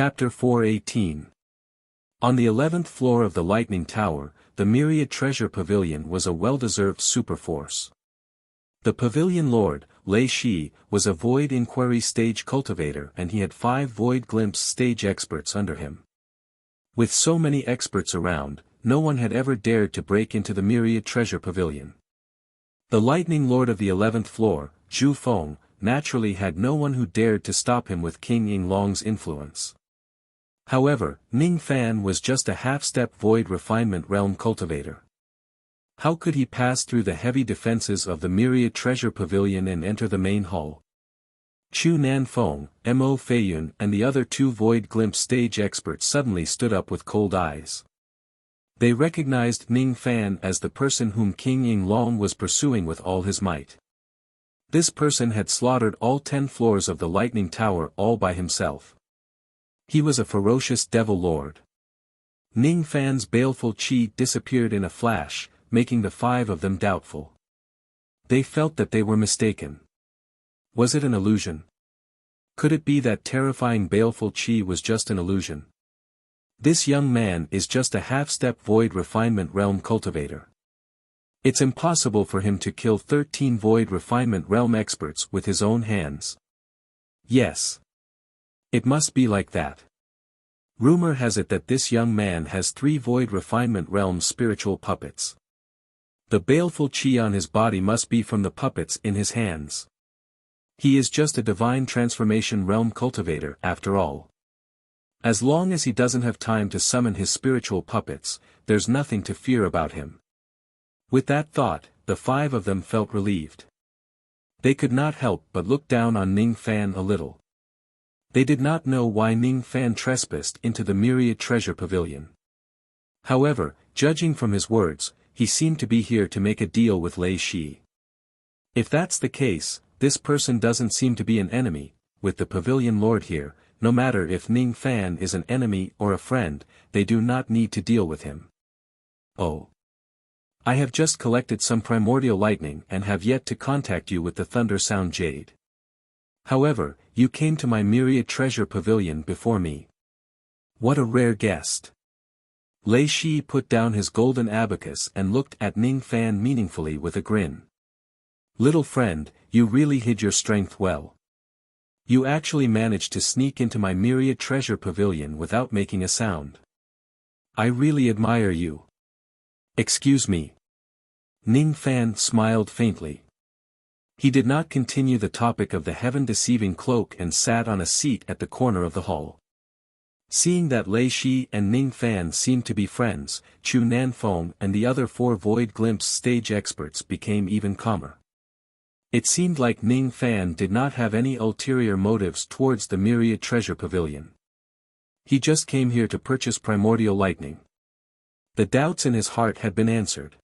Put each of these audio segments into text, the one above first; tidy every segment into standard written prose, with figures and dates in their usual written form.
Chapter 4:18. On the 11th floor of the Lightning Tower, the Myriad Treasure Pavilion was a well-deserved superforce. The pavilion lord, Lei Shi, was a Void Inquiry stage cultivator and he had 5 Void Glimpse stage experts under him. With so many experts around, no one had ever dared to break into the Myriad Treasure Pavilion. The Lightning Lord of the 11th floor, Zhu Feng, naturally had no one who dared to stop him with King Yinglong's influence. However, Ning Fan was just a half-step Void Refinement Realm cultivator. How could he pass through the heavy defenses of the Myriad Treasure Pavilion and enter the main hall? Chu Nanfeng, Mo Feiyun and the other 2 Void Glimpse stage experts suddenly stood up with cold eyes. They recognized Ning Fan as the person whom King Yinglong was pursuing with all his might. This person had slaughtered all 10 floors of the Lightning Tower all by himself. He was a ferocious devil lord. Ning Fan's baleful chi disappeared in a flash, making the 5 of them doubtful. They felt that they were mistaken. Was it an illusion? Could it be that terrifying baleful chi was just an illusion? This young man is just a half-step Void Refinement Realm cultivator. It's impossible for him to kill 13 Void Refinement Realm experts with his own hands. Yes. It must be like that. Rumor has it that this young man has 3 Void Refinement Realm spiritual puppets. The baleful chi on his body must be from the puppets in his hands. He is just a divine transformation realm cultivator after all. As long as he doesn't have time to summon his spiritual puppets, there's nothing to fear about him. With that thought, the 5 of them felt relieved. They could not help but look down on Ning Fan a little. They did not know why Ning Fan trespassed into the Myriad Treasure Pavilion. However, judging from his words, he seemed to be here to make a deal with Lei Shi. If that's the case, this person doesn't seem to be an enemy. With the pavilion lord here, no matter if Ning Fan is an enemy or a friend, they do not need to deal with him. Oh. I have just collected some primordial lightning and have yet to contact you with the Thunder Sound Jade. However, you came to my Myriad Treasure Pavilion before me. What a rare guest. Lei Shi put down his golden abacus and looked at Ning Fan meaningfully with a grin. Little friend, you really hid your strength well. You actually managed to sneak into my Myriad Treasure Pavilion without making a sound. I really admire you. Excuse me. Ning Fan smiled faintly. He did not continue the topic of the heaven-deceiving cloak and sat on a seat at the corner of the hall. Seeing that Lei Shi and Ning Fan seemed to be friends, Chu Nanfeng and the other 4 Void Glimpse stage experts became even calmer. It seemed like Ning Fan did not have any ulterior motives towards the Myriad Treasure Pavilion. He just came here to purchase primordial lightning. The doubts in his heart had been answered.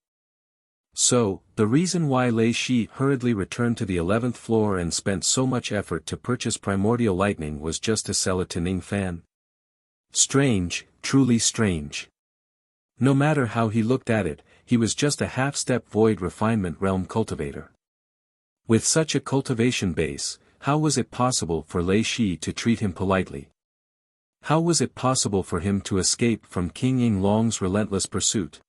So, the reason why Lei Shi hurriedly returned to the 11th floor and spent so much effort to purchase primordial lightning was just to sell it to Ning Fan? Strange, truly strange. No matter how he looked at it, he was just a half-step Void Refinement Realm cultivator. With such a cultivation base, how was it possible for Lei Shi to treat him politely? How was it possible for him to escape from King Yinglong's relentless pursuit?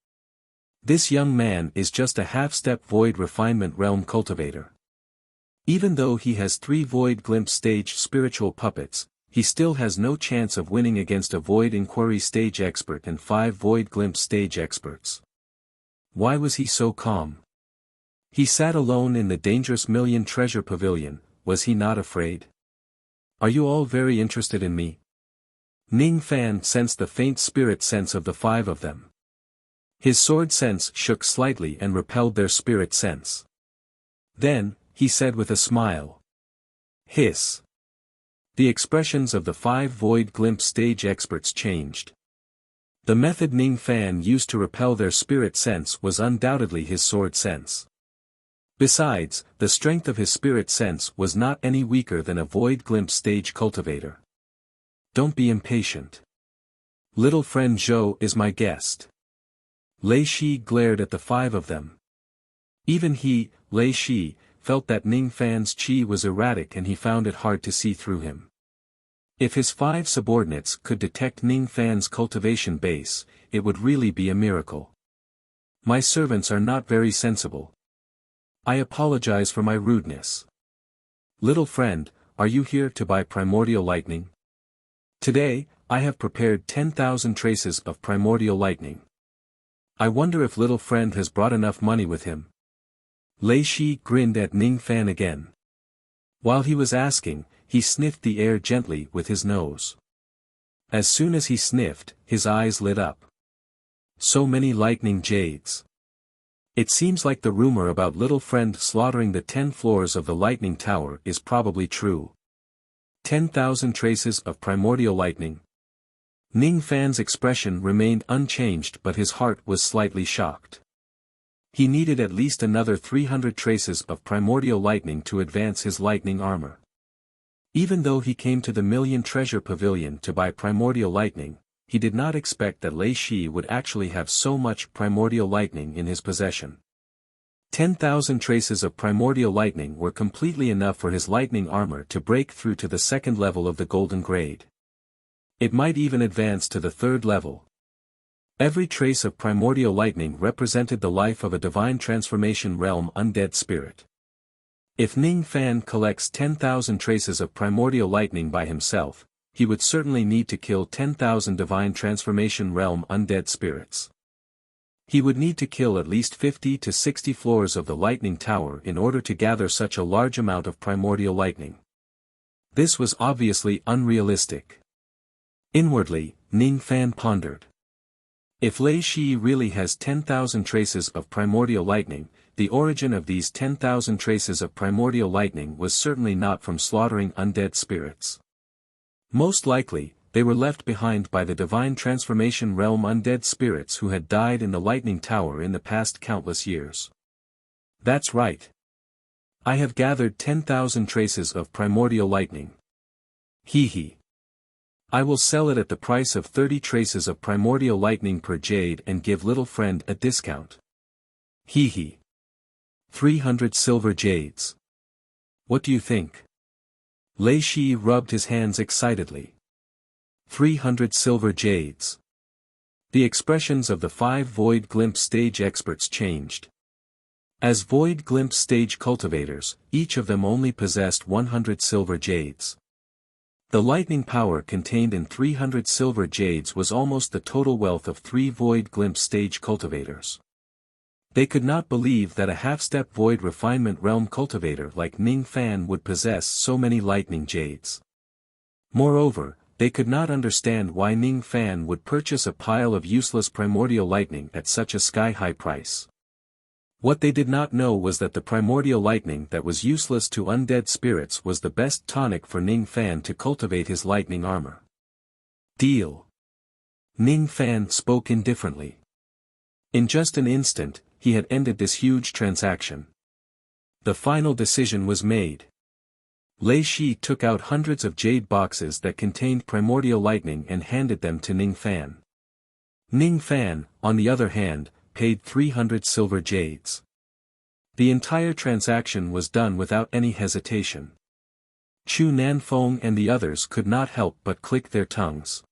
This young man is just a half-step Void Refinement Realm cultivator. Even though he has 3 Void Glimpse stage spiritual puppets, he still has no chance of winning against a Void Inquiry stage expert and 5 Void Glimpse stage experts. Why was he so calm? He sat alone in the dangerous Million Treasure Pavilion. Was he not afraid? Are you all very interested in me? Ning Fan sensed the faint spirit sense of the 5 of them. His sword sense shook slightly and repelled their spirit sense. Then, he said with a smile. Hiss. The expressions of the 5 Void Glimpse stage experts changed. The method Ning Fan used to repel their spirit sense was undoubtedly his sword sense. Besides, the strength of his spirit sense was not any weaker than a Void Glimpse stage cultivator. Don't be impatient. Little friend Zhou is my guest. Lei Shi glared at the 5 of them. Even he, Lei Shi, felt that Ning Fan's chi was erratic and he found it hard to see through him. If his 5 subordinates could detect Ning Fan's cultivation base, it would really be a miracle. My servants are not very sensible. I apologize for my rudeness. Little friend, are you here to buy primordial lightning? Today, I have prepared 10,000 traces of primordial lightning. I wonder if little friend has brought enough money with him. Lei Shi grinned at Ning Fan again. While he was asking, he sniffed the air gently with his nose. As soon as he sniffed, his eyes lit up. So many lightning jades. It seems like the rumor about little friend slaughtering the 10 floors of the lightning tower is probably true. 10,000 traces of primordial lightning. Ning Fan's expression remained unchanged, but his heart was slightly shocked. He needed at least another 300 traces of primordial lightning to advance his lightning armor. Even though he came to the Million Treasure Pavilion to buy primordial lightning, he did not expect that Lei Shi would actually have so much primordial lightning in his possession. 10,000 traces of primordial lightning were completely enough for his lightning armor to break through to the 2nd level of the golden grade. It might even advance to the 3rd level. Every trace of primordial lightning represented the life of a divine transformation realm undead spirit. If Ning Fan collects 10,000 traces of primordial lightning by himself, he would certainly need to kill 10,000 divine transformation realm undead spirits. He would need to kill at least 50 to 60 floors of the lightning tower in order to gather such a large amount of primordial lightning. This was obviously unrealistic. Inwardly, Ning Fan pondered. If Lei Shi really has 10,000 traces of primordial lightning, the origin of these 10,000 traces of primordial lightning was certainly not from slaughtering undead spirits. Most likely, they were left behind by the divine transformation realm undead spirits who had died in the lightning tower in the past countless years. That's right. I have gathered 10,000 traces of primordial lightning. Hee hee. I will sell it at the price of 30 traces of primordial lightning per jade and give little friend a discount. Hee hee. 300 silver jades. What do you think? Lei Shi rubbed his hands excitedly. 300 silver jades. The expressions of the 5 Void Glimpse stage experts changed. As Void Glimpse stage cultivators, each of them only possessed 100 silver jades. The lightning power contained in 300 silver jades was almost the total wealth of 3 Void Glimpse stage cultivators. They could not believe that a half-step Void Refinement Realm cultivator like Ning Fan would possess so many lightning jades. Moreover, they could not understand why Ning Fan would purchase a pile of useless primordial lightning at such a sky-high price. What they did not know was that the primordial lightning that was useless to undead spirits was the best tonic for Ning Fan to cultivate his lightning armor. Deal. Ning Fan spoke indifferently. In just an instant, he had ended this huge transaction. The final decision was made. Lei Shi took out hundreds of jade boxes that contained primordial lightning and handed them to Ning Fan. Ning Fan, on the other hand, paid 300 silver jades. The entire transaction was done without any hesitation. Chu Nanfeng and the others could not help but click their tongues.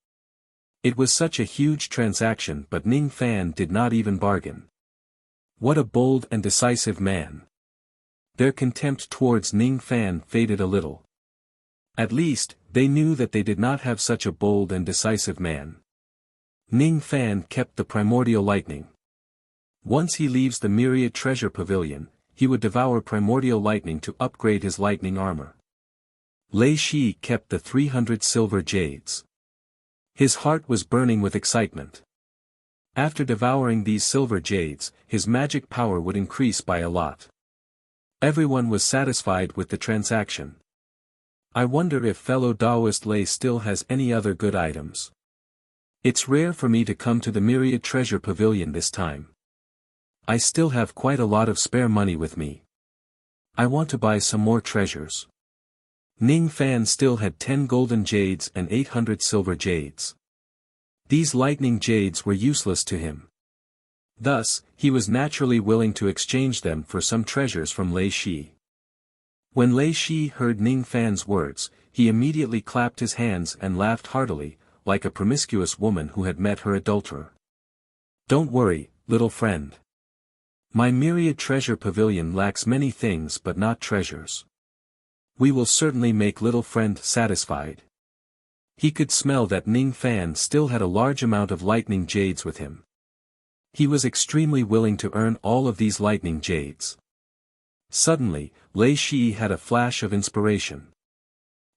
It was such a huge transaction, but Ning Fan did not even bargain. What a bold and decisive man. Their contempt towards Ning Fan faded a little. At least, they knew that they did not have such a bold and decisive man. Ning Fan kept the primordial lightning. Once he leaves the Myriad Treasure Pavilion, he would devour primordial lightning to upgrade his lightning armor. Lei Shi kept the 300 silver jades. His heart was burning with excitement. After devouring these silver jades, his magic power would increase by a lot. Everyone was satisfied with the transaction. I wonder if fellow Taoist Lei still has any other good items. It's rare for me to come to the Myriad Treasure Pavilion this time. I still have quite a lot of spare money with me. I want to buy some more treasures. Ning Fan still had 10 golden jades and 800 silver jades. These lightning jades were useless to him. Thus, he was naturally willing to exchange them for some treasures from Lei Shi. When Lei Shi heard Ning Fan's words, he immediately clapped his hands and laughed heartily, like a promiscuous woman who had met her adulterer. "Don't worry, little friend. My myriad treasure pavilion lacks many things but not treasures. We will certainly make little friend satisfied." He could smell that Ning Fan still had a large amount of lightning jades with him. He was extremely willing to earn all of these lightning jades. Suddenly, Lei Shi had a flash of inspiration.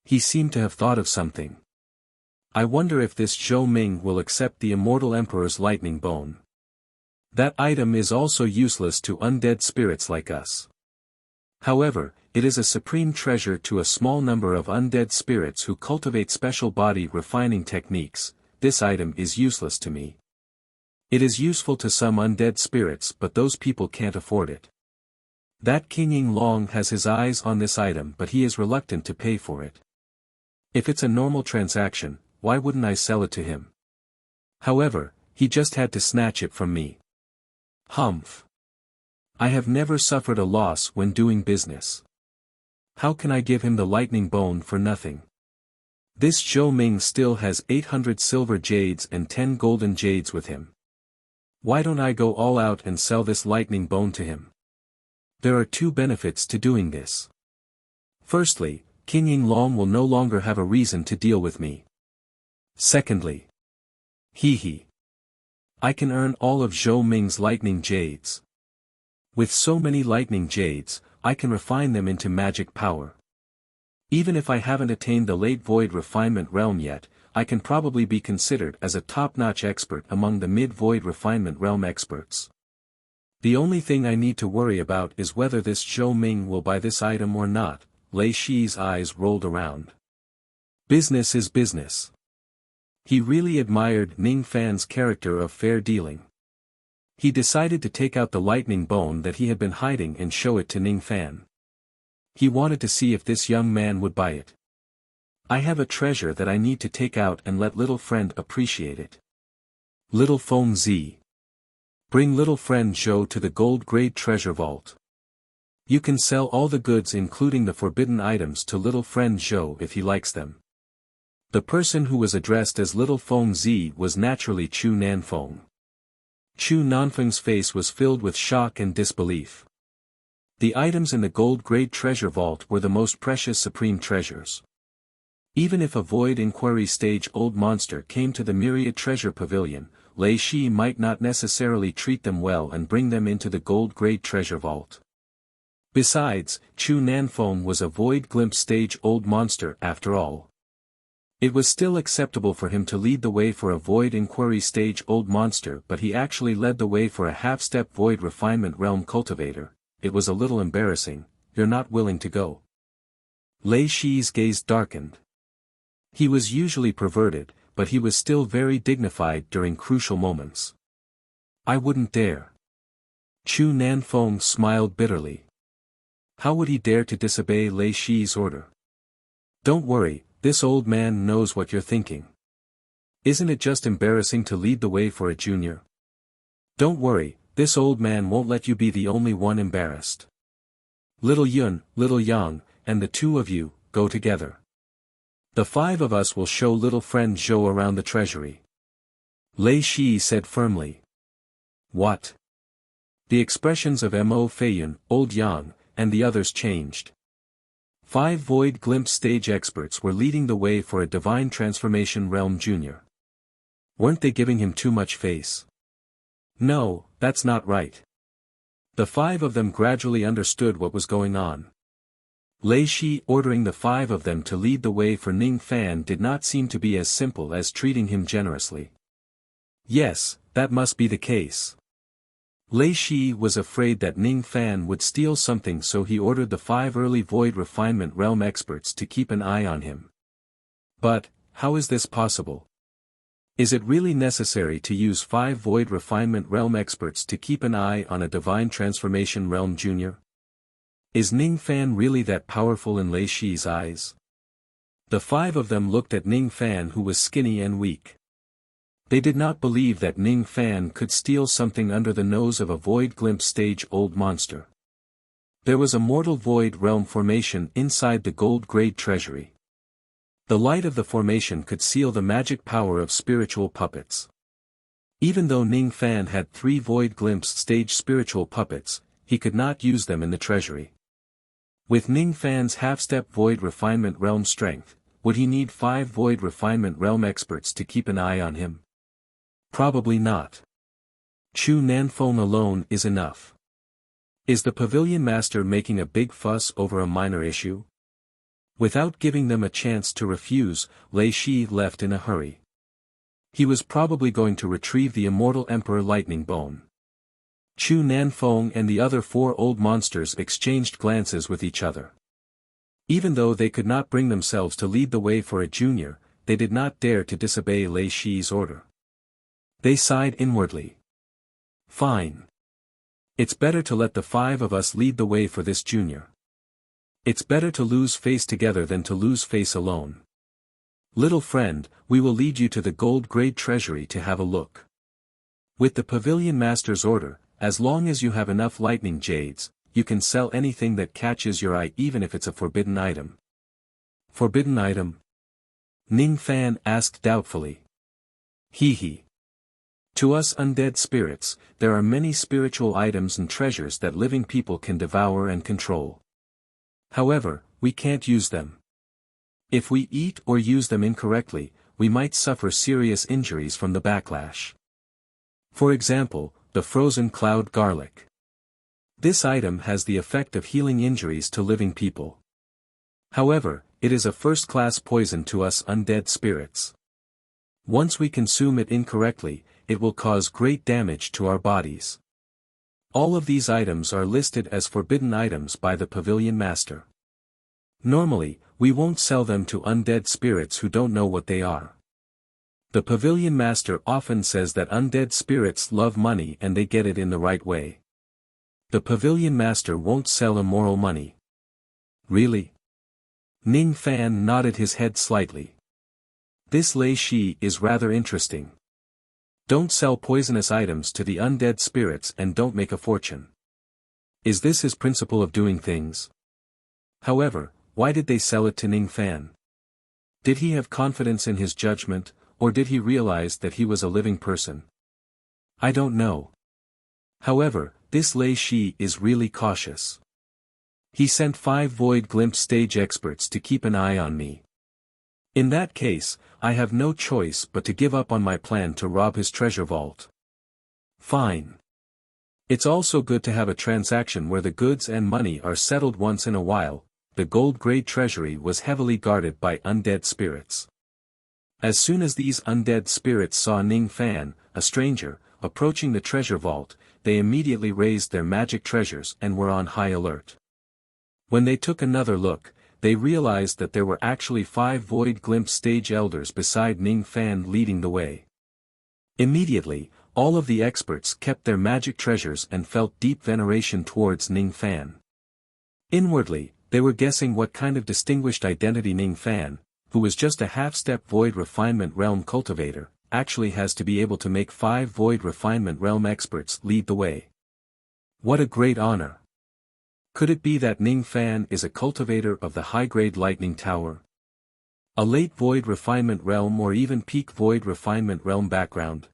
He seemed to have thought of something. "I wonder if this Zhou Ming will accept the immortal emperor's lightning bone. That item is also useless to undead spirits like us. However, it is a supreme treasure to a small number of undead spirits who cultivate special body refining techniques. This item is useless to me. It is useful to some undead spirits but those people can't afford it. That King Ying Long has his eyes on this item but he is reluctant to pay for it. If it's a normal transaction, why wouldn't I sell it to him? However, he just had to snatch it from me. Humph. I have never suffered a loss when doing business. How can I give him the lightning bone for nothing? This Zhou Ming still has 800 silver jades and 10 golden jades with him. Why don't I go all out and sell this lightning bone to him? There are two benefits to doing this. Firstly, King Ying Long will no longer have a reason to deal with me. Secondly, I can earn all of Zhou Ming's lightning jades. With so many lightning jades, I can refine them into magic power. Even if I haven't attained the late void refinement realm yet, I can probably be considered as a top-notch expert among the mid-void refinement realm experts. The only thing I need to worry about is whether this Zhou Ming will buy this item or not. Lei Shi's eyes rolled around. Business is business. He really admired Ning Fan's character of fair dealing. He decided to take out the lightning bone that he had been hiding and show it to Ning Fan. He wanted to see if this young man would buy it. I have a treasure that I need to take out and let little friend appreciate it. Little Feng Zi. Bring little friend Zhou to the gold grade treasure vault. You can sell all the goods including the forbidden items to little friend Zhou if he likes them. The person who was addressed as Little Feng Zi was naturally Chu Nanfeng. Chu Nanfeng's face was filled with shock and disbelief. The items in the gold-grade treasure vault were the most precious supreme treasures. Even if a void inquiry stage old monster came to the myriad treasure pavilion, Lei Shi might not necessarily treat them well and bring them into the gold-grade treasure vault. Besides, Chu Nanfeng was a void glimpse stage old monster after all. It was still acceptable for him to lead the way for a void inquiry stage old monster but he actually led the way for a half-step void refinement realm cultivator. It was a little embarrassing. You're not willing to go. Lei Shi's gaze darkened. He was usually perverted, but he was still very dignified during crucial moments. I wouldn't dare. Chu Nanfeng smiled bitterly. How would he dare to disobey Lei Shi's order? Don't worry. This old man knows what you're thinking. Isn't it just embarrassing to lead the way for a junior? Don't worry, this old man won't let you be the only one embarrassed. Little Yun, Little Yang, and the two of you, go together. The five of us will show little friend Zhou around the treasury. Lei Shi said firmly. What? The expressions of Mo Feiyun, Old Yang, and the others changed. 5 void glimpse stage experts were leading the way for a divine transformation realm junior. Weren't they giving him too much face? No, that's not right. The 5 of them gradually understood what was going on. Lei Shi ordering the 5 of them to lead the way for Ning Fan did not seem to be as simple as treating him generously. Yes, that must be the case. Lei Shi was afraid that Ning Fan would steal something so he ordered the 5 early void refinement realm experts to keep an eye on him. But, how is this possible? Is it really necessary to use 5 void refinement realm experts to keep an eye on a divine transformation realm junior? Is Ning Fan really that powerful in Lei Shi's eyes? The 5 of them looked at Ning Fan who was skinny and weak. They did not believe that Ning Fan could steal something under the nose of a void glimpse stage old monster. There was a mortal void realm formation inside the gold grade treasury. The light of the formation could seal the magic power of spiritual puppets. Even though Ning Fan had 3 Void Glimpse stage spiritual puppets, he could not use them in the treasury. With Ning Fan's half-step Void Refinement Realm strength, would he need 5 Void Refinement Realm experts to keep an eye on him? Probably not. Chu Nanfeng alone is enough. Is the Pavilion Master making a big fuss over a minor issue? Without giving them a chance to refuse, Lei Shi left in a hurry. He was probably going to retrieve the Immortal Emperor Lightning Bone. Chu Nanfeng and the other 4 old monsters exchanged glances with each other. Even though they could not bring themselves to lead the way for a junior, they did not dare to disobey Lei Shi's order. They sighed inwardly. Fine. It's better to let the 5 of us lead the way for this junior. It's better to lose face together than to lose face alone. Little friend, we will lead you to the gold grade treasury to have a look. With the Pavilion Master's order, as long as you have enough lightning jades, you can sell anything that catches your eye even if it's a forbidden item. Forbidden item? Ning Fan asked doubtfully. Hee. To us undead spirits, there are many spiritual items and treasures that living people can devour and control. However, we can't use them. If we eat or use them incorrectly, we might suffer serious injuries from the backlash. For example, the frozen cloud garlic. This item has the effect of healing injuries to living people. However, it is a first-class poison to us undead spirits. Once we consume it incorrectly, it will cause great damage to our bodies. All of these items are listed as forbidden items by the Pavilion Master. Normally, we won't sell them to undead spirits who don't know what they are. The Pavilion Master often says that undead spirits love money and they get it in the right way. The Pavilion Master won't sell immoral money. Really? Ning Fan nodded his head slightly. This Lei Shi is rather interesting. Don't sell poisonous items to the undead spirits and don't make a fortune. Is this his principle of doing things? However, why did they sell it to Ning Fan? Did he have confidence in his judgment, or did he realize that he was a living person? I don't know. However, this Lei Shi is really cautious. He sent 5 Void Glimpse stage experts to keep an eye on me. In that case, I have no choice but to give up on my plan to rob his treasure vault. Fine. It's also good to have a transaction where the goods and money are settled once in a while. The gold grade treasury was heavily guarded by undead spirits. As soon as these undead spirits saw Ning Fan, a stranger, approaching the treasure vault, they immediately raised their magic treasures and were on high alert. When they took another look, they realized that there were actually 5 Void Glimpse stage elders beside Ning Fan leading the way. Immediately, all of the experts kept their magic treasures and felt deep veneration towards Ning Fan. Inwardly, they were guessing what kind of distinguished identity Ning Fan, who was just a half-step Void Refinement Realm cultivator, actually has to be able to make 5 Void Refinement Realm experts lead the way. What a great honor! Could it be that Ning Fan is a cultivator of the high-grade Lightning Tower? A late Void Refinement Realm or even peak Void Refinement Realm background?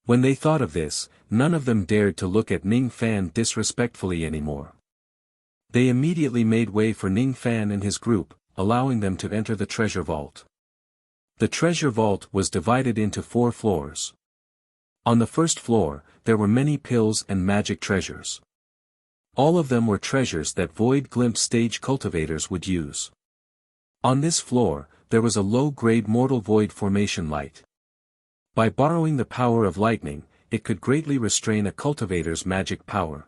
When they thought of this, none of them dared to look at Ning Fan disrespectfully anymore. They immediately made way for Ning Fan and his group, allowing them to enter the treasure vault. The treasure vault was divided into 4 floors. On the first floor, there were many pills and magic treasures. All of them were treasures that Void Glimpse stage cultivators would use. On this floor, there was a low-grade Mortal Void Formation light. By borrowing the power of lightning, it could greatly restrain a cultivator's magic power.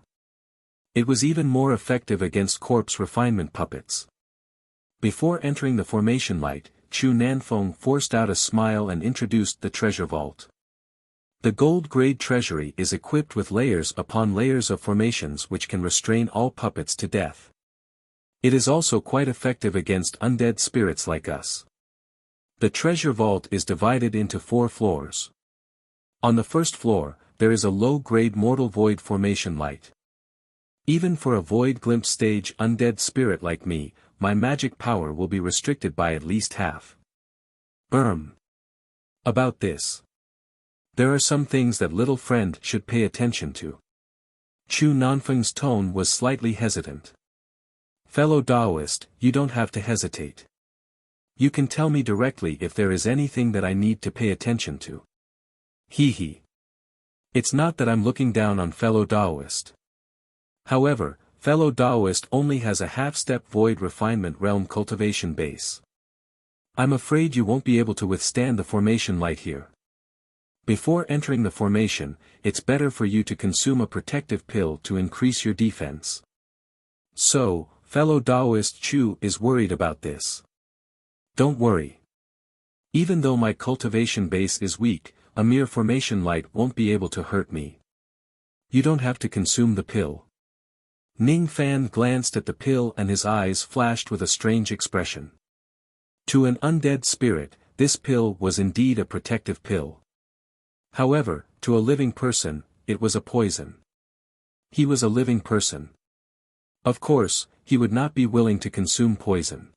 It was even more effective against corpse refinement puppets. Before entering the formation light, Chu Nanfeng forced out a smile and introduced the treasure vault. The gold-grade treasury is equipped with layers upon layers of formations which can restrain all puppets to death. It is also quite effective against undead spirits like us. The treasure vault is divided into 4 floors. On the first floor, there is a low-grade Mortal Void Formation light. Even for a Void Glimpse stage undead spirit like me, my magic power will be restricted by at least half. About this. There are some things that little friend should pay attention to. Chu Nanfeng's tone was slightly hesitant. Fellow Taoist, you don't have to hesitate. You can tell me directly if there is anything that I need to pay attention to. He. It's not that I'm looking down on fellow Taoist. However, fellow Taoist only has a half-step void refinement realm cultivation base. I'm afraid you won't be able to withstand the formation light here. Before entering the formation, it's better for you to consume a protective pill to increase your defense. So, fellow Taoist Chu is worried about this. Don't worry. Even though my cultivation base is weak, a mere formation light won't be able to hurt me. You don't have to consume the pill. Ning Fan glanced at the pill and his eyes flashed with a strange expression. To an undead spirit, this pill was indeed a protective pill. However, to a living person, it was a poison. He was a living person. Of course, he would not be willing to consume poison.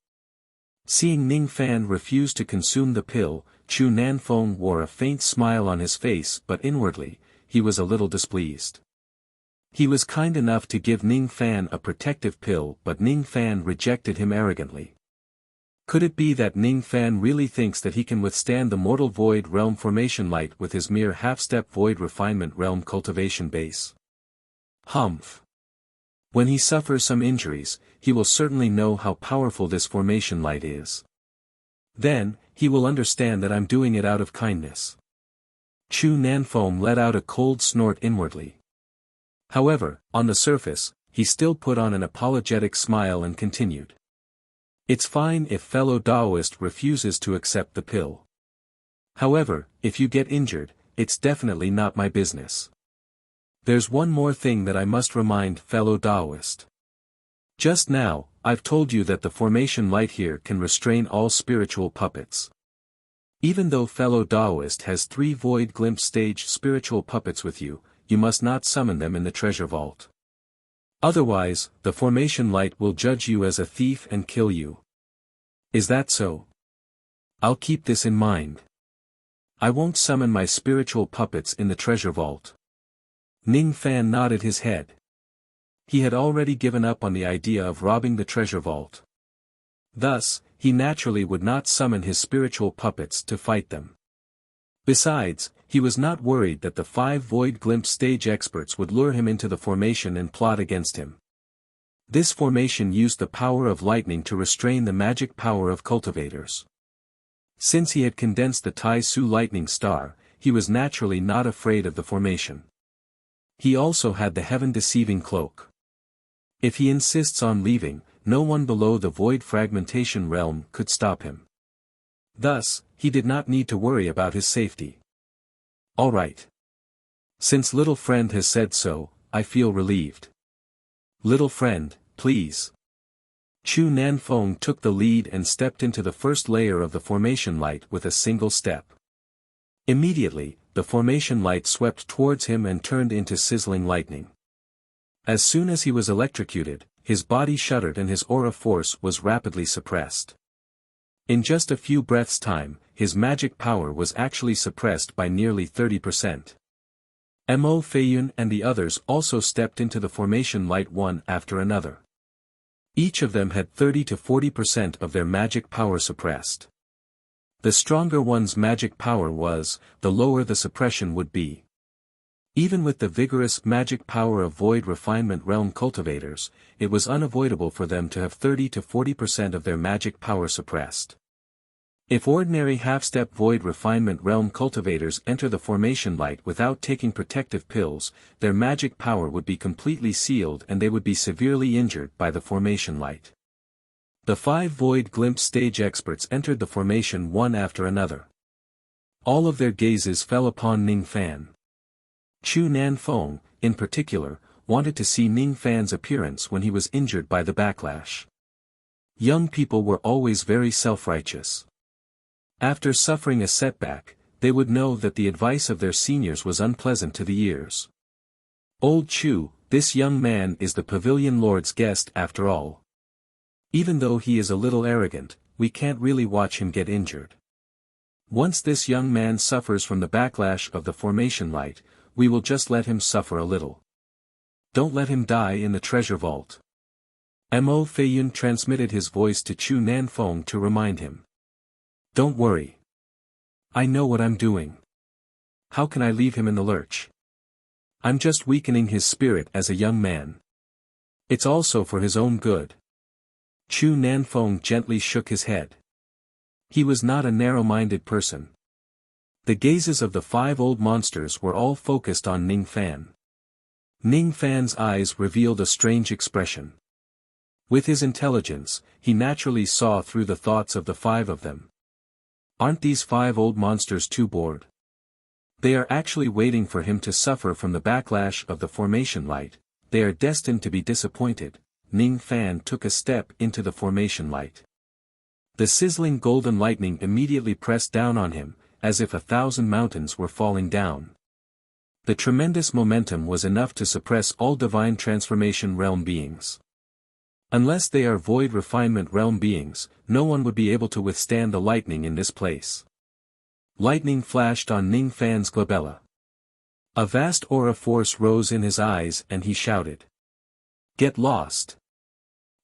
Seeing Ning Fan refuse to consume the pill, Chu Nanfeng wore a faint smile on his face, but inwardly, he was a little displeased. He was kind enough to give Ning Fan a protective pill, but Ning Fan rejected him arrogantly. Could it be that Ning Fan really thinks that he can withstand the mortal void realm formation light with his mere half-step void refinement realm cultivation base? Humph. When he suffers some injuries, he will certainly know how powerful this formation light is. Then, he will understand that I'm doing it out of kindness. Chu Nanfeng let out a cold snort inwardly. However, on the surface, he still put on an apologetic smile and continued. It's fine if fellow Taoist refuses to accept the pill. However, if you get injured, it's definitely not my business. There's one more thing that I must remind fellow Taoist. Just now, I've told you that the formation light here can restrain all spiritual puppets. Even though fellow Taoist has 3 void glimpse stage spiritual puppets with you, you must not summon them in the treasure vault. Otherwise, the formation light will judge you as a thief and kill you. Is that so? I'll keep this in mind. I won't summon my spiritual puppets in the treasure vault. Ning Fan nodded his head. He had already given up on the idea of robbing the treasure vault. Thus, he naturally would not summon his spiritual puppets to fight them. Besides, he was not worried that the 5 void glimpse stage experts would lure him into the formation and plot against him. This formation used the power of lightning to restrain the magic power of cultivators. Since he had condensed the Tai Su lightning star, he was naturally not afraid of the formation. He also had the heaven-deceiving cloak. If he insists on leaving, no one below the void fragmentation realm could stop him. Thus, he did not need to worry about his safety. All right. Since little friend has said so, I feel relieved. Little friend, please. Chu Nanfeng took the lead and stepped into the first layer of the formation light with a single step. Immediately, the formation light swept towards him and turned into sizzling lightning. As soon as he was electrocuted, his body shuddered and his aura force was rapidly suppressed. In just a few breaths' time, his magic power was actually suppressed by nearly 30%. Mo Feiyun and the others also stepped into the formation light one after another. Each of them had 30 to 40% of their magic power suppressed. The stronger one's magic power was, the lower the suppression would be. Even with the vigorous magic power of void refinement realm cultivators, it was unavoidable for them to have 30 to 40% of their magic power suppressed. If ordinary half-step void refinement realm cultivators enter the formation light without taking protective pills, their magic power would be completely sealed and they would be severely injured by the formation light. The 5 void glimpse stage experts entered the formation one after another. All of their gazes fell upon Ning Fan. Chu Nanfeng, in particular, wanted to see Ning Fan's appearance when he was injured by the backlash. Young people were always very self-righteous. After suffering a setback, they would know that the advice of their seniors was unpleasant to the ears. Old Chu, this young man is the pavilion lord's guest after all. Even though he is a little arrogant, we can't really watch him get injured. Once this young man suffers from the backlash of the formation light, we will just let him suffer a little. Don't let him die in the treasure vault. Mo Feiyun transmitted his voice to Chu Nanfeng to remind him. Don't worry. I know what I'm doing. How can I leave him in the lurch? I'm just weakening his spirit as a young man. It's also for his own good. Chu Nanfeng gently shook his head. He was not a narrow-minded person. The gazes of the 5 old monsters were all focused on Ning Fan. Ning Fan's eyes revealed a strange expression. With his intelligence, he naturally saw through the thoughts of the 5 of them. Aren't these 5 old monsters too bored? They are actually waiting for him to suffer from the backlash of the formation light. They are destined to be disappointed. Ning Fan took a step into the formation light. The sizzling golden lightning immediately pressed down on him, as if 1,000 mountains were falling down. The tremendous momentum was enough to suppress all divine transformation realm beings. Unless they are void refinement realm beings, no one would be able to withstand the lightning in this place. Lightning flashed on Ning Fan's glabella. A vast aura force rose in his eyes and he shouted. Get lost!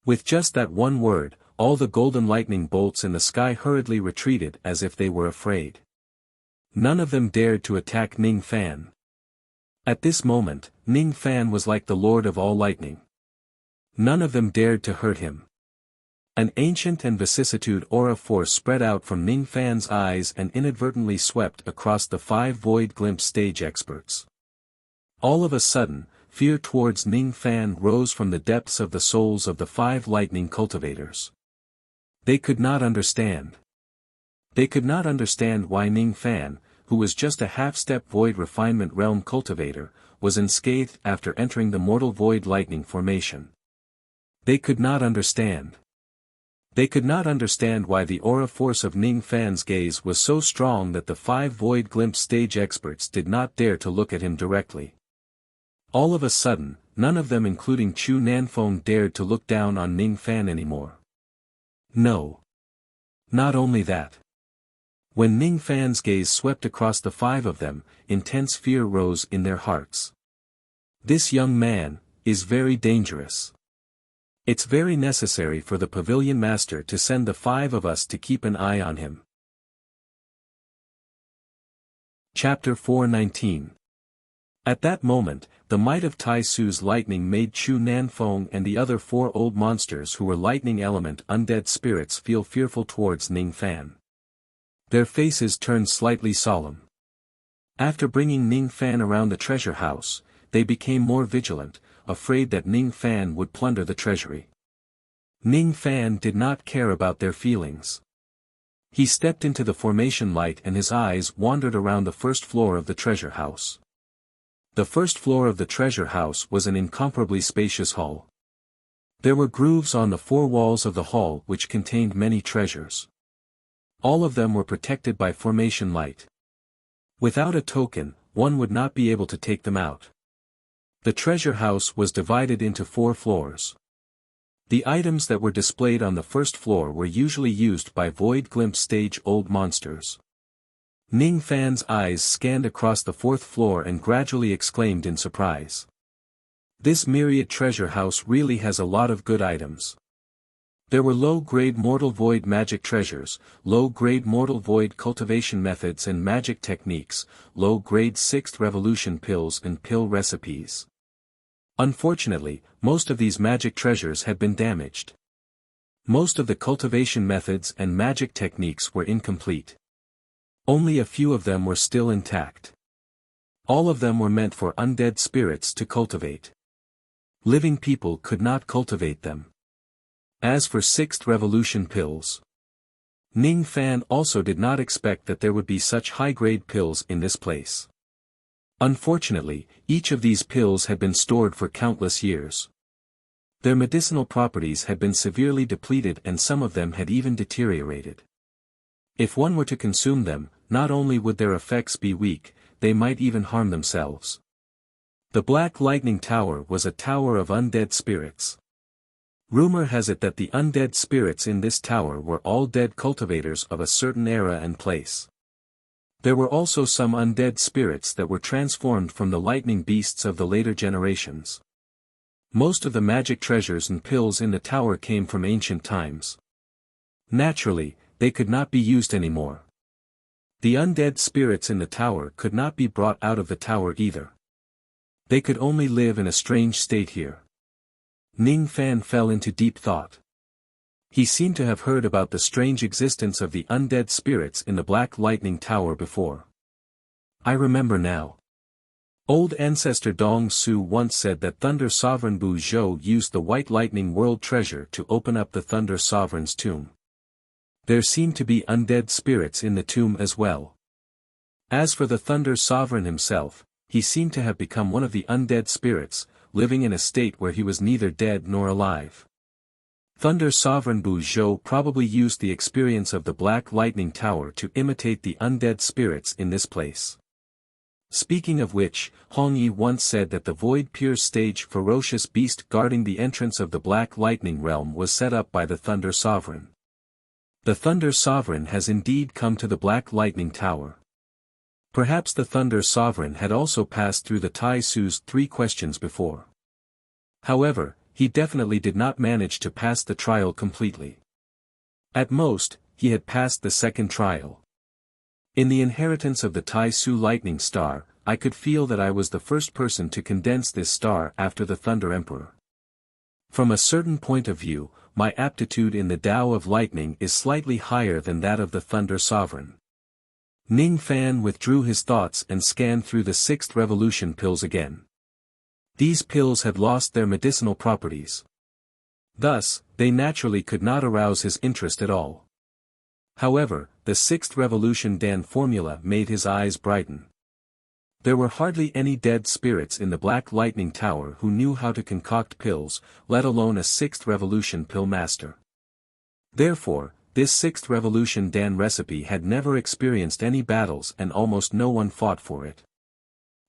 With just that one word, all the golden lightning bolts in the sky hurriedly retreated as if they were afraid. None of them dared to attack Ning Fan. At this moment, Ning Fan was like the lord of all lightning. None of them dared to hurt him. An ancient and vicissitude aura force spread out from Ning Fan's eyes and inadvertently swept across the 5 void glimpse stage experts. All of a sudden, fear towards Ning Fan rose from the depths of the souls of the 5 lightning cultivators. They could not understand. They could not understand why Ning Fan, who was just a half-step void refinement realm cultivator, was unscathed after entering the mortal void lightning formation. They could not understand. They could not understand why the aura force of Ning Fan's gaze was so strong that the 5 void glimpse stage experts did not dare to look at him directly. All of a sudden, none of them including Chu Nanfeng dared to look down on Ning Fan anymore. No. Not only that. When Ning Fan's gaze swept across the 5 of them, intense fear rose in their hearts. This young man is very dangerous. It's very necessary for the pavilion master to send the 5 of us to keep an eye on him. Chapter 419. At that moment, the might of Tai Su's lightning made Chu Nanfeng and the other 4 old monsters who were lightning element undead spirits feel fearful towards Ning Fan. Their faces turned slightly solemn. After bringing Ning Fan around the treasure house, they became more vigilant, afraid that Ning Fan would plunder the treasury. Ning Fan did not care about their feelings. He stepped into the formation light and his eyes wandered around the first floor of the treasure house. The first floor of the treasure house was an incomparably spacious hall. There were grooves on the 4 walls of the hall which contained many treasures. All of them were protected by formation light. Without a token, one would not be able to take them out. The treasure house was divided into 4 floors. The items that were displayed on the first floor were usually used by void glimpse stage old monsters. Ning Fan's eyes scanned across the 4th floor and gradually exclaimed in surprise. This myriad treasure house really has a lot of good items. There were low-grade mortal void magic treasures, low-grade mortal void cultivation methods and magic techniques, low-grade 6th revolution pills and pill recipes. Unfortunately, most of these magic treasures had been damaged. Most of the cultivation methods and magic techniques were incomplete. Only a few of them were still intact. All of them were meant for undead spirits to cultivate. Living people could not cultivate them. As for 6th revolution pills, Ning Fan also did not expect that there would be such high-grade pills in this place. Unfortunately, each of these pills had been stored for countless years. Their medicinal properties had been severely depleted and some of them had even deteriorated. If one were to consume them, not only would their effects be weak, they might even harm themselves. The Black Lightning Tower was a tower of undead spirits. Rumor has it that the undead spirits in this tower were all dead cultivators of a certain era and place. There were also some undead spirits that were transformed from the lightning beasts of the later generations. Most of the magic treasures and pills in the tower came from ancient times. Naturally, they could not be used anymore. The undead spirits in the tower could not be brought out of the tower either. They could only live in a strange state here. Ning Fan fell into deep thought. He seemed to have heard about the strange existence of the undead spirits in the Black Lightning Tower before. I remember now. Old ancestor Dong Su once said that Thunder Sovereign Bu Zhou used the White Lightning World Treasure to open up the Thunder Sovereign's tomb. There seemed to be undead spirits in the tomb as well. As for the Thunder Sovereign himself, he seemed to have become one of the undead spirits, living in a state where he was neither dead nor alive. Thunder Sovereign Bu Zhou probably used the experience of the Black Lightning Tower to imitate the undead spirits in this place. Speaking of which, Hong Yi once said that the Void Pierce stage ferocious beast guarding the entrance of the Black Lightning realm was set up by the Thunder Sovereign. The Thunder Sovereign has indeed come to the Black Lightning Tower. Perhaps the Thunder Sovereign had also passed through the Tai Su's 3 questions before. However, he definitely did not manage to pass the trial completely. At most, he had passed the second trial. In the inheritance of the Tai Su Lightning Star, I could feel that I was the first person to condense this star after the Thunder Emperor. From a certain point of view, my aptitude in the Tao of Lightning is slightly higher than that of the Thunder Sovereign. Ning Fan withdrew his thoughts and scanned through the 6th revolution pills again. These pills had lost their medicinal properties. Thus, they naturally could not arouse his interest at all. However, the 6th revolution Dan formula made his eyes brighten. There were hardly any dead spirits in the Black Lightning Tower who knew how to concoct pills, let alone a 6th revolution pill master. Therefore, this 6th revolution Dan recipe had never experienced any battles and almost no one fought for it.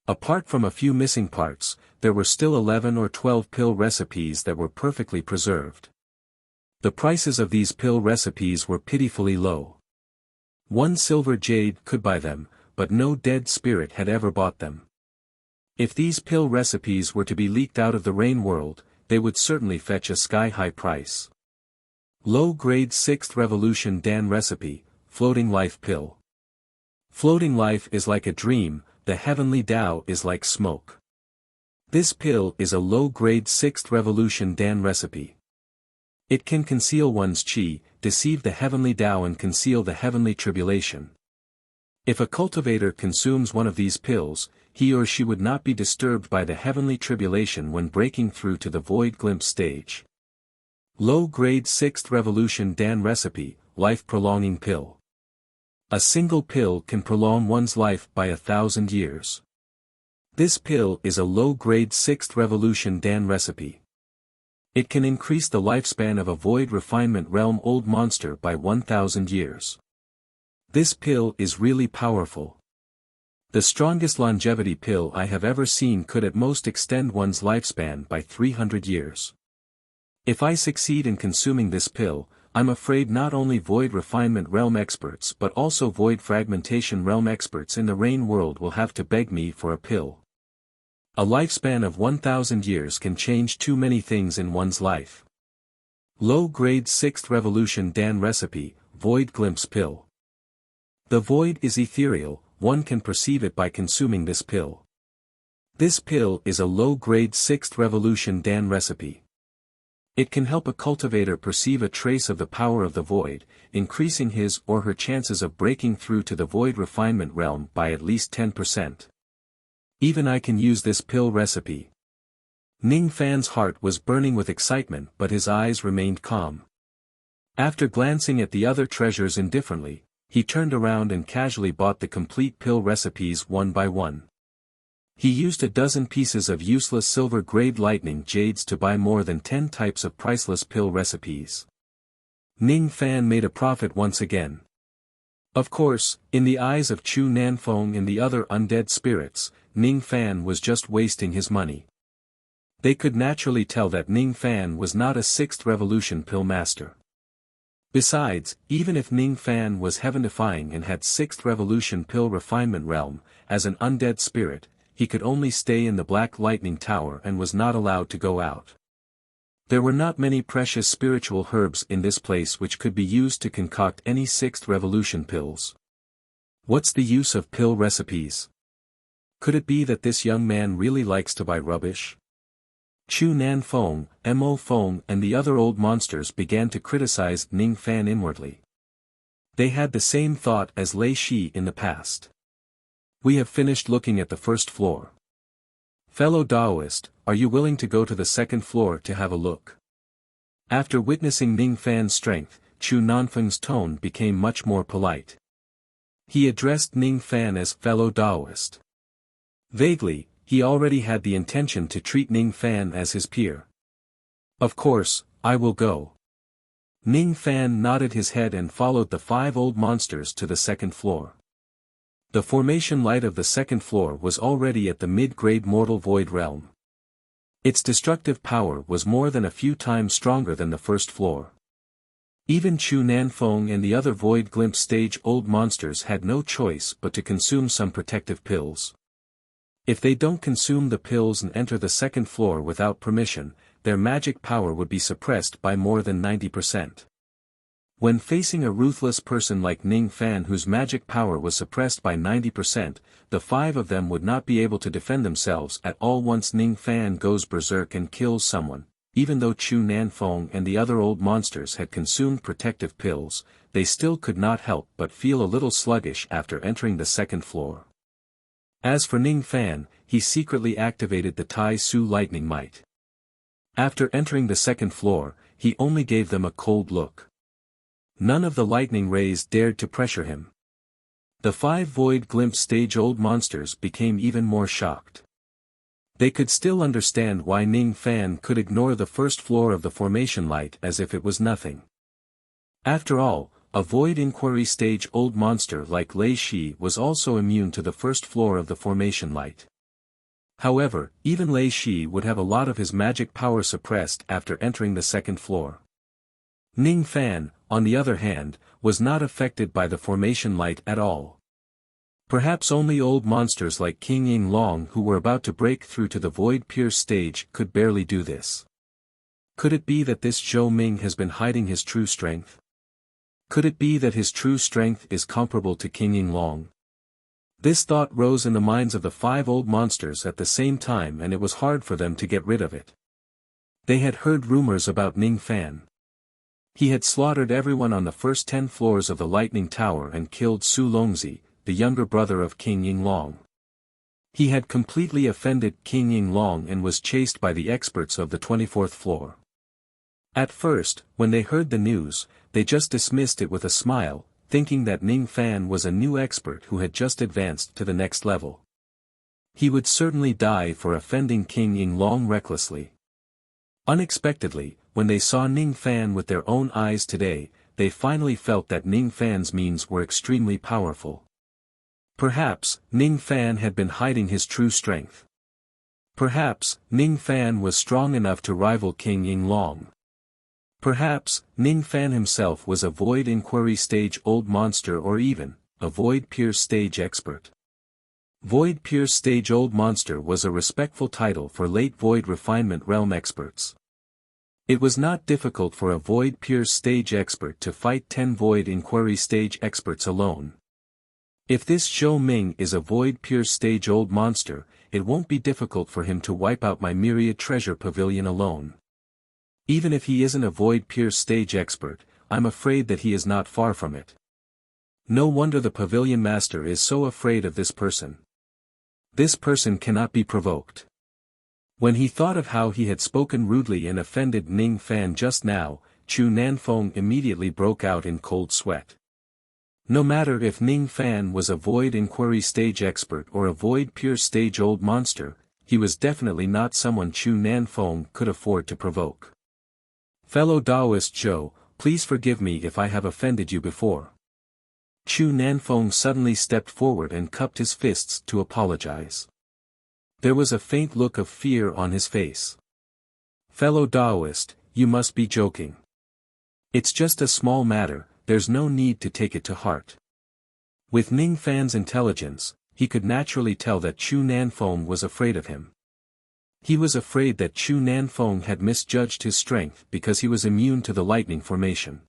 Apart from a few missing parts, there were still 11 or 12 pill recipes that were perfectly preserved. The prices of these pill recipes were pitifully low. 1 silver jade could buy them, but no dead spirit had ever bought them. If these pill recipes were to be leaked out of the Rain World, they would certainly fetch a sky-high price. Low-grade 6th revolution Dan recipe, floating life pill. Floating life is like a dream, the heavenly Tao is like smoke. This pill is a low-grade 6th revolution Dan recipe. It can conceal one's chi, deceive the heavenly Tao and conceal the heavenly tribulation. If a cultivator consumes one of these pills, he or she would not be disturbed by the heavenly tribulation when breaking through to the void glimpse stage. Low-grade 6th revolution Dan recipe, life-prolonging pill. A single pill can prolong one's life by 1,000 years. This pill is a low-grade 6th revolution Dan recipe. It can increase the lifespan of a void refinement realm old monster by 1,000 years. This pill is really powerful. The strongest longevity pill I have ever seen could at most extend one's lifespan by 300 years. If I succeed in consuming this pill, I'm afraid not only void refinement realm experts but also void fragmentation realm experts in the Rain World will have to beg me for a pill. A lifespan of 1,000 years can change too many things in one's life. Low-grade 6th revolution Dan recipe, void glimpse pill. The void is ethereal, one can perceive it by consuming this pill. This pill is a low-grade 6th revolution Dan recipe. It can help a cultivator perceive a trace of the power of the void, increasing his or her chances of breaking through to the void refinement realm by at least 10%. Even I can use this pill recipe. Ning Fan's heart was burning with excitement but his eyes remained calm. After glancing at the other treasures indifferently, he turned around and casually bought the complete pill recipes one by one. He used a dozen pieces of useless silver-grade lightning jades to buy more than 10 types of priceless pill recipes. Ning Fan made a profit once again. Of course, in the eyes of Chu Nanfeng and the other undead spirits, Ning Fan was just wasting his money. They could naturally tell that Ning Fan was not a sixth revolution pill master. Besides, even if Ning Fan was heaven-defying and had sixth revolution pill refinement realm, as an undead spirit, he could only stay in the Black Lightning Tower and was not allowed to go out. There were not many precious spiritual herbs in this place which could be used to concoct any sixth revolution pills. What's the use of pill recipes? Could it be that this young man really likes to buy rubbish? Chu Nanfeng, Mo Feng and the other old monsters began to criticize Ning Fan inwardly. They had the same thought as Lei Shi in the past. We have finished looking at the first floor. Fellow Taoist, are you willing to go to the second floor to have a look? After witnessing Ning Fan's strength, Chu Nanfeng's tone became much more polite. He addressed Ning Fan as fellow Taoist. Vaguely, he already had the intention to treat Ning Fan as his peer. Of course, I will go. Ning Fan nodded his head and followed the 5 old monsters to the second floor. The formation light of the second floor was already at the mid-grade mortal void realm. Its destructive power was more than a few times stronger than the first floor. Even Chu Nanfeng and the other void glimpse stage old monsters had no choice but to consume some protective pills. If they don't consume the pills and enter the second floor without permission, their magic power would be suppressed by more than 90%. When facing a ruthless person like Ning Fan whose magic power was suppressed by 90%, the 5 of them would not be able to defend themselves at all once Ning Fan goes berserk and kills someone. Even though Chu Nanfeng and the other old monsters had consumed protective pills, they still could not help but feel a little sluggish after entering the second floor. As for Ning Fan, he secretly activated the Tai Su lightning might. After entering the second floor, he only gave them a cold look. None of the lightning rays dared to pressure him. The 5 void glimpse stage old monsters became even more shocked. They could still understand why Ning Fan could ignore the first floor of the formation light as if it was nothing. After all, a void inquiry stage old monster like Lei Shi was also immune to the first floor of the formation light. However, even Lei Shi would have a lot of his magic power suppressed after entering the second floor. Ning Fan, on the other hand, was not affected by the formation light at all. Perhaps only old monsters like King Ying Long who were about to break through to the void pierce stage could barely do this. Could it be that this Zhou Ming has been hiding his true strength? Could it be that his true strength is comparable to King Ying Long? This thought rose in the minds of the 5 old monsters at the same time and it was hard for them to get rid of it. They had heard rumors about Ning Fan. He had slaughtered everyone on the first 10 floors of the Lightning Tower and killed Su Longzi, the younger brother of King Ying Long. He had completely offended King Ying Long and was chased by the experts of the 24th floor. At first, when they heard the news, they just dismissed it with a smile, thinking that Ning Fan was a new expert who had just advanced to the next level. He would certainly die for offending King Ying Long recklessly. Unexpectedly, when they saw Ning Fan with their own eyes today, they finally felt that Ning Fan's means were extremely powerful. Perhaps, Ning Fan had been hiding his true strength. Perhaps, Ning Fan was strong enough to rival King Ying Long. Perhaps, Ning Fan himself was a void inquiry stage old monster or even, a void pierce stage expert. Void pierce stage old monster was a respectful title for late void refinement realm experts. It was not difficult for a void pierce stage expert to fight 10 void inquiry stage experts alone. If this Zhou Ming is a void pierce stage old monster, it won't be difficult for him to wipe out my myriad treasure pavilion alone. Even if he isn't a void pierce stage expert, I'm afraid that he is not far from it. No wonder the pavilion master is so afraid of this person. This person cannot be provoked. When he thought of how he had spoken rudely and offended Ning Fan just now, Chu Nanfeng immediately broke out in cold sweat. No matter if Ning Fan was a void inquiry stage expert or a void pierce stage old monster, he was definitely not someone Chu Nanfeng could afford to provoke. Fellow Taoist Zhou, please forgive me if I have offended you before. Chu Nanfeng suddenly stepped forward and cupped his fists to apologize. There was a faint look of fear on his face. Fellow Taoist, you must be joking. It's just a small matter, there's no need to take it to heart. With Ning Fan's intelligence, he could naturally tell that Chu Nanfeng was afraid of him. He was afraid that Chu Nanfeng had misjudged his strength because he was immune to the lightning formation.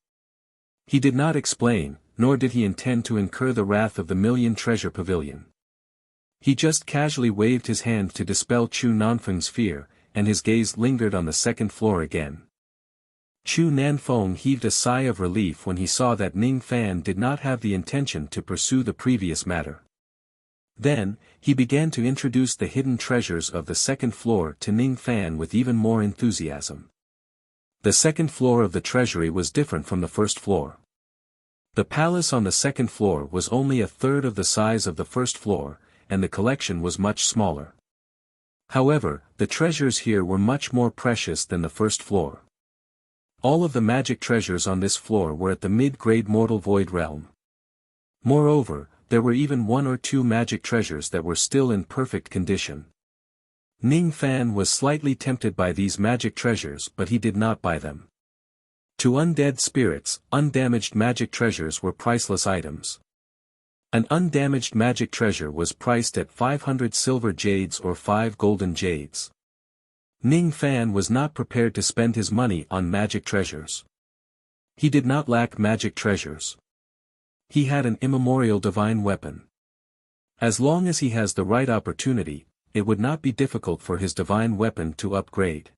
He did not explain, nor did he intend to incur the wrath of the Million Treasure Pavilion. He just casually waved his hand to dispel Chu Nanfeng's fear, and his gaze lingered on the second floor again. Chu Nanfeng heaved a sigh of relief when he saw that Ning Fan did not have the intention to pursue the previous matter. Then, he began to introduce the hidden treasures of the second floor to Ning Fan with even more enthusiasm. The second floor of the treasury was different from the first floor. The palace on the second floor was only a third of the size of the first floor, and the collection was much smaller. However, the treasures here were much more precious than the first floor. All of the magic treasures on this floor were at the mid-grade mortal void realm. Moreover, there were even one or two magic treasures that were still in perfect condition. Ning Fan was slightly tempted by these magic treasures, but he did not buy them. To undead spirits, undamaged magic treasures were priceless items. An undamaged magic treasure was priced at 500 silver jades or 5 golden jades. Ning Fan was not prepared to spend his money on magic treasures. He did not lack magic treasures. He had an immemorial divine weapon. As long as he has the right opportunity, it would not be difficult for his divine weapon to upgrade.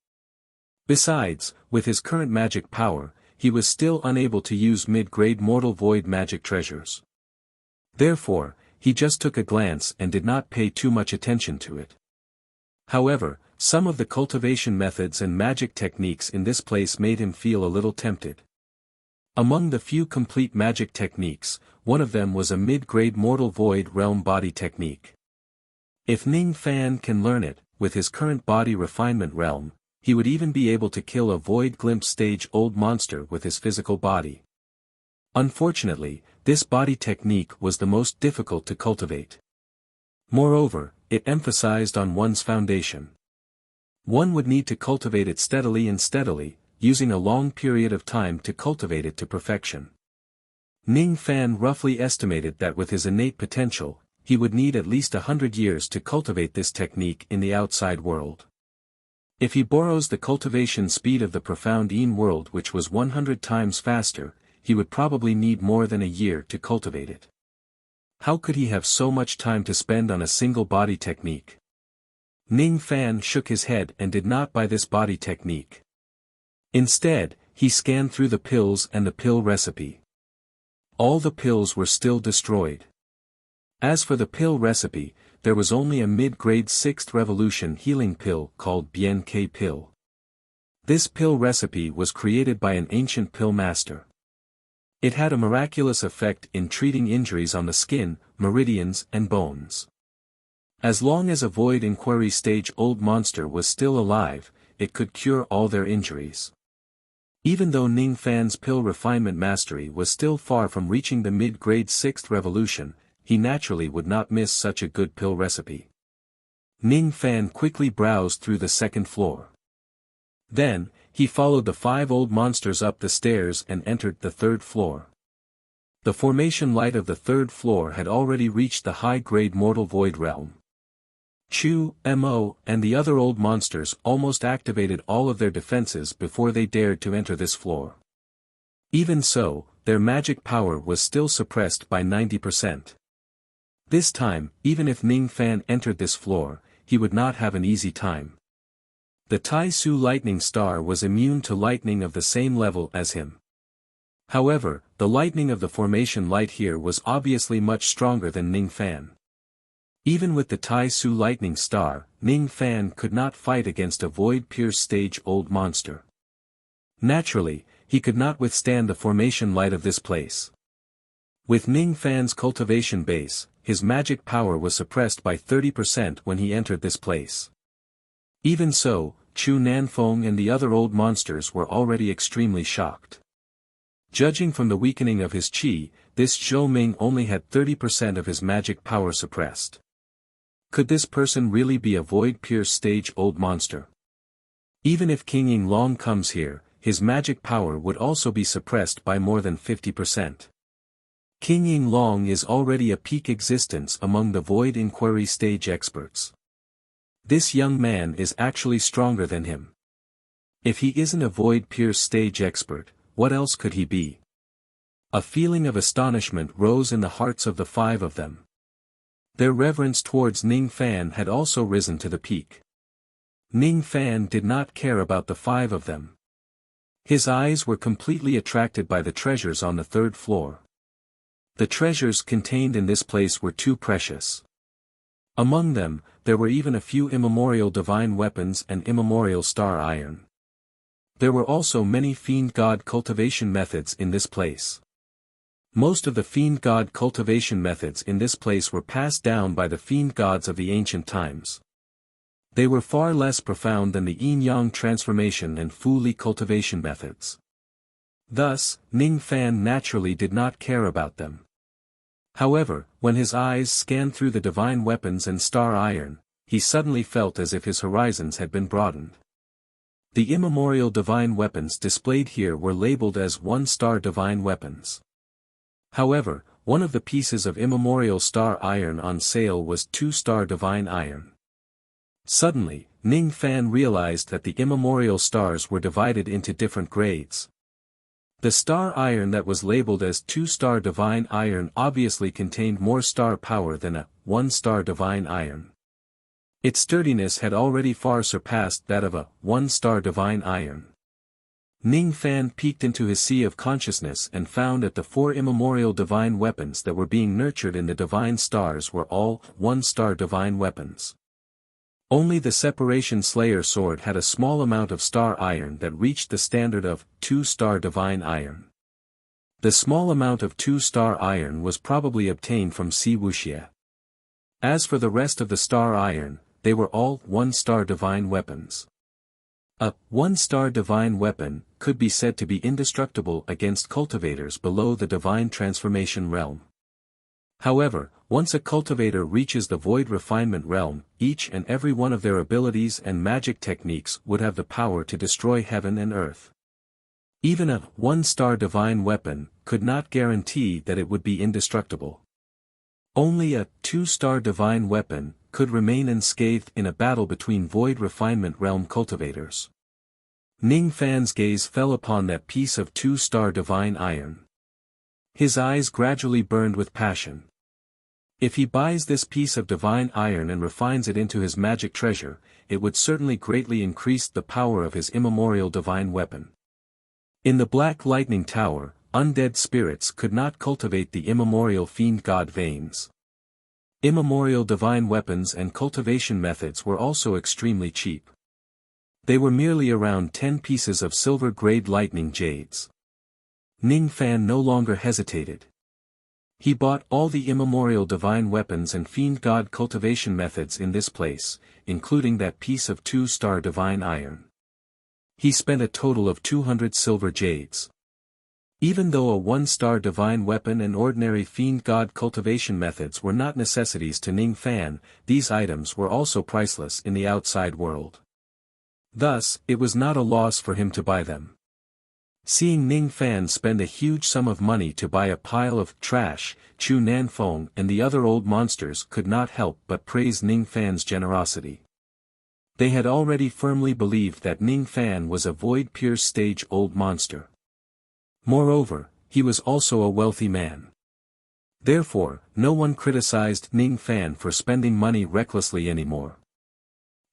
Besides, with his current magic power, he was still unable to use mid-grade mortal void magic treasures. Therefore, he just took a glance and did not pay too much attention to it. However, some of the cultivation methods and magic techniques in this place made him feel a little tempted. Among the few complete magic techniques, one of them was a mid-grade mortal void realm body technique. If Ning Fan can learn it, with his current body refinement realm, he would even be able to kill a void glimpse stage old monster with his physical body. Unfortunately, this body technique was the most difficult to cultivate. Moreover, it emphasized on one's foundation. One would need to cultivate it steadily, using a long period of time to cultivate it to perfection. Ning Fan roughly estimated that with his innate potential, he would need at least 100 years to cultivate this technique in the outside world. If he borrows the cultivation speed of the profound Yin world, which was 100 times faster, he would probably need more than a year to cultivate it. How could he have so much time to spend on a single body technique? Ning Fan shook his head and did not buy this body technique. Instead, he scanned through the pills and the pill recipe. All the pills were still destroyed. As for the pill recipe, there was only a mid-grade 6th revolution healing pill called Bien K pill. This pill recipe was created by an ancient pill master. It had a miraculous effect in treating injuries on the skin, meridians and bones. As long as a void inquiry stage old monster was still alive, it could cure all their injuries. Even though Ning Fan's pill refinement mastery was still far from reaching the mid-grade 6th revolution, he naturally would not miss such a good pill recipe. Ning Fan quickly browsed through the second floor. Then, he followed the 5 old monsters up the stairs and entered the third floor. The formation light of the third floor had already reached the high-grade mortal void realm. Chu, Mo, and the other old monsters almost activated all of their defenses before they dared to enter this floor. Even so, their magic power was still suppressed by 90%. This time, even if Ning Fan entered this floor, he would not have an easy time. The Tai Su lightning star was immune to lightning of the same level as him. However, the lightning of the formation light here was obviously much stronger than Ning Fan. Even with the Tai Su lightning star, Ning Fan could not fight against a void-pierced stage old monster. Naturally, he could not withstand the formation light of this place. With Ning Fan's cultivation base, his magic power was suppressed by 30% when he entered this place. Even so, Chu Nanfeng and the other old monsters were already extremely shocked. Judging from the weakening of his qi, this Zhou Ming only had 30% of his magic power suppressed. Could this person really be a void-pierced stage old monster? Even if King Ying Long comes here, his magic power would also be suppressed by more than 50%. King Ying Long is already a peak existence among the Void Inquiry stage experts. This young man is actually stronger than him. If he isn't a Void Pierce stage expert, what else could he be? A feeling of astonishment rose in the hearts of the five of them. Their reverence towards Ning Fan had also risen to the peak. Ning Fan did not care about the five of them. His eyes were completely attracted by the treasures on the third floor. The treasures contained in this place were too precious. Among them, there were even a few immemorial divine weapons and immemorial star iron. There were also many fiend god cultivation methods in this place. Most of the fiend god cultivation methods in this place were passed down by the fiend gods of the ancient times. They were far less profound than the yin-yang transformation and fu-li cultivation methods. Thus, Ning Fan naturally did not care about them. However, when his eyes scanned through the divine weapons and star iron, he suddenly felt as if his horizons had been broadened. The immemorial divine weapons displayed here were labeled as one-star divine weapons. However, one of the pieces of immemorial star iron on sale was two-star divine iron. Suddenly, Ning Fan realized that the immemorial stars were divided into different grades. The star iron that was labeled as two-star divine iron obviously contained more star power than a one-star divine iron. Its sturdiness had already far surpassed that of a one-star divine iron. Ning Fan peeked into his sea of consciousness and found that the four immemorial divine weapons that were being nurtured in the divine stars were all one-star divine weapons. Only the Separation Slayer sword had a small amount of star iron that reached the standard of two-star divine iron. The small amount of two-star iron was probably obtained from Wuxia. As for the rest of the star iron, they were all one-star divine weapons. A one-star divine weapon could be said to be indestructible against cultivators below the divine transformation realm. However, once a cultivator reaches the void refinement realm, each and every one of their abilities and magic techniques would have the power to destroy heaven and earth. Even a one-star divine weapon could not guarantee that it would be indestructible. Only a two-star divine weapon could remain unscathed in a battle between void refinement realm cultivators. Ning Fan's gaze fell upon that piece of two-star divine iron. His eyes gradually burned with passion. If he buys this piece of divine iron and refines it into his magic treasure, it would certainly greatly increase the power of his immemorial divine weapon. In the Black Lightning Tower, undead spirits could not cultivate the immemorial fiend god veins. Immemorial divine weapons and cultivation methods were also extremely cheap. They were merely around 10 pieces of silver-grade lightning jades. Ning Fan no longer hesitated. He bought all the immemorial divine weapons and fiend god cultivation methods in this place, including that piece of two-star divine iron. He spent a total of 200 silver jades. Even though a one-star divine weapon and ordinary fiend god cultivation methods were not necessities to Ning Fan, these items were also priceless in the outside world. Thus, it was not a loss for him to buy them. Seeing Ning Fan spend a huge sum of money to buy a pile of trash, Chu Nanfeng and the other old monsters could not help but praise Ning Fan's generosity. They had already firmly believed that Ning Fan was a void pierce stage old monster. Moreover, he was also a wealthy man. Therefore, no one criticized Ning Fan for spending money recklessly anymore.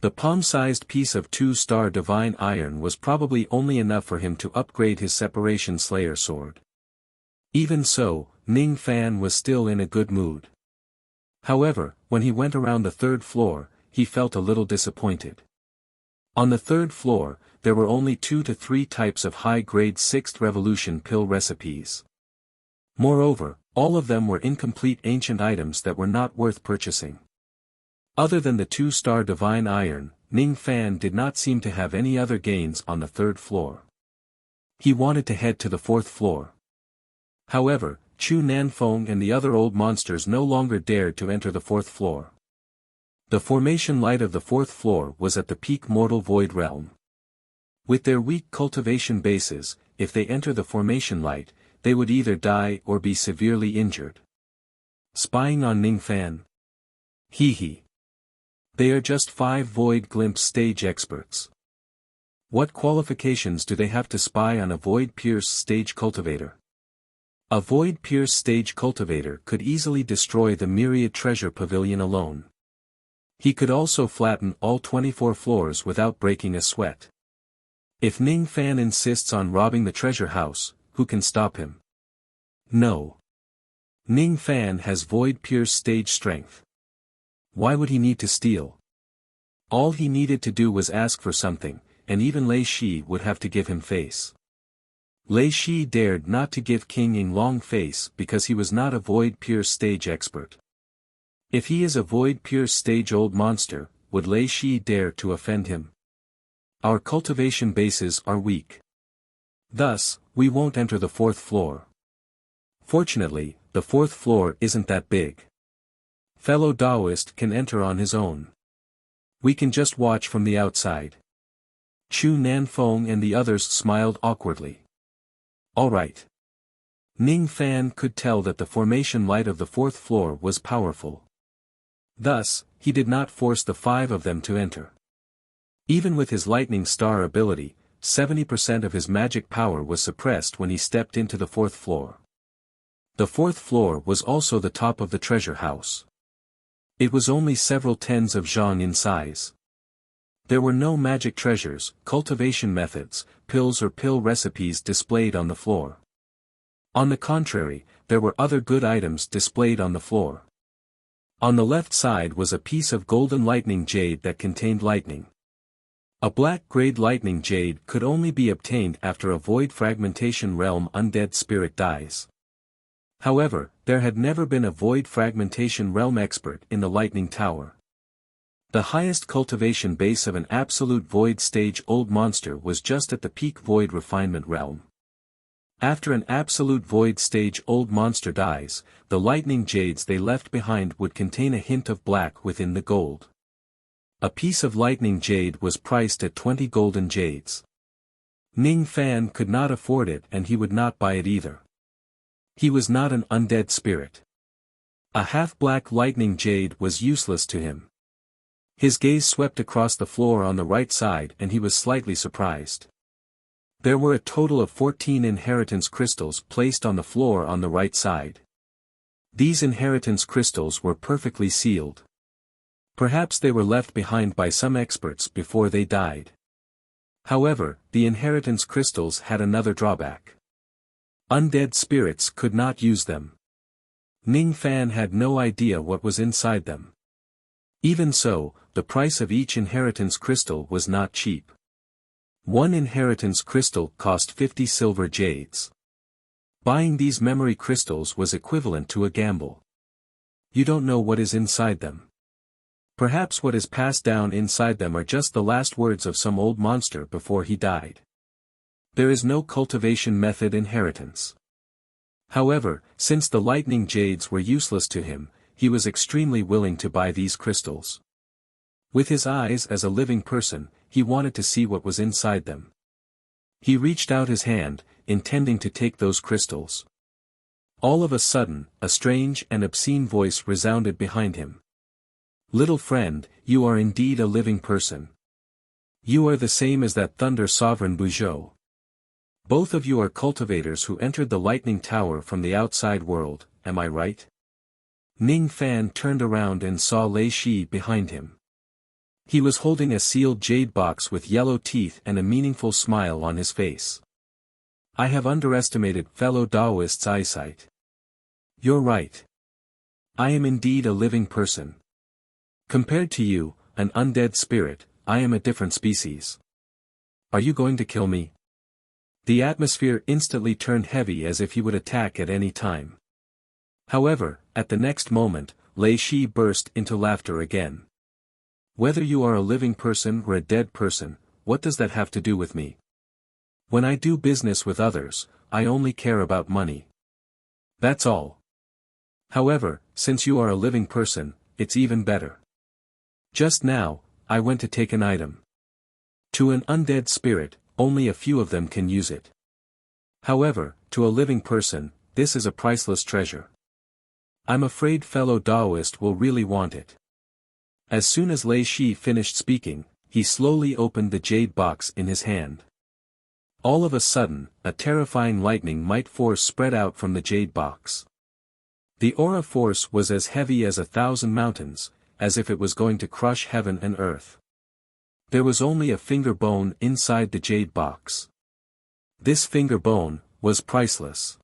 The palm-sized piece of two-star divine iron was probably only enough for him to upgrade his Separation Slayer sword. Even so, Ning Fan was still in a good mood. However, when he went around the third floor, he felt a little disappointed. On the third floor, there were only 2 to 3 types of high-grade 6th revolution pill recipes. Moreover, all of them were incomplete ancient items that were not worth purchasing. Other than the two-star divine iron, Ning Fan did not seem to have any other gains on the third floor. He wanted to head to the fourth floor. However, Chu Nanfeng and the other old monsters no longer dared to enter the fourth floor. The formation light of the fourth floor was at the peak mortal void realm. With their weak cultivation bases, if they enter the formation light, they would either die or be severely injured. Spying on Ningfan? Hee hee. They are just 5 void glimpse stage experts. What qualifications do they have to spy on a void pierce stage cultivator? A void pierce stage cultivator could easily destroy the myriad treasure pavilion alone. He could also flatten all 24 floors without breaking a sweat. If Ningfan insists on robbing the treasure house, who can stop him? No. Ningfan has void pierce stage strength. Why would he need to steal? All he needed to do was ask for something, and even Lei Shi would have to give him face. Lei Shi dared not to give King Ying long face because he was not a void pierce stage expert. If he is a void pierce stage old monster, would Lei Shi dare to offend him? Our cultivation bases are weak. Thus, we won't enter the 4th floor. Fortunately, the 4th floor isn't that big. Fellow Taoist can enter on his own. We can just watch from the outside. Chu Nanfeng and the others smiled awkwardly. All right. Ningfan could tell that the formation light of the 4th floor was powerful. Thus, he did not force the 5 of them to enter. Even with his lightning star ability, 70% of his magic power was suppressed when he stepped into the 4th floor. The 4th floor was also the top of the treasure house. It was only several tens of zhang in size. There were no magic treasures, cultivation methods, pills or pill recipes displayed on the floor. On the contrary, there were other good items displayed on the floor. On the left side was a piece of golden lightning jade that contained lightning. A black-grade lightning jade could only be obtained after a void fragmentation realm undead spirit dies. However, there had never been a void fragmentation realm expert in the lightning tower. The highest cultivation base of an absolute void stage old monster was just at the peak void refinement realm. After an absolute void stage old monster dies, the lightning jades they left behind would contain a hint of black within the gold. A piece of lightning jade was priced at 20 golden jades. Ningfan could not afford it and he would not buy it either. He was not an undead spirit. A half-black lightning jade was useless to him. His gaze swept across the floor on the right side and he was slightly surprised. There were a total of 14 inheritance crystals placed on the floor on the right side. These inheritance crystals were perfectly sealed. Perhaps they were left behind by some experts before they died. However, the inheritance crystals had another drawback. Undead spirits could not use them. Ningfan had no idea what was inside them. Even so, the price of each inheritance crystal was not cheap. One inheritance crystal cost 50 silver jades. Buying these memory crystals was equivalent to a gamble. You don't know what is inside them. Perhaps what is passed down inside them are just the last words of some old monster before he died. There is no cultivation method inheritance. However, since the lightning jades were useless to him, he was extremely willing to buy these crystals. With his eyes as a living person, he wanted to see what was inside them. He reached out his hand, intending to take those crystals. All of a sudden, a strange and obscene voice resounded behind him. Little friend, you are indeed a living person. You are the same as that Thunder Sovereign Buzhou. Both of you are cultivators who entered the lightning tower from the outside world, am I right? Ningfan turned around and saw Lei Shi behind him. He was holding a sealed jade box with yellow teeth and a meaningful smile on his face. I have underestimated fellow Taoists' eyesight. You're right. I am indeed a living person. Compared to you, an undead spirit, I am a different species. Are you going to kill me? The atmosphere instantly turned heavy as if he would attack at any time. However, at the next moment, Lei Shi burst into laughter again. Whether you are a living person or a dead person, what does that have to do with me? When I do business with others, I only care about money. That's all. However, since you are a living person, it's even better. Just now, I went to take an item. To an undead spirit, only a few of them can use it. However, to a living person, this is a priceless treasure. I'm afraid fellow Taoist will really want it. As soon as Lei Shi finished speaking, he slowly opened the jade box in his hand. All of a sudden, a terrifying lightning might force spread out from the jade box. The aura force was as heavy as 1,000 mountains, as if it was going to crush heaven and earth. There was only a finger bone inside the jade box. This finger bone was priceless.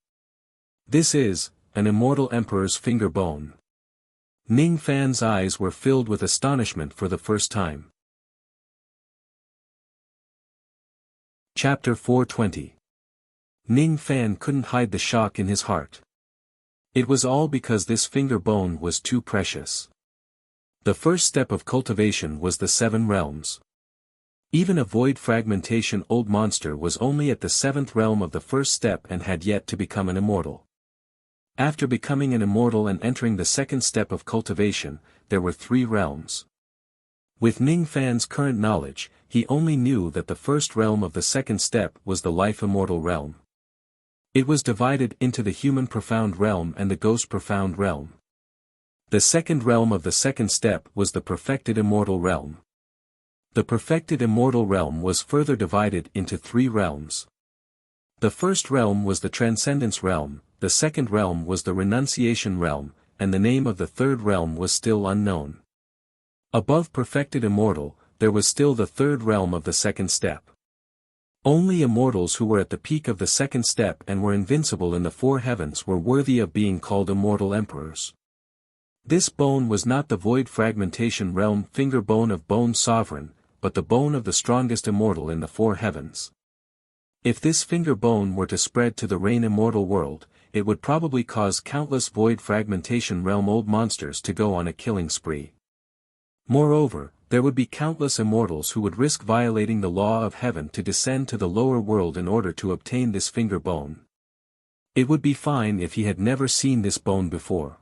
This is an immortal emperor's finger bone. Ning Fan's eyes were filled with astonishment for the first time. Chapter 420. Ning Fan couldn't hide the shock in his heart. It was all because this finger bone was too precious. The first step of cultivation was the 7 realms. Even a void fragmentation old monster was only at the 7th realm of the first step and had yet to become an immortal. After becoming an immortal and entering the 2nd step of cultivation, there were 3 realms. With Ning Fan's current knowledge, he only knew that the first realm of the 2nd step was the life immortal realm. It was divided into the human profound realm and the ghost profound realm. The 2nd realm of the 2nd step was the perfected immortal realm. The perfected immortal realm was further divided into 3 realms. The first realm was the transcendence realm, the 2nd realm was the renunciation realm, and the name of the 3rd realm was still unknown. Above perfected immortal, there was still the 3rd realm of the 2nd step. Only immortals who were at the peak of the 2nd step and were invincible in the 4 heavens were worthy of being called immortal emperors. This bone was not the void fragmentation realm finger bone of bone sovereign, but the bone of the strongest immortal in the 4 heavens. If this finger bone were to spread to the reign immortal world, it would probably cause countless void fragmentation realm old monsters to go on a killing spree. Moreover, there would be countless immortals who would risk violating the law of heaven to descend to the lower world in order to obtain this finger bone. It would be fine if he had never seen this bone before.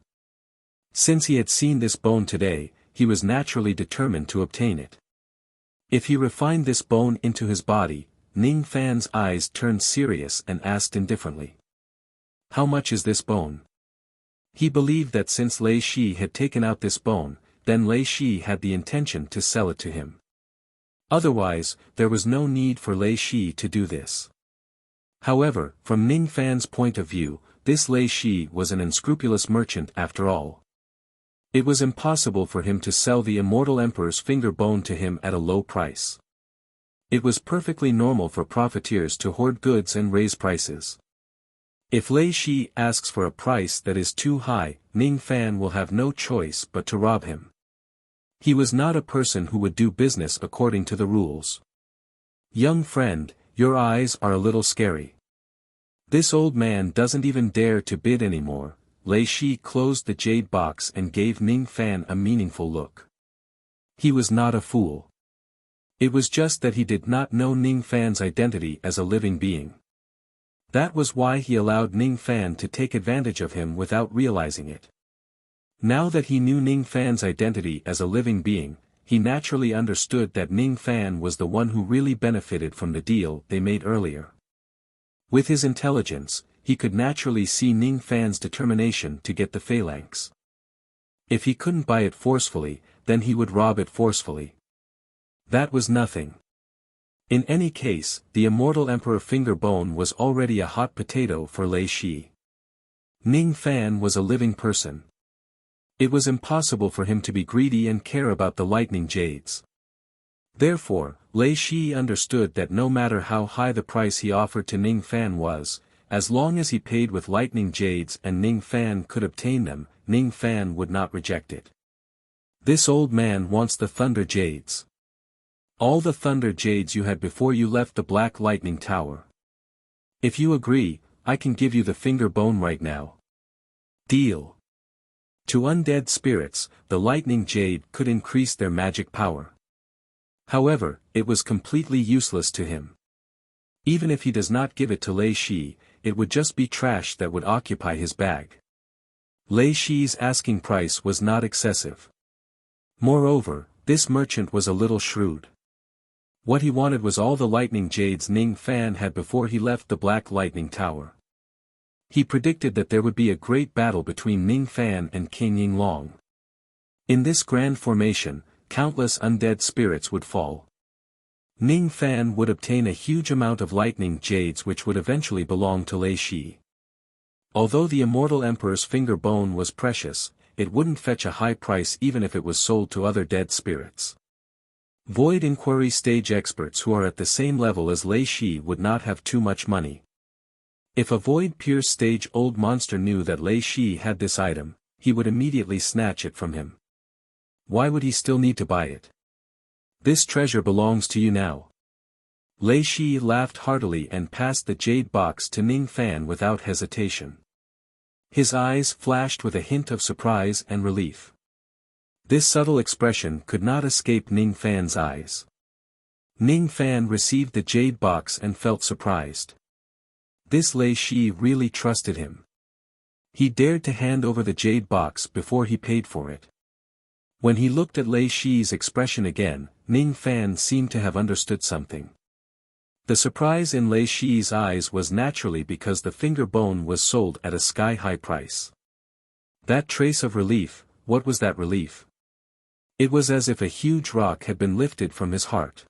Since he had seen this bone today, he was naturally determined to obtain it. If he refined this bone into his body, Ning Fan's eyes turned serious and asked indifferently. How much is this bone? He believed that since Lei Shi had taken out this bone, then Lei Shi had the intention to sell it to him. Otherwise, there was no need for Lei Shi to do this. However, from Ning Fan's point of view, this Lei Shi was an unscrupulous merchant after all. It was impossible for him to sell the immortal emperor's finger bone to him at a low price. It was perfectly normal for profiteers to hoard goods and raise prices. If Lei Shi asks for a price that is too high, Ning Fan will have no choice but to rob him. He was not a person who would do business according to the rules. Young friend, your eyes are a little scary. This old man doesn't even dare to bid anymore. Lei Shi closed the jade box and gave Ning Fan a meaningful look. He was not a fool. It was just that he did not know Ning Fan's identity as a living being. That was why he allowed Ning Fan to take advantage of him without realizing it. Now that he knew Ning Fan's identity as a living being, he naturally understood that Ning Fan was the one who really benefited from the deal they made earlier. With his intelligence, he could naturally see Ning Fan's determination to get the phalanx. If he couldn't buy it forcefully, then he would rob it forcefully. That was nothing. In any case, the immortal Emperor Finger Bone was already a hot potato for Lei Shi. Ning Fan was a living person. It was impossible for him to be greedy and care about the lightning jades. Therefore, Lei Shi understood that no matter how high the price he offered to Ning Fan was, as long as he paid with lightning jades and Ning Fan could obtain them, Ning Fan would not reject it. This old man wants the thunder jades. All the thunder jades you had before you left the Black Lightning Tower. If you agree, I can give you the finger bone right now. Deal. To undead spirits, the lightning jade could increase their magic power. However, it was completely useless to him. Even if he does not give it to Lei Shi, it would just be trash that would occupy his bag. Lei Shi's asking price was not excessive. Moreover, this merchant was a little shrewd. What he wanted was all the lightning jades Ning Fan had before he left the Black Lightning Tower. He predicted that there would be a great battle between Ning Fan and King Yinglong. In this grand formation, countless undead spirits would fall. Ning Fan would obtain a huge amount of lightning jades which would eventually belong to Lei Shi. Although the immortal emperor's finger bone was precious, it wouldn't fetch a high price even if it was sold to other dead spirits. Void Inquiry stage experts who are at the same level as Lei Shi would not have too much money. If a Void Pierce stage old monster knew that Lei Shi had this item, he would immediately snatch it from him. Why would he still need to buy it? This treasure belongs to you now. Lei Shi laughed heartily and passed the jade box to Ning Fan without hesitation. His eyes flashed with a hint of surprise and relief. This subtle expression could not escape Ning Fan's eyes. Ning Fan received the jade box and felt surprised. This Lei Shi really trusted him. He dared to hand over the jade box before he paid for it. When he looked at Lei Shi's expression again, Ning Fan seemed to have understood something. The surprise in Lei Shi's eyes was naturally because the finger bone was sold at a sky-high price. That trace of relief, what was that relief? It was as if a huge rock had been lifted from his heart.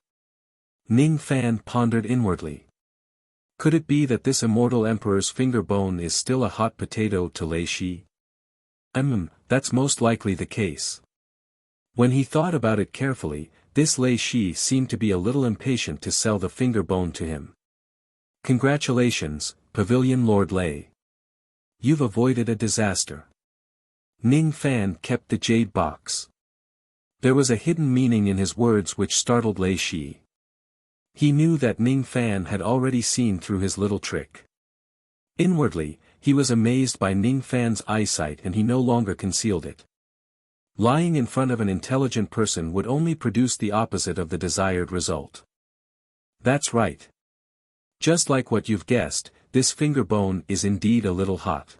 Ning Fan pondered inwardly. Could it be that this immortal emperor's finger bone is still a hot potato to Lei Shi? That's most likely the case. When he thought about it carefully, this Lei Shi seemed to be a little impatient to sell the finger bone to him. Congratulations, Pavilion Lord Lei. You've avoided a disaster. Ning Fan kept the jade box. There was a hidden meaning in his words which startled Lei Shi. He knew that Ning Fan had already seen through his little trick. Inwardly, he was amazed by Ning Fan's eyesight and he no longer concealed it. Lying in front of an intelligent person would only produce the opposite of the desired result. That's right. Just like what you've guessed, this finger bone is indeed a little hot.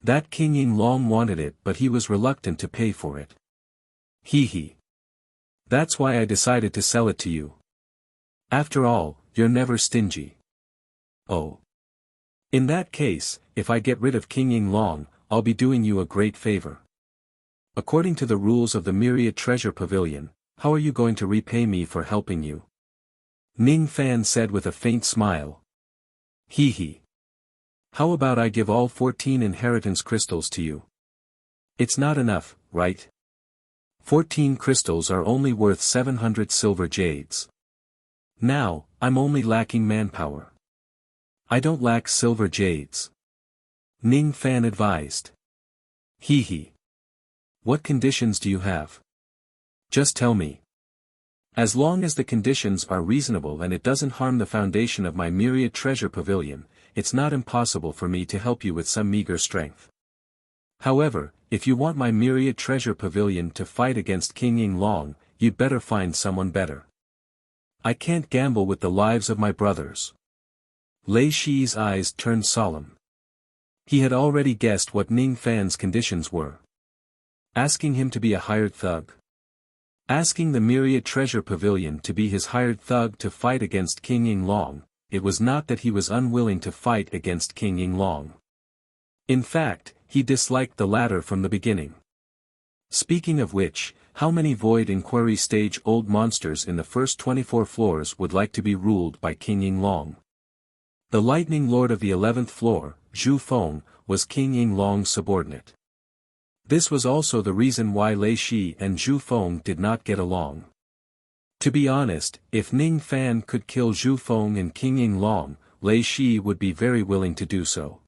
That King Yinglong wanted it but he was reluctant to pay for it. Hee. That's why I decided to sell it to you. After all, you're never stingy. Oh. In that case, if I get rid of King Yinglong, I'll be doing you a great favor. According to the rules of the Myriad Treasure Pavilion, how are you going to repay me for helping you? Ning Fan said with a faint smile. Hee. How about I give all 14 inheritance crystals to you? It's not enough, right? 14 crystals are only worth 700 silver jades. Now, I'm only lacking manpower. I don't lack silver jades. Ning Fan advised. Hee. What conditions do you have? Just tell me. As long as the conditions are reasonable and it doesn't harm the foundation of my Myriad Treasure Pavilion, it's not impossible for me to help you with some meager strength. However, if you want my Myriad Treasure Pavilion to fight against King Yinglong, you'd better find someone better. I can't gamble with the lives of my brothers. Lei Shi's eyes turned solemn. He had already guessed what Ning Fan's conditions were. Asking him to be a hired thug. Asking the Myriad Treasure Pavilion to be his hired thug to fight against King Yinglong, it was not that he was unwilling to fight against King Yinglong. In fact, he disliked the latter from the beginning. Speaking of which, how many Void Inquiry stage old monsters in the first 24 floors would like to be ruled by King Yinglong? The Lightning Lord of the 11th floor, Zhu Feng, was King Yinglong's subordinate. This was also the reason why Lei Shi and Zhu Feng did not get along. To be honest, if Ning Fan could kill Zhu Feng and King Yinglong, Lei Shi would be very willing to do so.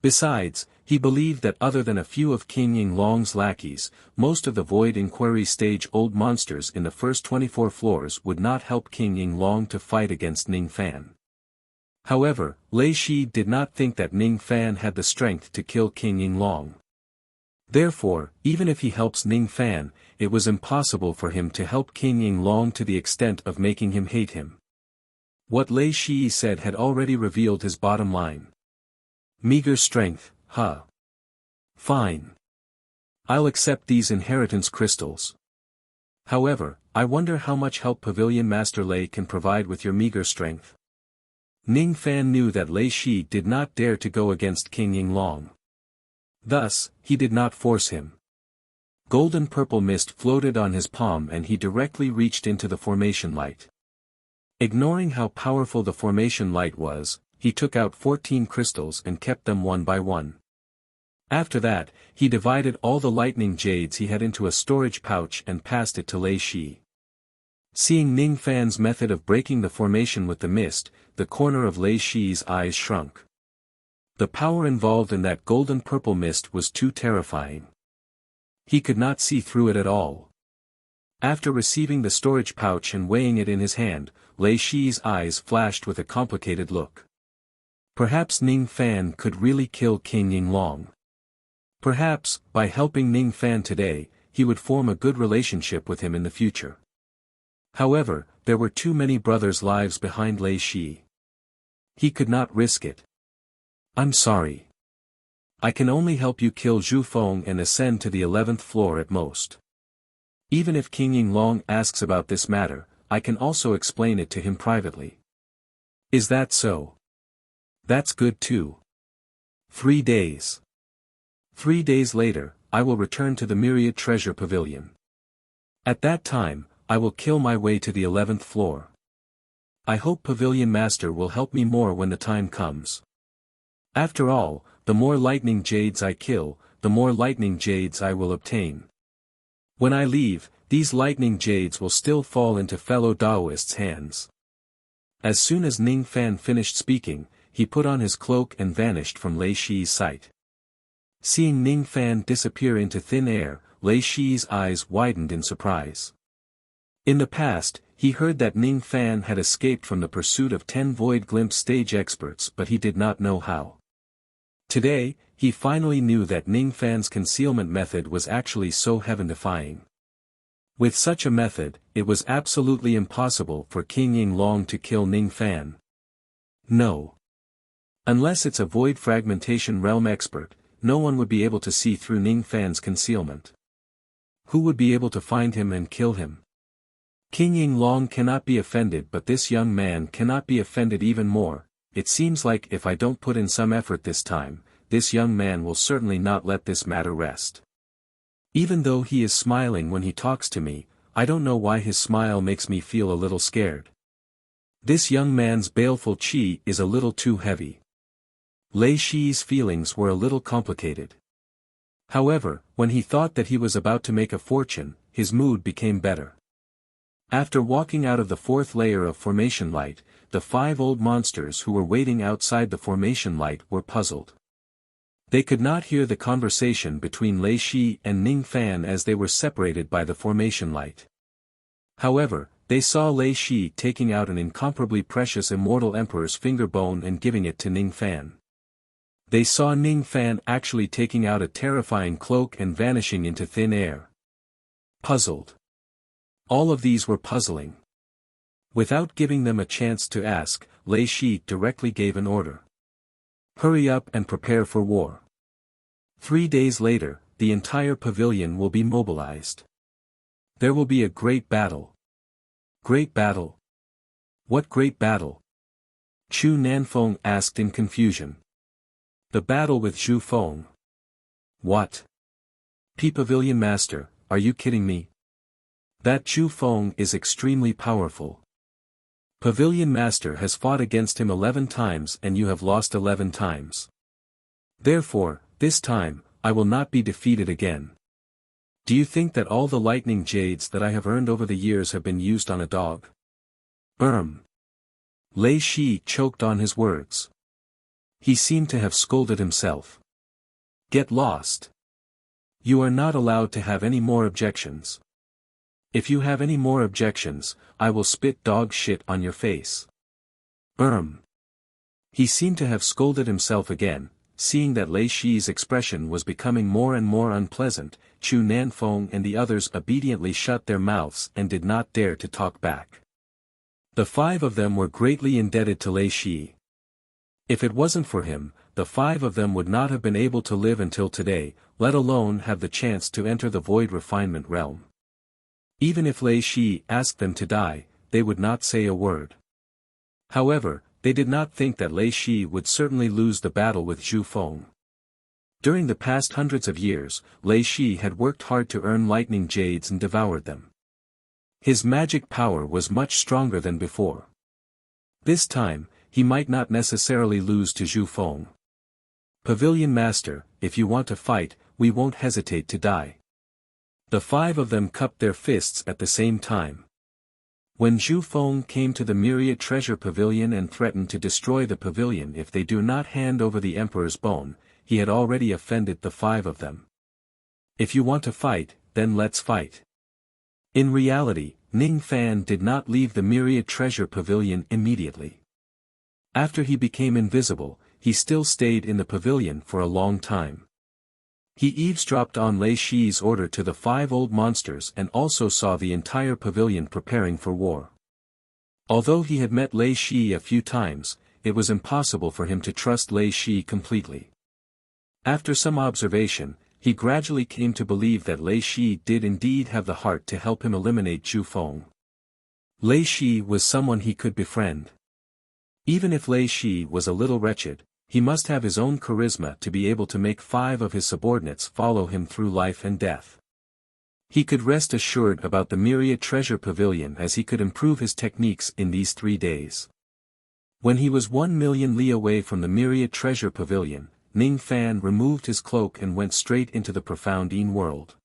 Besides, he believed that other than a few of King Yinglong's lackeys, most of the Void Inquiry stage old monsters in the first 24 floors would not help King Yinglong to fight against Ning Fan. However, Lei Shi did not think that Ning Fan had the strength to kill King Yinglong. Therefore, even if he helps Ning Fan, it was impossible for him to help King Yinglong to the extent of making him hate him. What Lei Shi said had already revealed his bottom line. Meager strength, huh? Fine. I'll accept these inheritance crystals. However, I wonder how much help Pavilion Master Lei can provide with your meager strength. Ning Fan knew that Lei Shi did not dare to go against King Yinglong. Thus, he did not force him. Golden purple mist floated on his palm and he directly reached into the formation light. Ignoring how powerful the formation light was, he took out 14 crystals and kept them one by one. After that, he divided all the lightning jades he had into a storage pouch and passed it to Lei Shi. Seeing Ning Fan's method of breaking the formation with the mist, the corner of Lei Shi's eyes shrunk. The power involved in that golden purple mist was too terrifying. He could not see through it at all. After receiving the storage pouch and weighing it in his hand, Lei Shi's eyes flashed with a complicated look. Perhaps Ning Fan could really kill King Yinglong. Perhaps, by helping Ning Fan today, he would form a good relationship with him in the future. However, there were too many brothers' lives behind Lei Shi. He could not risk it. I'm sorry. I can only help you kill Zhu Feng and ascend to the 11th floor at most. Even if King Yinglong asks about this matter, I can also explain it to him privately. Is that so? That's good too. 3 days. 3 days later, I will return to the Myriad Treasure Pavilion. At that time, I will kill my way to the 11th floor. I hope Pavilion Master will help me more when the time comes. After all, the more lightning jades I kill, the more lightning jades I will obtain. When I leave, these lightning jades will still fall into fellow Daoists' hands. As soon as Ning Fan finished speaking, he put on his cloak and vanished from Lei Shi's sight. Seeing Ning Fan disappear into thin air, Lei Shi's eyes widened in surprise. In the past, he heard that Ning Fan had escaped from the pursuit of 10 Void Glimpse stage experts but he did not know how. Today, he finally knew that Ning Fan's concealment method was actually so heaven-defying. With such a method, it was absolutely impossible for King Yinglong to kill Ning Fan. No. Unless it's a Void Fragmentation Realm expert, no one would be able to see through Ning Fan's concealment. Who would be able to find him and kill him? King Yinglong cannot be offended but this young man cannot be offended even more. It seems like if I don't put in some effort this time, this young man will certainly not let this matter rest. Even though he is smiling when he talks to me, I don't know why his smile makes me feel a little scared. This young man's baleful chi is a little too heavy. Lei Shi's feelings were a little complicated. However, when he thought that he was about to make a fortune, his mood became better. After walking out of the 4th layer of formation light, the 5 old monsters who were waiting outside the formation light were puzzled. They could not hear the conversation between Lei Shi and Ning Fan as they were separated by the formation light. However, they saw Lei Shi taking out an incomparably precious Immortal Emperor's finger bone and giving it to Ning Fan. They saw Ning Fan actually taking out a terrifying cloak and vanishing into thin air. Puzzled. All of these were puzzling. Without giving them a chance to ask, Lei Shi directly gave an order. Hurry up and prepare for war. 3 days later, the entire pavilion will be mobilized. There will be a great battle. Great battle? What great battle? Chu Nanfeng asked in confusion. The battle with Zhu Feng. What? Pavilion Master, are you kidding me? That Zhu Feng is extremely powerful. Pavilion Master has fought against him 11 times and you have lost 11 times. Therefore, this time, I will not be defeated again. Do you think that all the lightning jades that I have earned over the years have been used on a dog? Lei Shi choked on his words. He seemed to have scolded himself. Get lost. You are not allowed to have any more objections. If you have any more objections, I will spit dog shit on your face. He seemed to have scolded himself again. Seeing that Lei Shi's expression was becoming more and more unpleasant, Chu Nanfeng and the others obediently shut their mouths and did not dare to talk back. The 5 of them were greatly indebted to Lei Shi. If it wasn't for him, the 5 of them would not have been able to live until today, let alone have the chance to enter the Void Refinement Realm. Even if Lei Shi asked them to die, they would not say a word. However, they did not think that Lei Shi would certainly lose the battle with Zhu Feng. During the past hundreds of years, Lei Shi had worked hard to earn lightning jades and devoured them. His magic power was much stronger than before. This time, he might not necessarily lose to Zhu Feng. Pavilion Master, if you want to fight, we won't hesitate to die. The five of them cupped their fists at the same time. When Zhu Feng came to the Myriad Treasure Pavilion and threatened to destroy the pavilion if they do not hand over the Emperor's bone, he had already offended the five of them. If you want to fight, then let's fight. In reality, Ning Fan did not leave the Myriad Treasure Pavilion immediately. After he became invisible, he still stayed in the pavilion for a long time. He eavesdropped on Lei Shi's order to the five old monsters and also saw the entire pavilion preparing for war. Although he had met Lei Shi a few times, it was impossible for him to trust Lei Shi completely. After some observation, he gradually came to believe that Lei Shi did indeed have the heart to help him eliminate Zhu Feng. Lei Shi was someone he could befriend. Even if Lei Shi was a little wretched, he must have his own charisma to be able to make five of his subordinates follow him through life and death. He could rest assured about the Myriad Treasure Pavilion as he could improve his techniques in these 3 days. When he was 1,000,000 li away from the Myriad Treasure Pavilion, Ning Fan removed his cloak and went straight into the profound Yin world.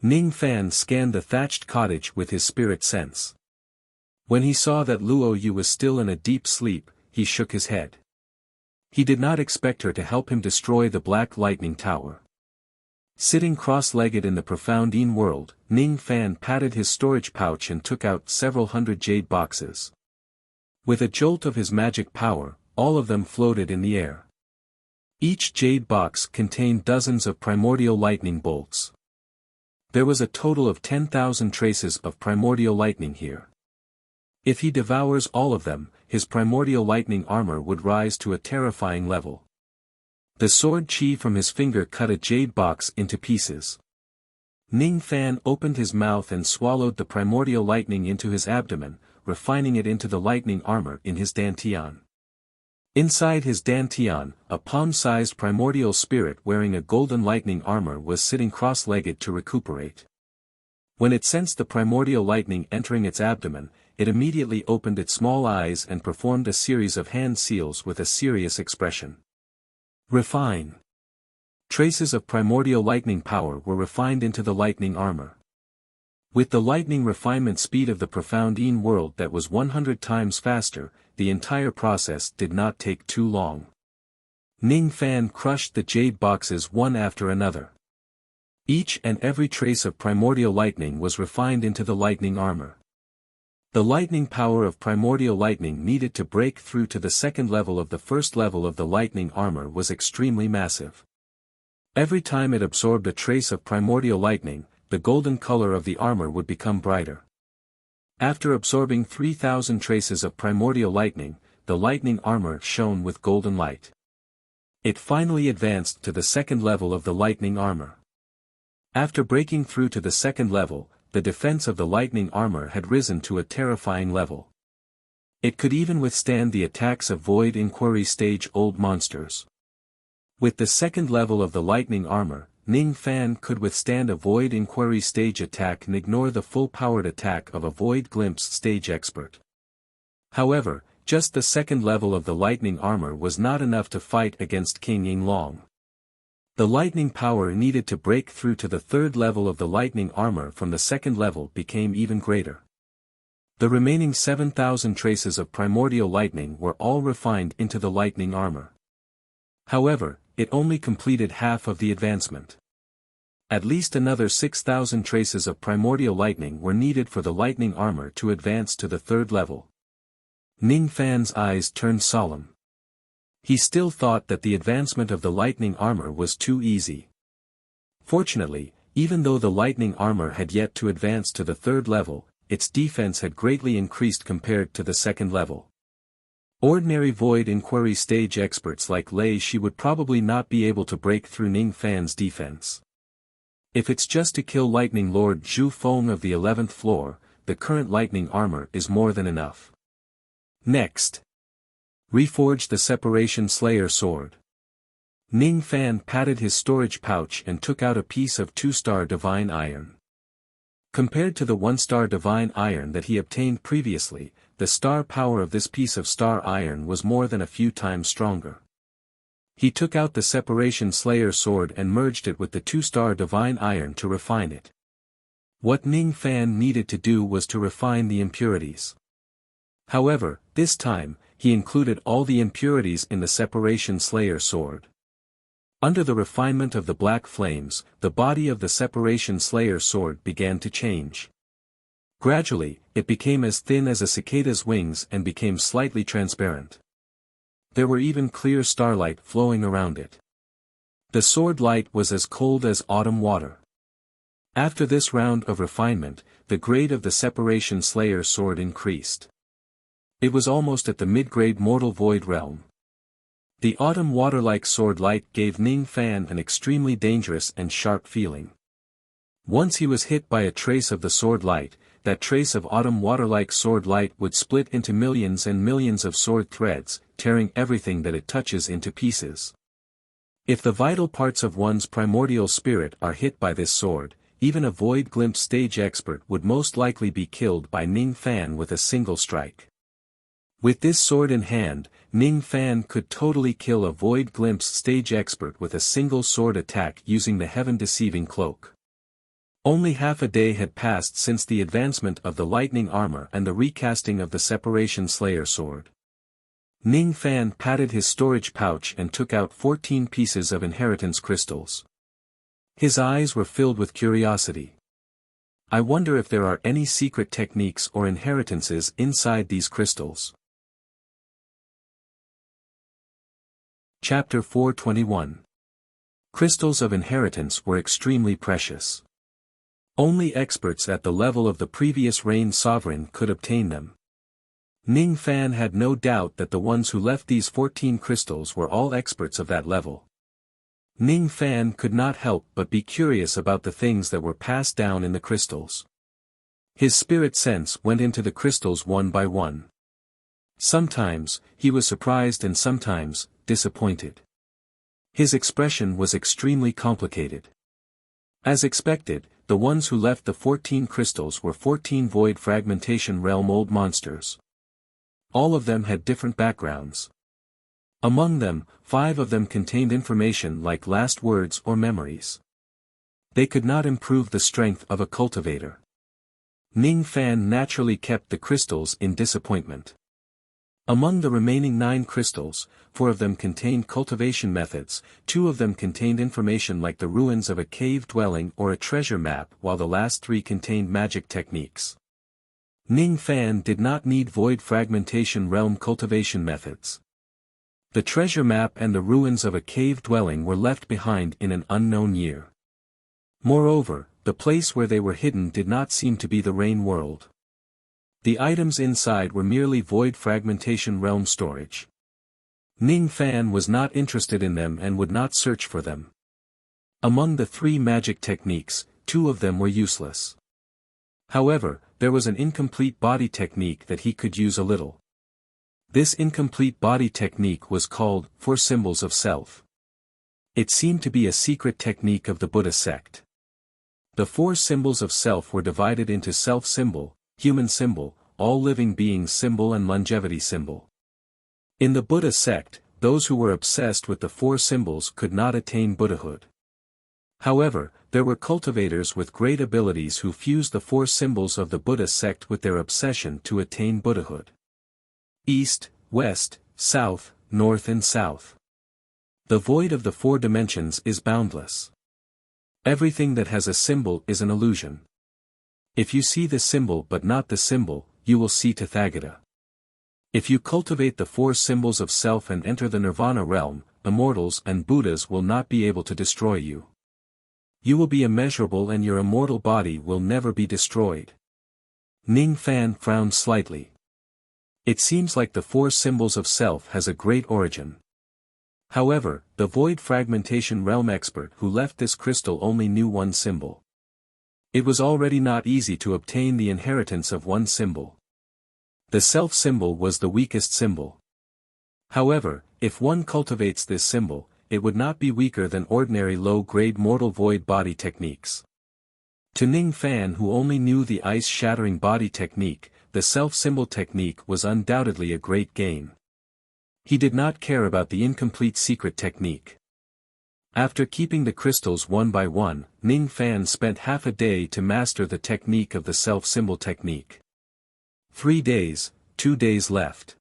Ning Fan scanned the thatched cottage with his spirit sense. When he saw that Luo Yu was still in a deep sleep, he shook his head. He did not expect her to help him destroy the Black Lightning Tower. Sitting cross-legged in the profound Yin world, Ning Fan patted his storage pouch and took out several hundred jade boxes. With a jolt of his magic power, all of them floated in the air. Each jade box contained dozens of primordial lightning bolts. There was a total of 10,000 traces of primordial lightning here. If he devours all of them, his primordial lightning armor would rise to a terrifying level. The sword chi from his finger cut a jade box into pieces. Ning Fan opened his mouth and swallowed the primordial lightning into his abdomen, refining it into the lightning armor in his dantian. Inside his dantian, a palm-sized primordial spirit wearing a golden lightning armor was sitting cross-legged to recuperate. When it sensed the primordial lightning entering its abdomen, it immediately opened its small eyes and performed a series of hand seals with a serious expression. Refine. Traces of primordial lightning power were refined into the lightning armor. With the lightning refinement speed of the profound Yin world that was 100 times faster, the entire process did not take too long. Ning Fan crushed the jade boxes one after another. Each and every trace of primordial lightning was refined into the lightning armor. The lightning power of primordial lightning needed to break through to the second level of the first level of the lightning armor was extremely massive. Every time it absorbed a trace of primordial lightning, the golden color of the armor would become brighter. After absorbing 3,000 traces of primordial lightning, the lightning armor shone with golden light. It finally advanced to the second level of the lightning armor. After breaking through to the second level, the defense of the lightning armor had risen to a terrifying level. It could even withstand the attacks of Void Inquiry stage old monsters. With the second level of the lightning armor, Ning Fan could withstand a Void Inquiry stage attack and ignore the full-powered attack of a Void Glimpse stage expert. However, just the second level of the lightning armor was not enough to fight against King Yinglong. The lightning power needed to break through to the third level of the lightning armor from the second level became even greater. The remaining 7,000 traces of primordial lightning were all refined into the lightning armor. However, it only completed half of the advancement. At least another 6,000 traces of primordial lightning were needed for the lightning armor to advance to the third level. Ning Fan's eyes turned solemn. He still thought that the advancement of the lightning armor was too easy. Fortunately, even though the lightning armor had yet to advance to the third level, its defense had greatly increased compared to the second level. Ordinary Void Inquiry stage experts like Lei Shi would probably not be able to break through Ning Fan's defense. If it's just to kill Lightning Lord Zhu Feng of the 11th floor, the current lightning armor is more than enough. Next. Reforge the Separation Slayer sword. Ning Fan patted his storage pouch and took out a piece of 2-star divine iron. Compared to the 1-star divine iron that he obtained previously, the star power of this piece of star iron was more than a few times stronger. He took out the Separation Slayer sword and merged it with the 2-star divine iron to refine it. What Ning Fan needed to do was to refine the impurities. However, this time, he included all the impurities in the Separation Slayer sword. Under the refinement of the black flames, the body of the Separation Slayer sword began to change. Gradually, it became as thin as a cicada's wings and became slightly transparent. There were even clear starlight flowing around it. The sword light was as cold as autumn water. After this round of refinement, the grade of the Separation Slayer sword increased. It was almost at the mid-grade Mortal Void realm. The autumn water-like sword light gave Ning Fan an extremely dangerous and sharp feeling. Once he was hit by a trace of the sword light, that trace of autumn water-like sword light would split into millions and millions of sword threads, tearing everything that it touches into pieces. If the vital parts of one's primordial spirit are hit by this sword, even a Void Glimpse stage expert would most likely be killed by Ning Fan with a single strike. With this sword in hand, Ning Fan could totally kill a Void Glimpse stage expert with a single sword attack using the heaven-deceiving cloak. Only half a day had passed since the advancement of the lightning armor and the recasting of the Separation Slayer sword. Ning Fan patted his storage pouch and took out 14 pieces of inheritance crystals. His eyes were filled with curiosity. I wonder if there are any secret techniques or inheritances inside these crystals. Chapter 421. Crystals of inheritance were extremely precious. Only experts at the level of the previous reign sovereign could obtain them. Ning Fan had no doubt that the ones who left these 14 crystals were all experts of that level. Ning Fan could not help but be curious about the things that were passed down in the crystals. His spirit sense went into the crystals one by one. Sometimes, he was surprised and sometimes, disappointed. His expression was extremely complicated. As expected, the ones who left the 14 crystals were 14 Void Fragmentation Realm old monsters. All of them had different backgrounds. Among them, 5 of them contained information like last words or memories. They could not improve the strength of a cultivator. Ning Fan naturally kept the crystals in disappointment. Among the remaining 9 crystals, 4 of them contained cultivation methods, 2 of them contained information like the ruins of a cave dwelling or a treasure map, while the last 3 contained magic techniques. Ning Fan did not need Void Fragmentation Realm cultivation methods. The treasure map and the ruins of a cave dwelling were left behind in an unknown year. Moreover, the place where they were hidden did not seem to be the Rain World. The items inside were merely Void Fragmentation Realm storage. Ning Fan was not interested in them and would not search for them. Among the 3 magic techniques, 2 of them were useless. However, there was an incomplete body technique that he could use a little. This incomplete body technique was called 4 Symbols of Self. It seemed to be a secret technique of the Buddha sect. The 4 symbols of self were divided into self symbol, human symbol, all living beings symbol and longevity symbol. In the Buddha sect, those who were obsessed with the 4 symbols could not attain Buddhahood. However, there were cultivators with great abilities who fused the 4 symbols of the Buddha sect with their obsession to attain Buddhahood. East, West, South, North and South. The void of the 4 dimensions is boundless. Everything that has a symbol is an illusion. If you see the symbol but not the symbol, you will see Tathagata. If you cultivate the 4 symbols of self and enter the Nirvana realm, immortals and Buddhas will not be able to destroy you. You will be immeasurable and your immortal body will never be destroyed. Ning Fan frowned slightly. It seems like the 4 symbols of self has a great origin. However, the void fragmentation realm expert who left this crystal only knew one symbol. It was already not easy to obtain the inheritance of one symbol. The self symbol was the weakest symbol. However, if one cultivates this symbol, it would not be weaker than ordinary low-grade mortal void body techniques. To Ning Fan, who only knew the ice-shattering body technique, the self-symbol technique was undoubtedly a great gain. He did not care about the incomplete secret technique. After keeping the crystals one by one, Ning Fan spent half a day to master the technique of the self-symbol technique. 3 days, 2 days left.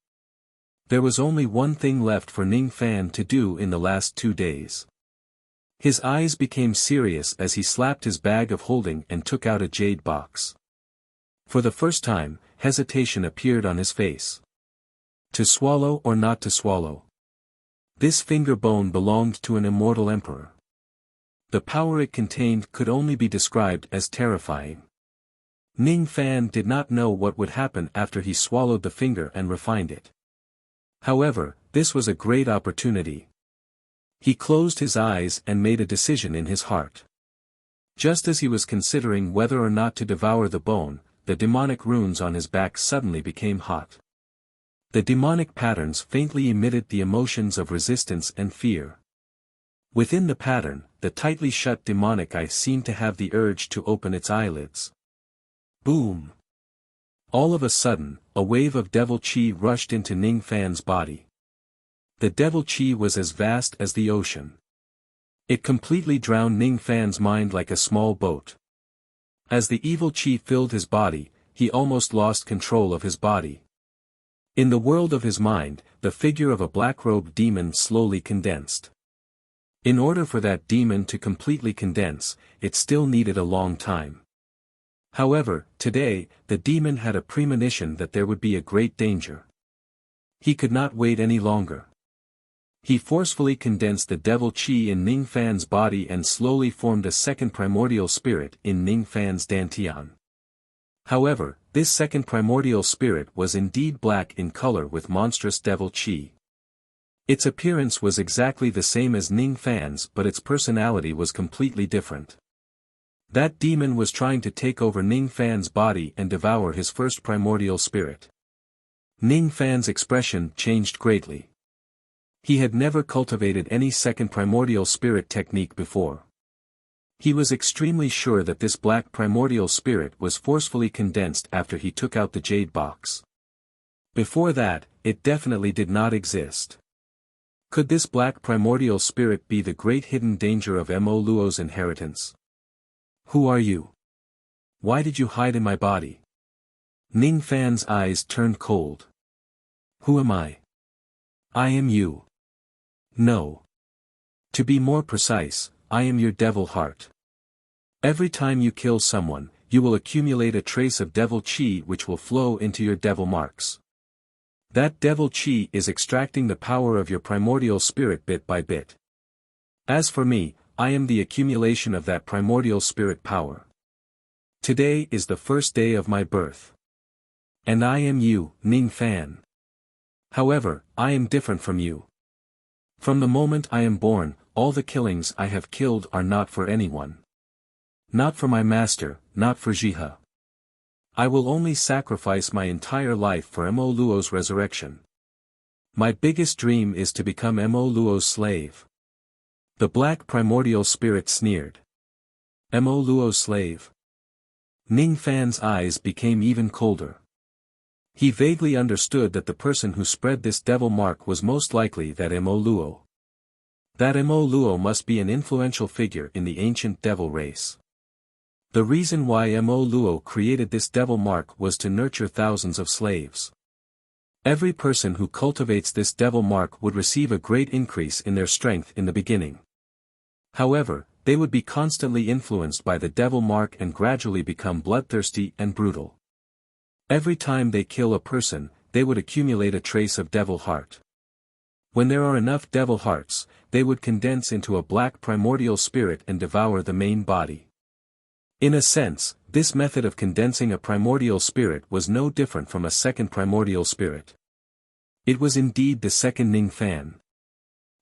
There was only one thing left for Ning Fan to do in the last 2 days. His eyes became serious as he slapped his bag of holding and took out a jade box. For the first time, hesitation appeared on his face. To swallow or not to swallow? This finger bone belonged to an immortal emperor. The power it contained could only be described as terrifying. Ning Fan did not know what would happen after he swallowed the finger and refined it. However, this was a great opportunity. He closed his eyes and made a decision in his heart. Just as he was considering whether or not to devour the bone, the demonic runes on his back suddenly became hot. The demonic patterns faintly emitted the emotions of resistance and fear. Within the pattern, the tightly shut demonic eye seemed to have the urge to open its eyelids. Boom! All of a sudden, a wave of devil chi rushed into Ning Fan's body. The devil chi was as vast as the ocean. It completely drowned Ning Fan's mind like a small boat. As the evil chi filled his body, he almost lost control of his body. In the world of his mind, the figure of a black-robed demon slowly condensed. In order for that demon to completely condense, it still needed a long time. However, today, the demon had a premonition that there would be a great danger. He could not wait any longer. He forcefully condensed the devil chi in Ning Fan's body and slowly formed a second primordial spirit in Ning Fan's dantian. However, this second primordial spirit was indeed black in color with monstrous devil chi. Its appearance was exactly the same as Ning Fan's, but its personality was completely different. That demon was trying to take over Ning Fan's body and devour his first primordial spirit. Ning Fan's expression changed greatly. He had never cultivated any second primordial spirit technique before. He was extremely sure that this black primordial spirit was forcefully condensed after he took out the jade box. Before that, it definitely did not exist. Could this black primordial spirit be the great hidden danger of Mo Luo's inheritance? Who are you? Why did you hide in my body? Ning Fan's eyes turned cold. Who am I? I am you. No. To be more precise, I am your devil heart. Every time you kill someone, you will accumulate a trace of devil chi which will flow into your devil marks. That devil chi is extracting the power of your primordial spirit bit by bit. As for me, I am the accumulation of that primordial spirit power. Today is the first day of my birth. And I am you, Ning Fan. However, I am different from you. From the moment I am born, all the killings I have killed are not for anyone. Not for my master, not for Jiha. I will only sacrifice my entire life for Mo Luo's resurrection. My biggest dream is to become Mo Luo's slave. The black primordial spirit sneered. Mo Luo's slave? Ning Fan's eyes became even colder. He vaguely understood that the person who spread this devil mark was most likely that Mo Luo. That Mo Luo must be an influential figure in the ancient devil race. The reason why Mo Luo created this devil mark was to nurture thousands of slaves. Every person who cultivates this devil mark would receive a great increase in their strength in the beginning. However, they would be constantly influenced by the devil mark and gradually become bloodthirsty and brutal. Every time they kill a person, they would accumulate a trace of devil heart. When there are enough devil hearts, they would condense into a black primordial spirit and devour the main body. In a sense, this method of condensing a primordial spirit was no different from a second primordial spirit. It was indeed the second Ning Fan.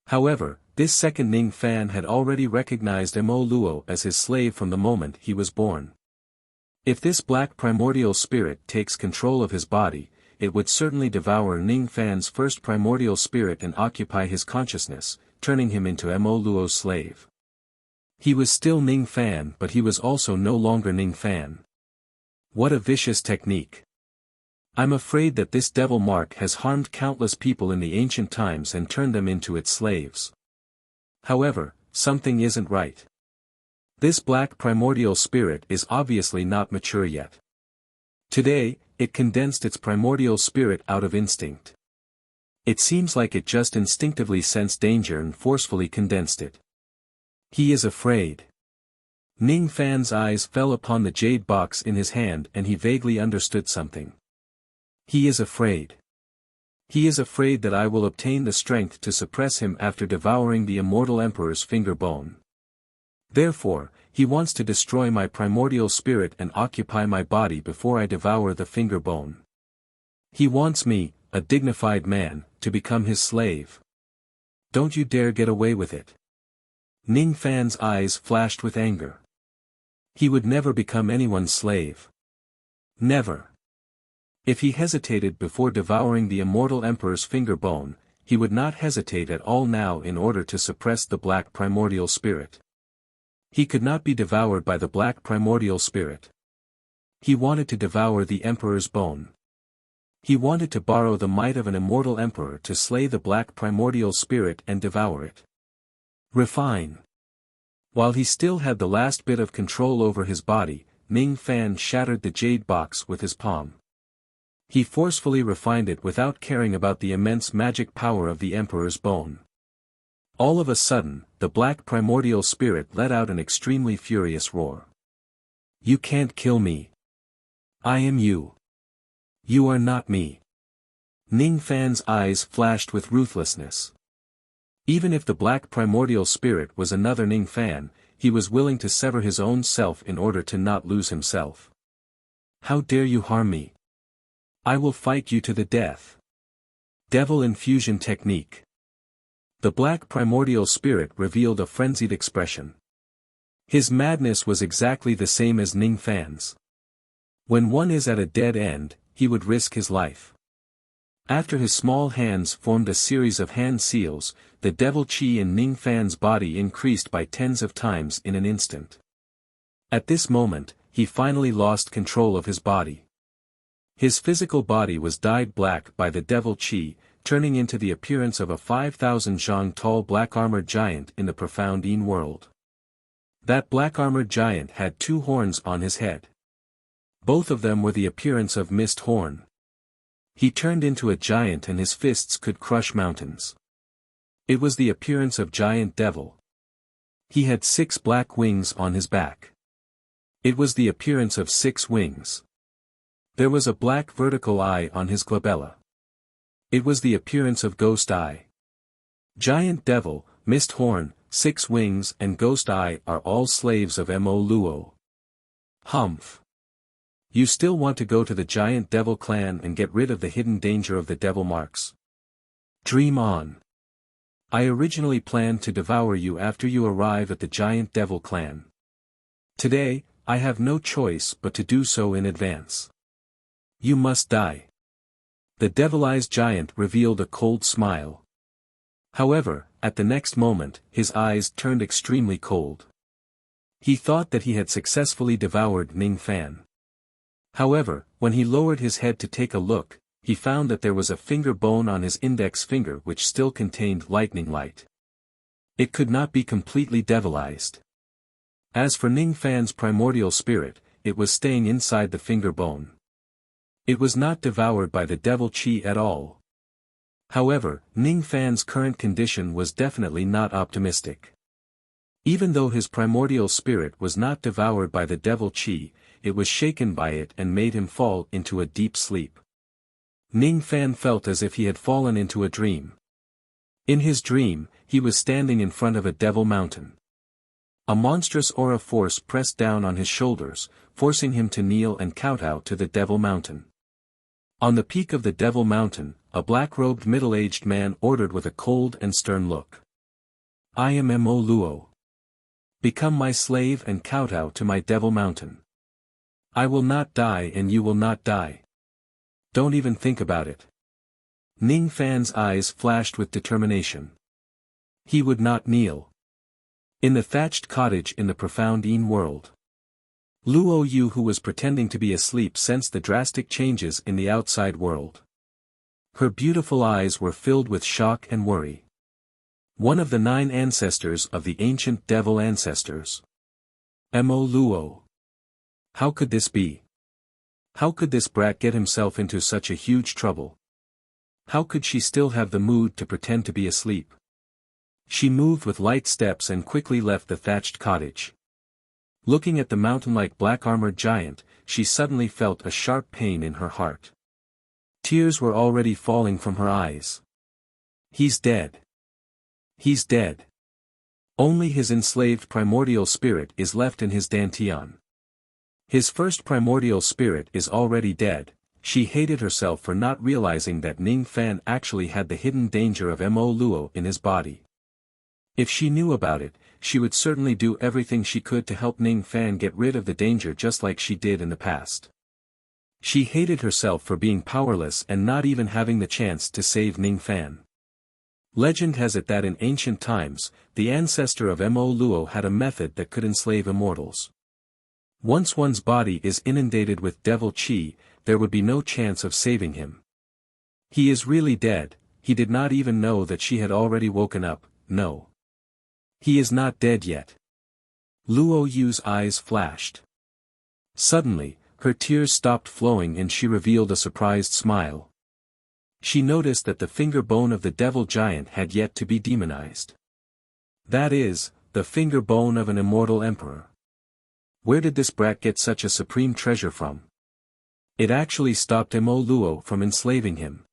However, this second Ning Fan had already recognized Mo Luo as his slave from the moment he was born. If this black primordial spirit takes control of his body, it would certainly devour Ning Fan's first primordial spirit and occupy his consciousness, turning him into Mo Luo's slave. He was still Ning Fan, but he was also no longer Ning Fan. What a vicious technique. I'm afraid that this devil mark has harmed countless people in the ancient times and turned them into its slaves. However, something isn't right. This black primordial spirit is obviously not mature yet. Today, it condensed its primordial spirit out of instinct. It seems like it just instinctively sensed danger and forcefully condensed it. He is afraid. Ning Fan's eyes fell upon the jade box in his hand and he vaguely understood something. He is afraid. He is afraid that I will obtain the strength to suppress him after devouring the immortal emperor's finger bone. Therefore, he wants to destroy my primordial spirit and occupy my body before I devour the finger bone. He wants me, a dignified man, to become his slave. Don't you dare get away with it. Ning Fan's eyes flashed with anger. He would never become anyone's slave. Never. If he hesitated before devouring the immortal emperor's finger bone, he would not hesitate at all now in order to suppress the black primordial spirit. He could not be devoured by the black primordial spirit. He wanted to devour the emperor's bone. He wanted to borrow the might of an immortal emperor to slay the black primordial spirit and devour it. Refine. While he still had the last bit of control over his body, Ning Fan shattered the jade box with his palm. He forcefully refined it without caring about the immense magic power of the emperor's bone. All of a sudden, the black primordial spirit let out an extremely furious roar. You can't kill me. I am you. You are not me. Ning Fan's eyes flashed with ruthlessness. Even if the black primordial spirit was another Ning Fan, he was willing to sever his own self in order to not lose himself. How dare you harm me? I will fight you to the death. Devil infusion technique. The black primordial spirit revealed a frenzied expression. His madness was exactly the same as Ning Fan's. When one is at a dead end, he would risk his life. After his small hands formed a series of hand seals, the devil chi in Ning Fan's body increased by tens of times in an instant. At this moment, he finally lost control of his body. His physical body was dyed black by the devil chi, turning into the appearance of a 5,000 zhang tall black-armored giant in the profound Yin world. That black-armored giant had 2 horns on his head. Both of them were the appearance of mist horn. He turned into a giant and his fists could crush mountains. It was the appearance of giant devil. He had 6 black wings on his back. It was the appearance of 6 wings. There was a black vertical eye on his glabella. It was the appearance of ghost eye. Giant devil, mist horn, 6 wings and ghost eye are all slaves of Mo Luo. Humph. You still want to go to the giant devil clan and get rid of the hidden danger of the devil marks? Dream on. I originally planned to devour you after you arrive at the giant devil clan. Today, I have no choice but to do so in advance. You must die. The devil-eyed giant revealed a cold smile. However, at the next moment, his eyes turned extremely cold. He thought that he had successfully devoured Ning Fan. However, when he lowered his head to take a look, he found that there was a finger bone on his index finger which still contained lightning light. It could not be completely devilized. As for Ning Fan's primordial spirit, it was staying inside the finger bone. It was not devoured by the devil chi at all. However, Ning Fan's current condition was definitely not optimistic. Even though his primordial spirit was not devoured by the devil chi, it was shaken by it and made him fall into a deep sleep. Ning Fan felt as if he had fallen into a dream. In his dream, he was standing in front of a devil mountain. A monstrous aura force pressed down on his shoulders, forcing him to kneel and kowtow to the devil mountain. On the peak of the devil mountain, a black-robed middle-aged man ordered with a cold and stern look. I am Mo Luo. Become my slave and kowtow to my devil mountain. I will not die and you will not die. Don't even think about it. Ning Fan's eyes flashed with determination. He would not kneel. In the thatched cottage in the profound Yin world. Luo Yu, who was pretending to be asleep, sensed the drastic changes in the outside world. Her beautiful eyes were filled with shock and worry. One of the 9 ancestors of the ancient devil ancestors. Mo Luo. How could this be? How could this brat get himself into such a huge trouble? How could she still have the mood to pretend to be asleep? She moved with light steps and quickly left the thatched cottage. Looking at the mountain-like black-armored giant, she suddenly felt a sharp pain in her heart. Tears were already falling from her eyes. He's dead. He's dead. Only his enslaved primordial spirit is left in his dantian. His first primordial spirit is already dead. She hated herself for not realizing that Ning Fan actually had the hidden danger of Mo Luo in his body. If she knew about it, she would certainly do everything she could to help Ning Fan get rid of the danger, just like she did in the past. She hated herself for being powerless and not even having the chance to save Ning Fan. Legend has it that in ancient times, the ancestor of Mo Luo had a method that could enslave immortals. Once one's body is inundated with devil chi, there would be no chance of saving him. He is really dead. He did not even know that she had already woken up. No. He is not dead yet. Luo Yu's eyes flashed. Suddenly, her tears stopped flowing and she revealed a surprised smile. She noticed that the finger bone of the devil giant had yet to be demonized. That is, the finger bone of an immortal emperor. Where did this brat get such a supreme treasure from? It actually stopped Mo Luo from enslaving him.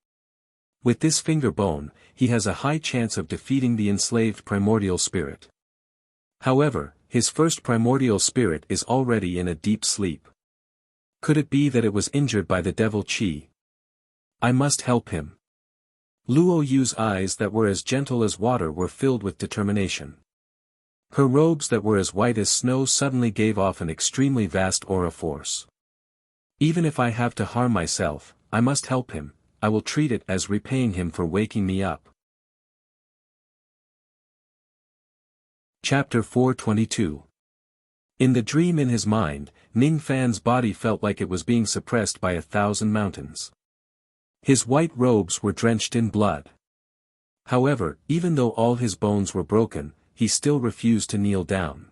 With this finger bone, he has a high chance of defeating the enslaved primordial spirit. However, his first primordial spirit is already in a deep sleep. Could it be that it was injured by the devil chi? I must help him. Luo Yu's eyes that were as gentle as water were filled with determination. Her robes that were as white as snow suddenly gave off an extremely vast aura force. Even if I have to harm myself, I must help him. I will treat it as repaying him for waking me up. Chapter 422. In the dream in his mind, Ning Fan's body felt like it was being suppressed by 1,000 mountains. His white robes were drenched in blood. However, even though all his bones were broken, he still refused to kneel down.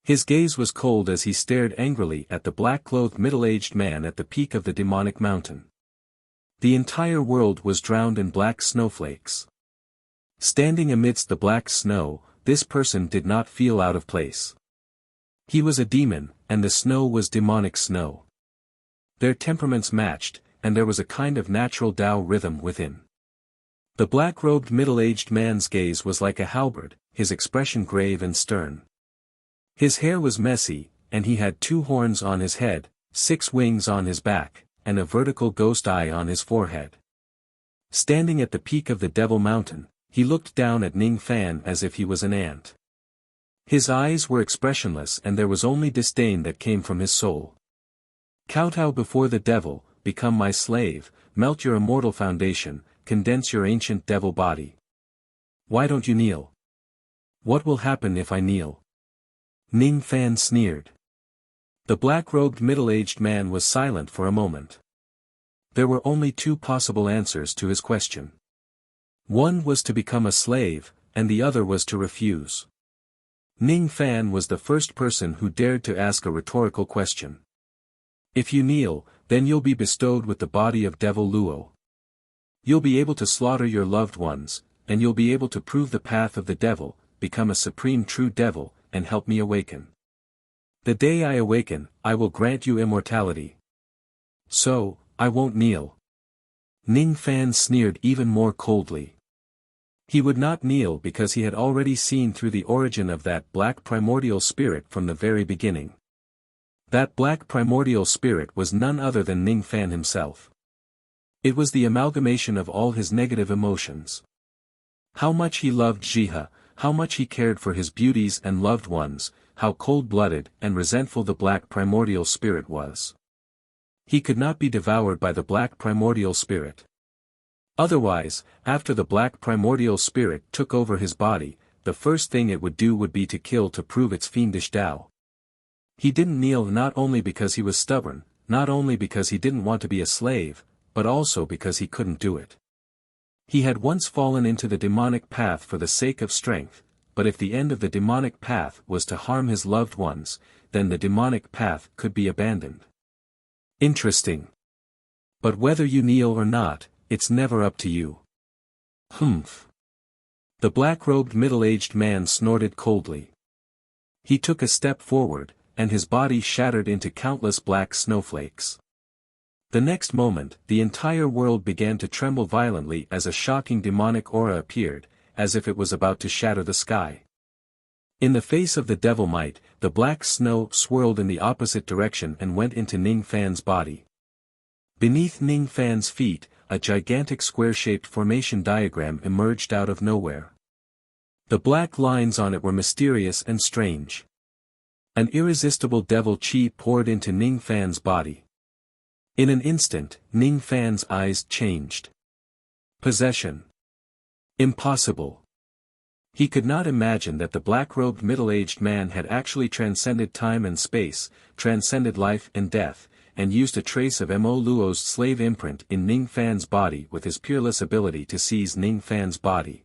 His gaze was cold as he stared angrily at the black-clothed middle-aged man at the peak of the demonic mountain. The entire world was drowned in black snowflakes. Standing amidst the black snow, this person did not feel out of place. He was a demon, and the snow was demonic snow. Their temperaments matched, and there was a kind of natural Tao rhythm within. The black-robed middle-aged man's gaze was like a halberd, his expression grave and stern. His hair was messy, and he had 2 horns on his head, 6 wings on his back, and a vertical ghost eye on his forehead. Standing at the peak of the Devil Mountain, he looked down at Ning Fan as if he was an ant. His eyes were expressionless and there was only disdain that came from his soul. Kowtow before the devil, become my slave, melt your immortal foundation, condense your ancient devil body. Why don't you kneel? What will happen if I kneel? Ning Fan sneered. The black-robed middle-aged man was silent for a moment. There were only 2 possible answers to his question. One was to become a slave, and the other was to refuse. Ning Fan was the first person who dared to ask a rhetorical question. If you kneel, then you'll be bestowed with the body of Devil Luo. You'll be able to slaughter your loved ones, and you'll be able to prove the path of the devil, become a supreme true devil, and help me awaken. The day I awaken, I will grant you immortality. So, I won't kneel. Ning Fan sneered even more coldly. He would not kneel because he had already seen through the origin of that black primordial spirit from the very beginning. That black primordial spirit was none other than Ning Fan himself. It was the amalgamation of all his negative emotions. How much he loved Jiha, how much he cared for his beauties and loved ones, how cold-blooded and resentful the black primordial spirit was. He could not be devoured by the black primordial spirit. Otherwise, after the black primordial spirit took over his body, the first thing it would do would be to kill to prove its fiendish Tao. He didn't kneel not only because he was stubborn, not only because he didn't want to be a slave, but also because he couldn't do it. He had once fallen into the demonic path for the sake of strength, but if the end of the demonic path was to harm his loved ones, then the demonic path could be abandoned. Interesting. But whether you kneel or not, it's never up to you. Humph. The black-robed middle-aged man snorted coldly. He took a step forward, and his body shattered into countless black snowflakes. The next moment, the entire world began to tremble violently as a shocking demonic aura appeared, as if it was about to shatter the sky. In the face of the devil might, the black snow swirled in the opposite direction and went into Ning Fan's body. Beneath Ning Fan's feet, a gigantic square-shaped formation diagram emerged out of nowhere. The black lines on it were mysterious and strange. An irresistible devil chi poured into Ning Fan's body. In an instant, Ning Fan's eyes changed. Possession. Impossible. He could not imagine that the black-robed middle-aged man had actually transcended time and space, transcended life and death, and used a trace of Mo Luo's slave imprint in Ning Fan's body with his peerless ability to seize Ning Fan's body.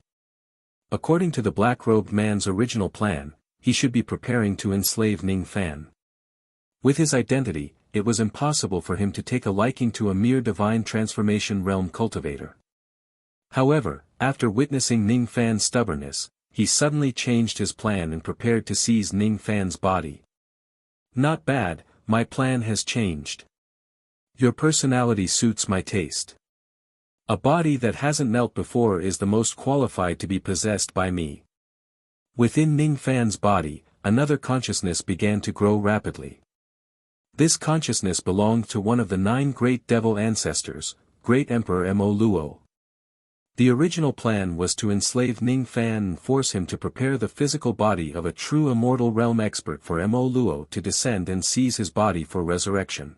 According to the black-robed man's original plan, he should be preparing to enslave Ning Fan. With his identity, it was impossible for him to take a liking to a mere divine transformation realm cultivator. However, after witnessing Ning Fan's stubbornness, he suddenly changed his plan and prepared to seize Ning Fan's body. Not bad, my plan has changed. Your personality suits my taste. A body that hasn't knelt before is the most qualified to be possessed by me. Within Ning Fan's body, another consciousness began to grow rapidly. This consciousness belonged to one of the 9 great devil ancestors, Great Emperor Mo Luo. The original plan was to enslave Ning Fan and force him to prepare the physical body of a true immortal realm expert for Mo Luo to descend and seize his body for resurrection.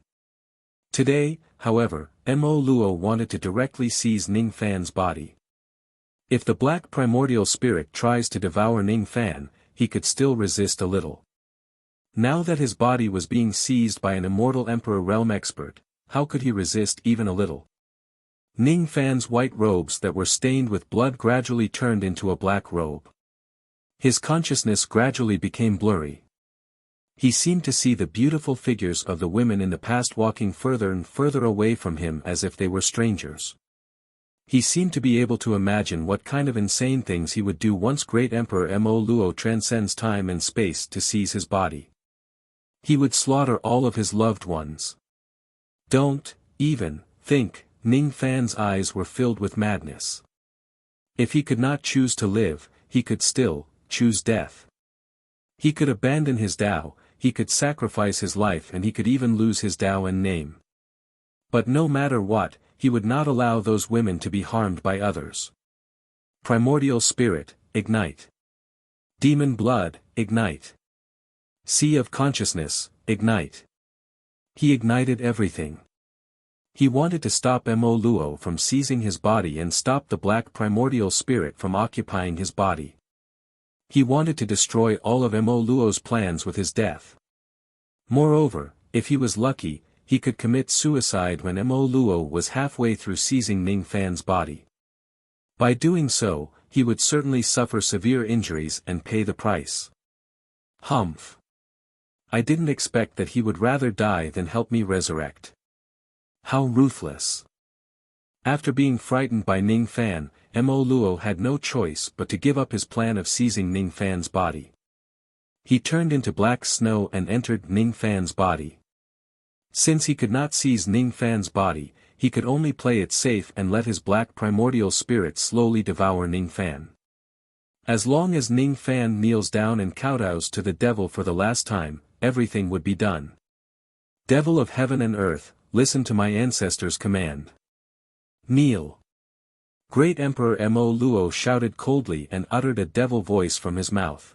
Today, however, Mo Luo wanted to directly seize Ning Fan's body. If the black primordial spirit tries to devour Ning Fan, he could still resist a little. Now that his body was being seized by an immortal emperor realm expert, how could he resist even a little? Ning Fan's white robes that were stained with blood gradually turned into a black robe. His consciousness gradually became blurry. He seemed to see the beautiful figures of the women in the past walking further and further away from him as if they were strangers. He seemed to be able to imagine what kind of insane things he would do once Great Emperor Mo Luo transcends time and space to seize his body. He would slaughter all of his loved ones. Don't even think. Ning Fan's eyes were filled with madness. If he could not choose to live, he could still choose death. He could abandon his Tao, he could sacrifice his life, and he could even lose his Tao and name. But no matter what, he would not allow those women to be harmed by others. Primordial spirit, ignite. Demon blood, ignite. Sea of consciousness, ignite. He ignited everything. He wanted to stop Mo Luo from seizing his body and stop the black primordial spirit from occupying his body. He wanted to destroy all of Mo Luo's plans with his death. Moreover, if he was lucky, he could commit suicide when Mo Luo was halfway through seizing Ning Fan's body. By doing so, he would certainly suffer severe injuries and pay the price. Humph. I didn't expect that he would rather die than help me resurrect. How ruthless. After being frightened by Ning Fan, Mo Luo had no choice but to give up his plan of seizing Ning Fan's body. He turned into black snow and entered Ning Fan's body. Since he could not seize Ning Fan's body, he could only play it safe and let his black primordial spirit slowly devour Ning Fan. As long as Ning Fan kneels down and kowtows to the devil for the last time, everything would be done. Devil of heaven and earth, listen to my ancestors' command. Kneel. Great Emperor Mo Luo shouted coldly and uttered a devil voice from his mouth.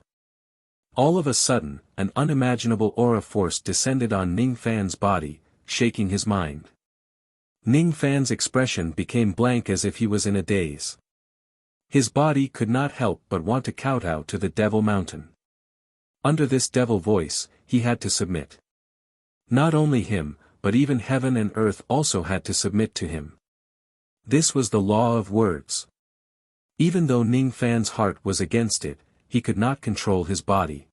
All of a sudden, an unimaginable aura force descended on Ning Fan's body, shaking his mind. Ning Fan's expression became blank as if he was in a daze. His body could not help but want to kowtow to the Devil Mountain. Under this devil voice, he had to submit. Not only him, but even heaven and earth also had to submit to him. This was the law of words. Even though Ning Fan's heart was against it, he could not control his body.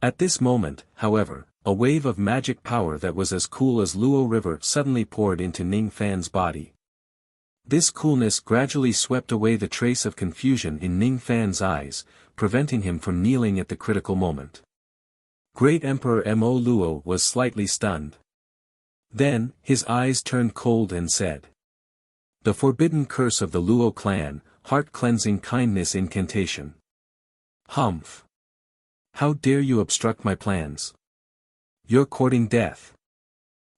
At this moment, however, a wave of magic power that was as cool as Luo River suddenly poured into Ning Fan's body. This coolness gradually swept away the trace of confusion in Ning Fan's eyes, preventing him from kneeling at the critical moment. Great Emperor Mo Luo was slightly stunned. Then, his eyes turned cold and said, "The forbidden curse of the Luo clan, heart-cleansing kindness incantation. Humph! How dare you obstruct my plans? You're courting death."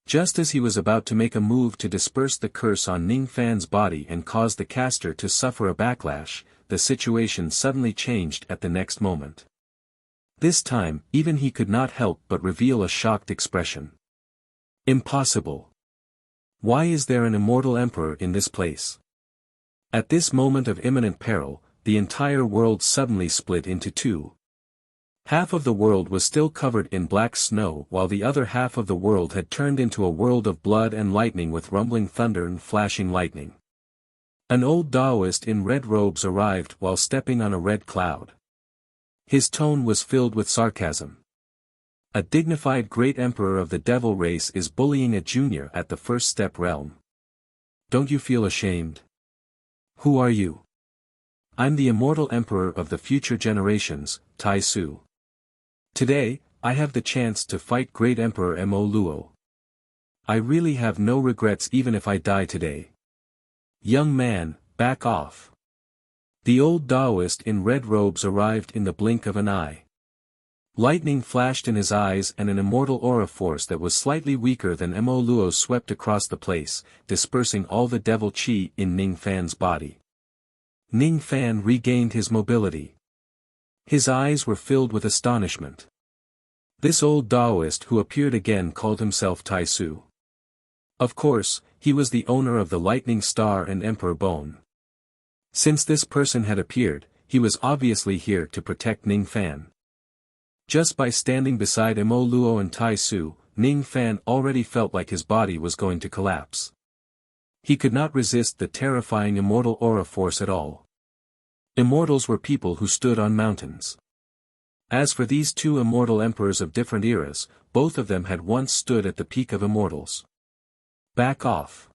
Just as he was about to make a move to disperse the curse on Ning Fan's body and cause the caster to suffer a backlash, the situation suddenly changed at the next moment. This time, even he could not help but reveal a shocked expression. Impossible! Why is there an immortal emperor in this place? At this moment of imminent peril, the entire world suddenly split into two. Half of the world was still covered in black snow while the other half of the world had turned into a world of blood and lightning with rumbling thunder and flashing lightning. An old Taoist in red robes arrived while stepping on a red cloud. His tone was filled with sarcasm. A dignified great emperor of the devil race is bullying a junior at the first step realm. Don't you feel ashamed? Who are you? I'm the immortal emperor of the future generations, Tai Su. Today, I have the chance to fight great Emperor Mo Luo. I really have no regrets even if I die today. Young man, back off. The old Taoist in red robes arrived in the blink of an eye. Lightning flashed in his eyes and an immortal aura force that was slightly weaker than Mo Luo swept across the place, dispersing all the devil chi in Ning Fan's body. Ning Fan regained his mobility. His eyes were filled with astonishment. This old Taoist who appeared again called himself Tai Su. Of course, he was the owner of the Lightning Star and Emperor Bone. Since this person had appeared, he was obviously here to protect Ning Fan. Just by standing beside Mo Luo and Tai Su, Ning Fan already felt like his body was going to collapse. He could not resist the terrifying immortal aura force at all. Immortals were people who stood on mountains. As for these two immortal emperors of different eras, both of them had once stood at the peak of immortals. Back off.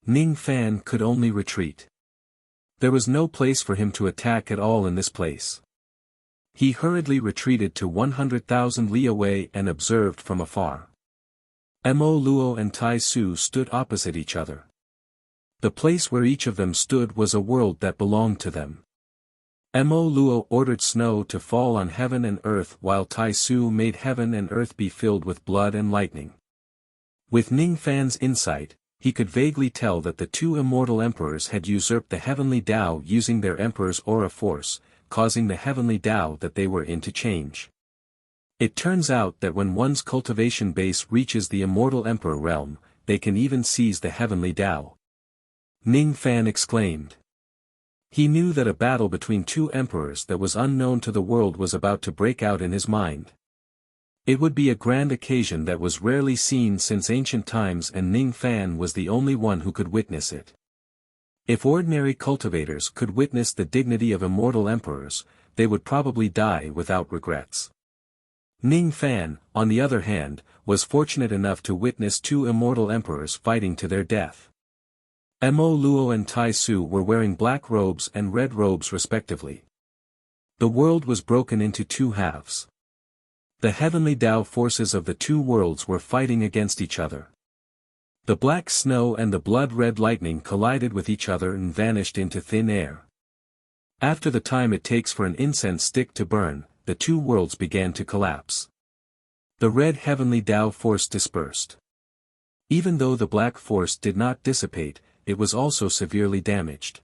Ning Fan could only retreat. There was no place for him to attack at all in this place. He hurriedly retreated to 100,000 li away and observed from afar. Mo Luo and Tai Su stood opposite each other. The place where each of them stood was a world that belonged to them. Mo Luo ordered snow to fall on heaven and earth while Tai Su made heaven and earth be filled with blood and lightning. With Ning Fan's insight, he could vaguely tell that the two immortal emperors had usurped the heavenly Tao using their emperor's aura force, causing the heavenly Tao that they were in to change. It turns out that when one's cultivation base reaches the immortal emperor realm, they can even seize the heavenly Tao. Ning Fan exclaimed. He knew that a battle between two emperors that was unknown to the world was about to break out in his mind. It would be a grand occasion that was rarely seen since ancient times and Ning Fan was the only one who could witness it. If ordinary cultivators could witness the dignity of immortal emperors, they would probably die without regrets. Ning Fan, on the other hand, was fortunate enough to witness two immortal emperors fighting to their death. Mo Luo and Tai Su were wearing black robes and red robes respectively. The world was broken into two halves. The heavenly Tao forces of the two worlds were fighting against each other. The black snow and the blood-red lightning collided with each other and vanished into thin air. After the time it takes for an incense stick to burn, the two worlds began to collapse. The red heavenly Tao force dispersed. Even though the black force did not dissipate, it was also severely damaged.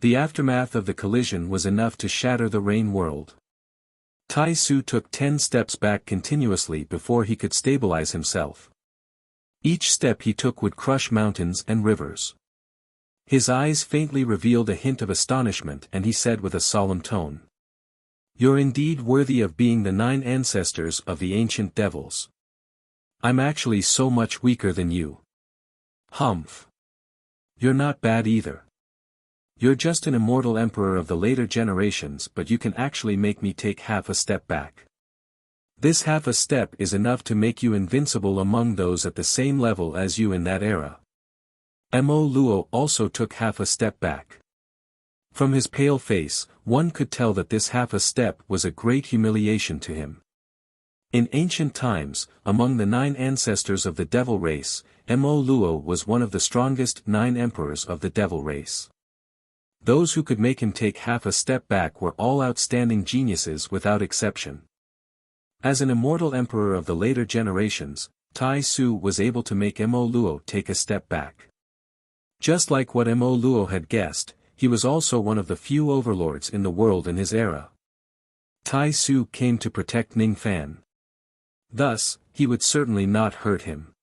The aftermath of the collision was enough to shatter the Rain world. Tai Su took 10 steps back continuously before he could stabilize himself. Each step he took would crush mountains and rivers. His eyes faintly revealed a hint of astonishment, and he said with a solemn tone, "You're indeed worthy of being the 9 ancestors of the ancient devils. I'm actually so much weaker than you." "Humph. You're not bad either. You're just an immortal emperor of the later generations, but you can actually make me take half a step back. This half a step is enough to make you invincible among those at the same level as you in that era." Mo Luo also took half a step back. From his pale face, one could tell that this half a step was a great humiliation to him. In ancient times, among the 9 ancestors of the devil race, Mo Luo was one of the strongest 9 emperors of the devil race. Those who could make him take half a step back were all outstanding geniuses without exception. As an immortal emperor of the later generations, Tai Su was able to make Mo Luo take a step back. Just like what Mo Luo had guessed, he was also one of the few overlords in the world in his era. Tai Su came to protect Ning Fan. Thus, he would certainly not hurt him.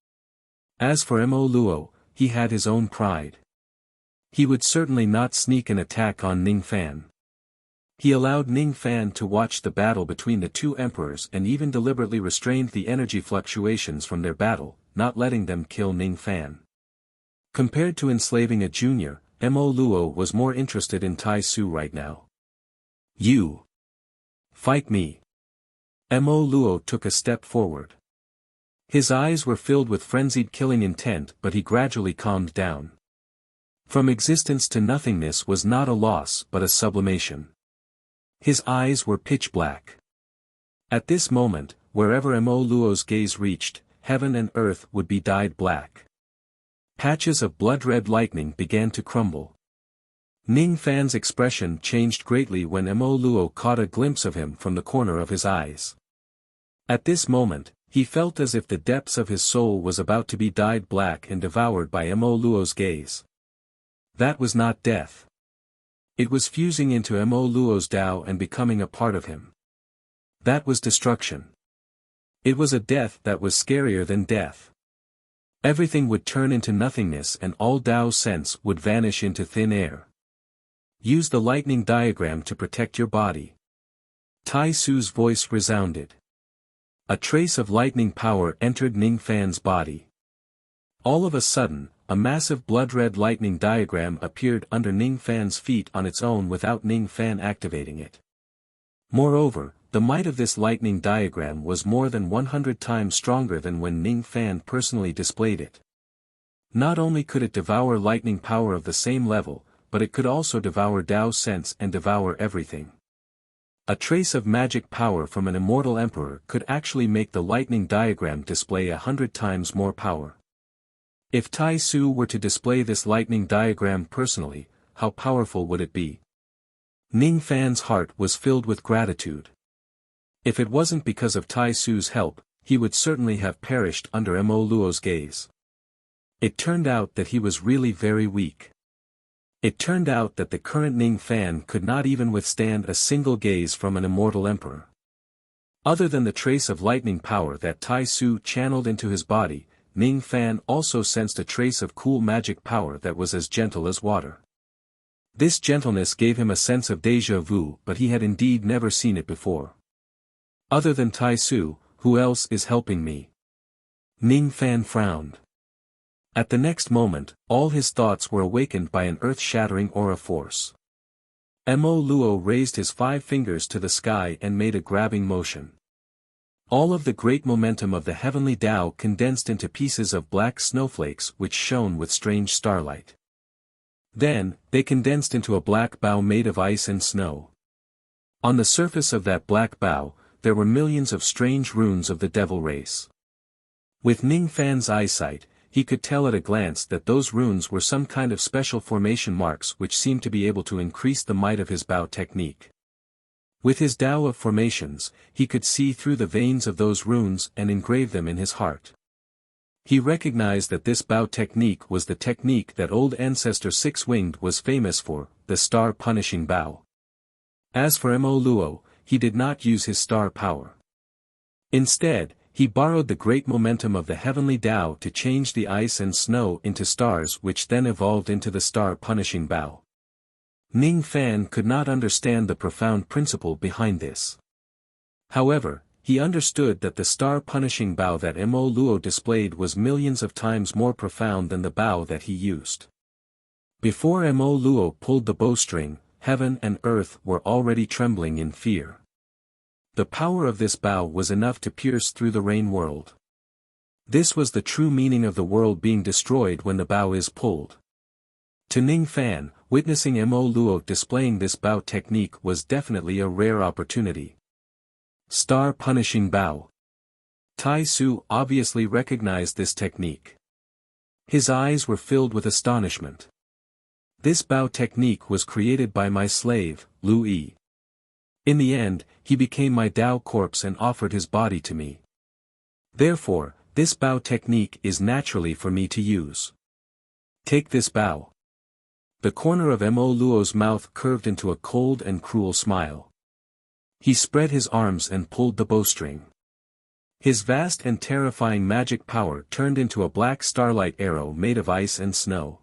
As for Mo Luo, he had his own pride. He would certainly not sneak an attack on Ning Fan. He allowed Ning Fan to watch the battle between the 2 emperors and even deliberately restrained the energy fluctuations from their battle, not letting them kill Ning Fan. Compared to enslaving a junior, Mo Luo was more interested in Tai Su right now. "You fight me." Mo Luo took a step forward. His eyes were filled with frenzied killing intent, but he gradually calmed down. From existence to nothingness was not a loss but a sublimation. His eyes were pitch black. At this moment, wherever Mo Luo's gaze reached, heaven and earth would be dyed black. Patches of blood-red lightning began to crumble. Ning Fan's expression changed greatly when Mo Luo caught a glimpse of him from the corner of his eyes. At this moment, he felt as if the depths of his soul was about to be dyed black and devoured by Mo Luo's gaze. That was not death. It was fusing into Mo Luo's Tao and becoming a part of him. That was destruction. It was a death that was scarier than death. Everything would turn into nothingness and all Tao sense would vanish into thin air. Use the lightning diagram to protect your body. Tai Su's voice resounded. A trace of lightning power entered Ning Fan's body. All of a sudden, a massive blood-red lightning diagram appeared under Ning Fan's feet on its own without Ning Fan activating it. Moreover, the might of this lightning diagram was more than 100 times stronger than when Ning Fan personally displayed it. Not only could it devour lightning power of the same level, but it could also devour Tao sense and devour everything. A trace of magic power from an immortal emperor could actually make the lightning diagram display 100 times more power. If Tai Su were to display this lightning diagram personally, how powerful would it be? Ning Fan's heart was filled with gratitude. If it wasn't because of Tai Su's help, he would certainly have perished under Mo Luo's gaze. It turned out that he was really very weak. It turned out that the current Ning Fan could not even withstand a single gaze from an immortal emperor. Other than the trace of lightning power that Tai Su channeled into his body, Ning Fan also sensed a trace of cool magic power that was as gentle as water. This gentleness gave him a sense of déjà vu, but he had indeed never seen it before. Other than Tai Su, who else is helping me? Ning Fan frowned. At the next moment, all his thoughts were awakened by an earth-shattering aura force. Mo Luo raised his 5 fingers to the sky and made a grabbing motion. All of the great momentum of the heavenly Tao condensed into pieces of black snowflakes which shone with strange starlight. Then, they condensed into a black bow made of ice and snow. On the surface of that black bow, there were millions of strange runes of the devil race. With Ning Fan's eyesight, he could tell at a glance that those runes were some kind of special formation marks which seemed to be able to increase the might of his bow technique. With his Tao of formations, he could see through the veins of those runes and engrave them in his heart. He recognized that this bow technique was the technique that old ancestor Six-Winged was famous for, the star-punishing bow. As for Mo Luo, he did not use his star power. Instead, he borrowed the great momentum of the heavenly Tao to change the ice and snow into stars, which then evolved into the star-punishing bow. Ning Fan could not understand the profound principle behind this. However, he understood that the star-punishing bow that Mo Luo displayed was millions of times more profound than the bow that he used. Before Mo Luo pulled the bowstring, heaven and earth were already trembling in fear. The power of this bow was enough to pierce through the rain world. This was the true meaning of the world being destroyed when the bow is pulled. To Ning Fan, witnessing Mo Luo displaying this bow technique was definitely a rare opportunity. Star-punishing bow. Tai Su obviously recognized this technique. His eyes were filled with astonishment. This bow technique was created by my slave, Lu Yi. In the end, he became my Tao corpse and offered his body to me. Therefore, this bow technique is naturally for me to use. Take this bow. The corner of Mo Luo's mouth curved into a cold and cruel smile. He spread his arms and pulled the bowstring. His vast and terrifying magic power turned into a black starlight arrow made of ice and snow.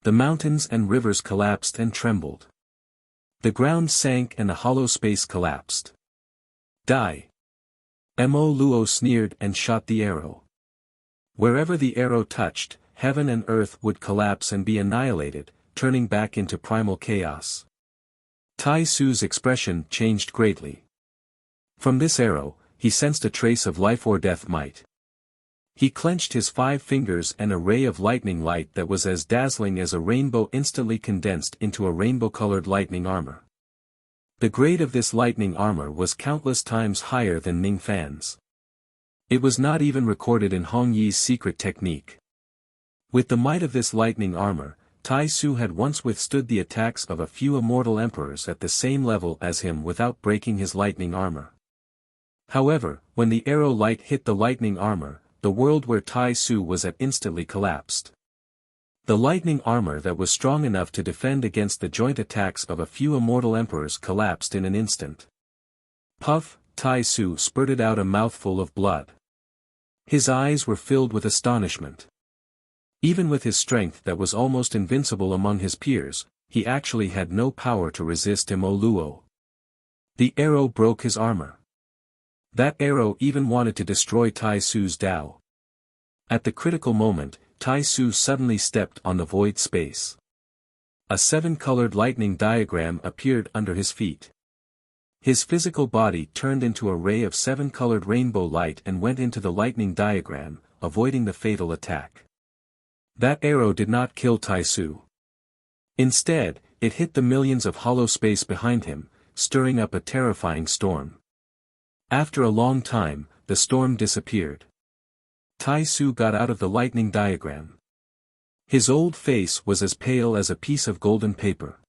The mountains and rivers collapsed and trembled. The ground sank and the hollow space collapsed. Die! Mo Luo sneered and shot the arrow. Wherever the arrow touched, heaven and earth would collapse and be annihilated, turning back into primal chaos. Tai Su's expression changed greatly. From this arrow, he sensed a trace of life or death might. He clenched his 5 fingers and a ray of lightning light that was as dazzling as a rainbow instantly condensed into a rainbow-colored lightning armor. The grade of this lightning armor was countless times higher than Ning Fan's. It was not even recorded in Hong Yi's secret technique. With the might of this lightning armor, Tai Su had once withstood the attacks of a few immortal emperors at the same level as him without breaking his lightning armor. However, when the arrow light hit the lightning armor, the world where Tai Su was at instantly collapsed. The lightning armor that was strong enough to defend against the joint attacks of a few immortal emperors collapsed in an instant. Puff, Tai Su spurted out a mouthful of blood. His eyes were filled with astonishment. Even with his strength that was almost invincible among his peers, he actually had no power to resist Mo Luo. The arrow broke his armor. That arrow even wanted to destroy Tai Su's Tao. At the critical moment, Tai Su suddenly stepped on the void space. A 7-colored lightning diagram appeared under his feet. His physical body turned into a ray of 7-colored rainbow light and went into the lightning diagram, avoiding the fatal attack. That arrow did not kill Tai Su. Instead, it hit the millions of hollow space behind him, stirring up a terrifying storm. After a long time, the storm disappeared. Tai Su got out of the lightning diagram. His old face was as pale as a piece of golden paper.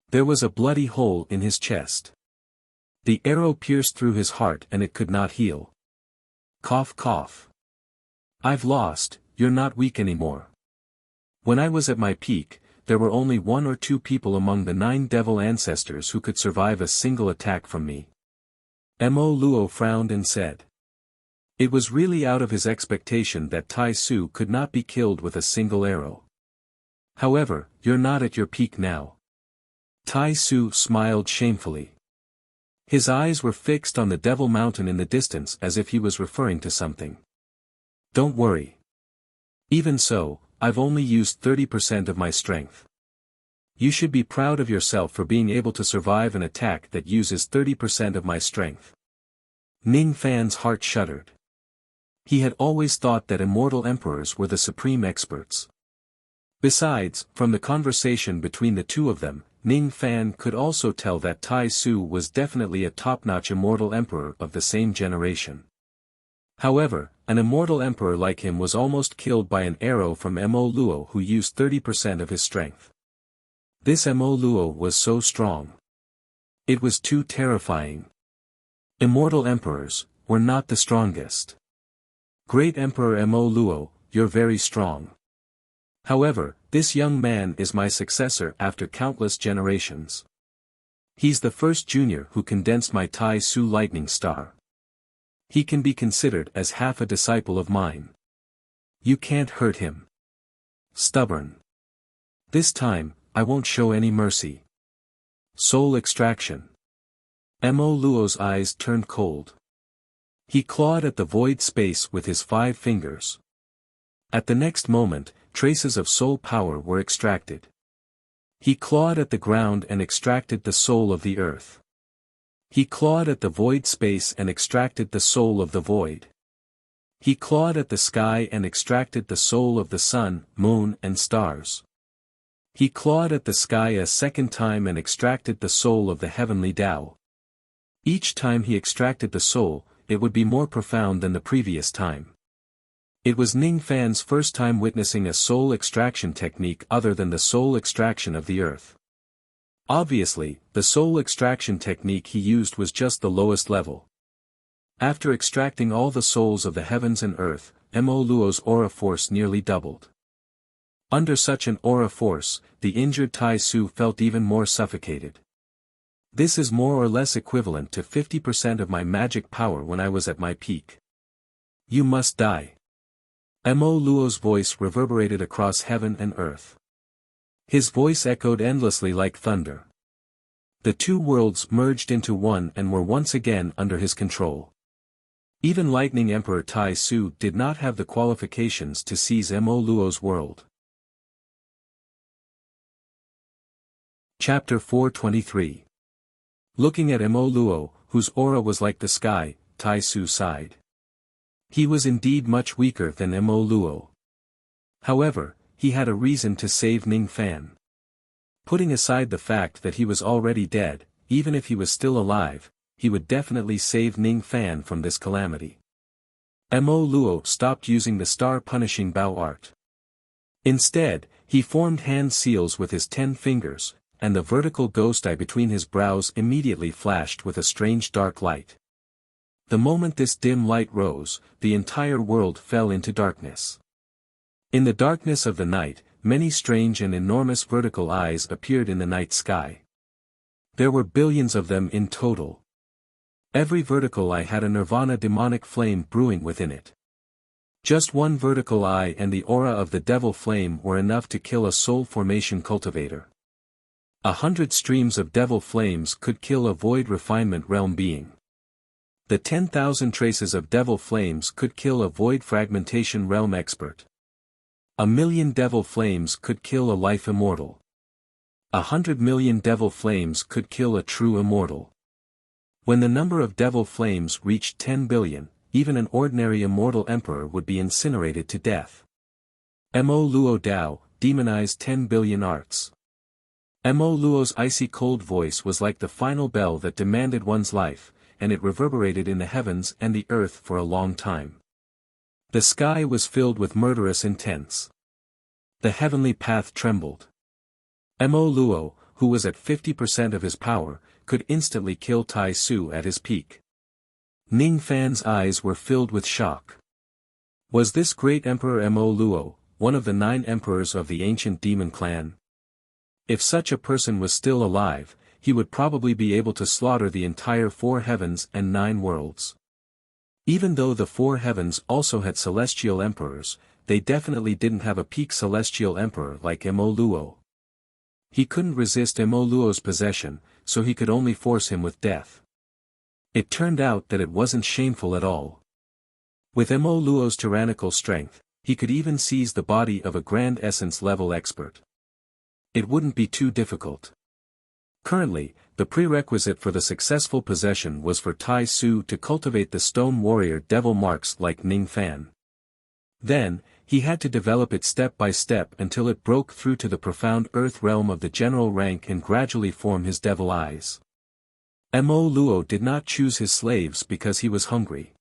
There was a bloody hole in his chest. The arrow pierced through his heart and it could not heal. Cough cough. I've lost, you're not weak anymore. When I was at my peak, there were only 1 or 2 people among the 9 devil ancestors who could survive a single attack from me. Mo Luo frowned and said. It was really out of his expectation that Tai Su could not be killed with a single arrow. However, you're not at your peak now. Tai Su smiled shamefully. His eyes were fixed on the Devil Mountain in the distance as if he was referring to something. Don't worry. Even so, I've only used 30% of my strength. You should be proud of yourself for being able to survive an attack that uses 30% of my strength. Ning Fan's heart shuddered. He had always thought that immortal emperors were the supreme experts. Besides, from the conversation between the two of them, Ning Fan could also tell that Tai Su was definitely a top-notch immortal emperor of the same generation. However, an immortal emperor like him was almost killed by an arrow from Mo Luo who used 30% of his strength. This Mo Luo was so strong. It was too terrifying. Immortal emperors were not the strongest. Great Emperor Mo Luo, you're very strong. However, this young man is my successor after countless generations. He's the first junior who condensed my Tai Su lightning star. He can be considered as half a disciple of mine. You can't hurt him. Stubborn. This time, I won't show any mercy. Soul extraction. Mo Luo's eyes turned cold. He clawed at the void space with his 5 fingers. At the next moment, traces of soul power were extracted. He clawed at the ground and extracted the soul of the earth. He clawed at the void space and extracted the soul of the void. He clawed at the sky and extracted the soul of the sun, moon and stars. He clawed at the sky a second time and extracted the soul of the heavenly Tao. Each time he extracted the soul, it would be more profound than the previous time. It was Ning Fan's first time witnessing a soul extraction technique other than the soul extraction of the earth. Obviously, the soul extraction technique he used was just the lowest level. After extracting all the souls of the heavens and earth, Mo Luo's aura force nearly doubled. Under such an aura force, the injured Tai Su felt even more suffocated. This is more or less equivalent to 50% of my magic power when I was at my peak. You must die. Mo Luo's voice reverberated across heaven and earth. His voice echoed endlessly like thunder. The 2 worlds merged into one and were once again under his control. Even Lightning Emperor Tai Su did not have the qualifications to seize Mo Luo's world. Chapter 423. Looking at Mo Luo, whose aura was like the sky, Tai Su sighed. He was indeed much weaker than Mo Luo. However, he had a reason to save Ning Fan. Putting aside the fact that he was already dead, even if he was still alive, he would definitely save Ning Fan from this calamity. Mo Luo stopped using the star-punishing bow art. Instead, he formed hand seals with his 10 fingers, and the vertical ghost eye between his brows immediately flashed with a strange dark light. The moment this dim light rose, the entire world fell into darkness. In the darkness of the night, many strange and enormous vertical eyes appeared in the night sky. There were billions of them in total. Every vertical eye had a nirvana demonic flame brewing within it. Just one vertical eye and the aura of the devil flame were enough to kill a soul formation cultivator. 100 streams of devil flames could kill a void refinement realm being. The 10,000 traces of devil flames could kill a void fragmentation realm expert. 1,000,000 devil flames could kill a life immortal. 100 million devil flames could kill a true immortal. When the number of devil flames reached 10 billion, even an ordinary immortal emperor would be incinerated to death. Mo Luo Dao, demonized 10 billion arts. Mo Luo's icy cold voice was like the final bell that demanded one's life, and it reverberated in the heavens and the earth for a long time. The sky was filled with murderous intents. The heavenly path trembled. Mo Luo, who was at 50% of his power, could instantly kill Tai Su at his peak. Ning Fan's eyes were filled with shock. Was this great Emperor Mo Luo, one of the 9 emperors of the ancient demon clan? If such a person was still alive, he would probably be able to slaughter the entire 4 heavens and 9 worlds. Even though the 4 heavens also had celestial emperors, they definitely didn't have a peak celestial emperor like Mo Luo. He couldn't resist Mo Luo's possession, so he could only force him with death. It turned out that it wasn't shameful at all. With Mo Luo's tyrannical strength, he could even seize the body of a grand essence level expert. It wouldn't be too difficult. Currently, the prerequisite for the successful possession was for Tai Su to cultivate the stone warrior devil marks like Ning Fan. Then, he had to develop it step by step until it broke through to the profound earth realm of the general rank and gradually form his devil eyes. Mo Luo did not choose his slaves because he was hungry.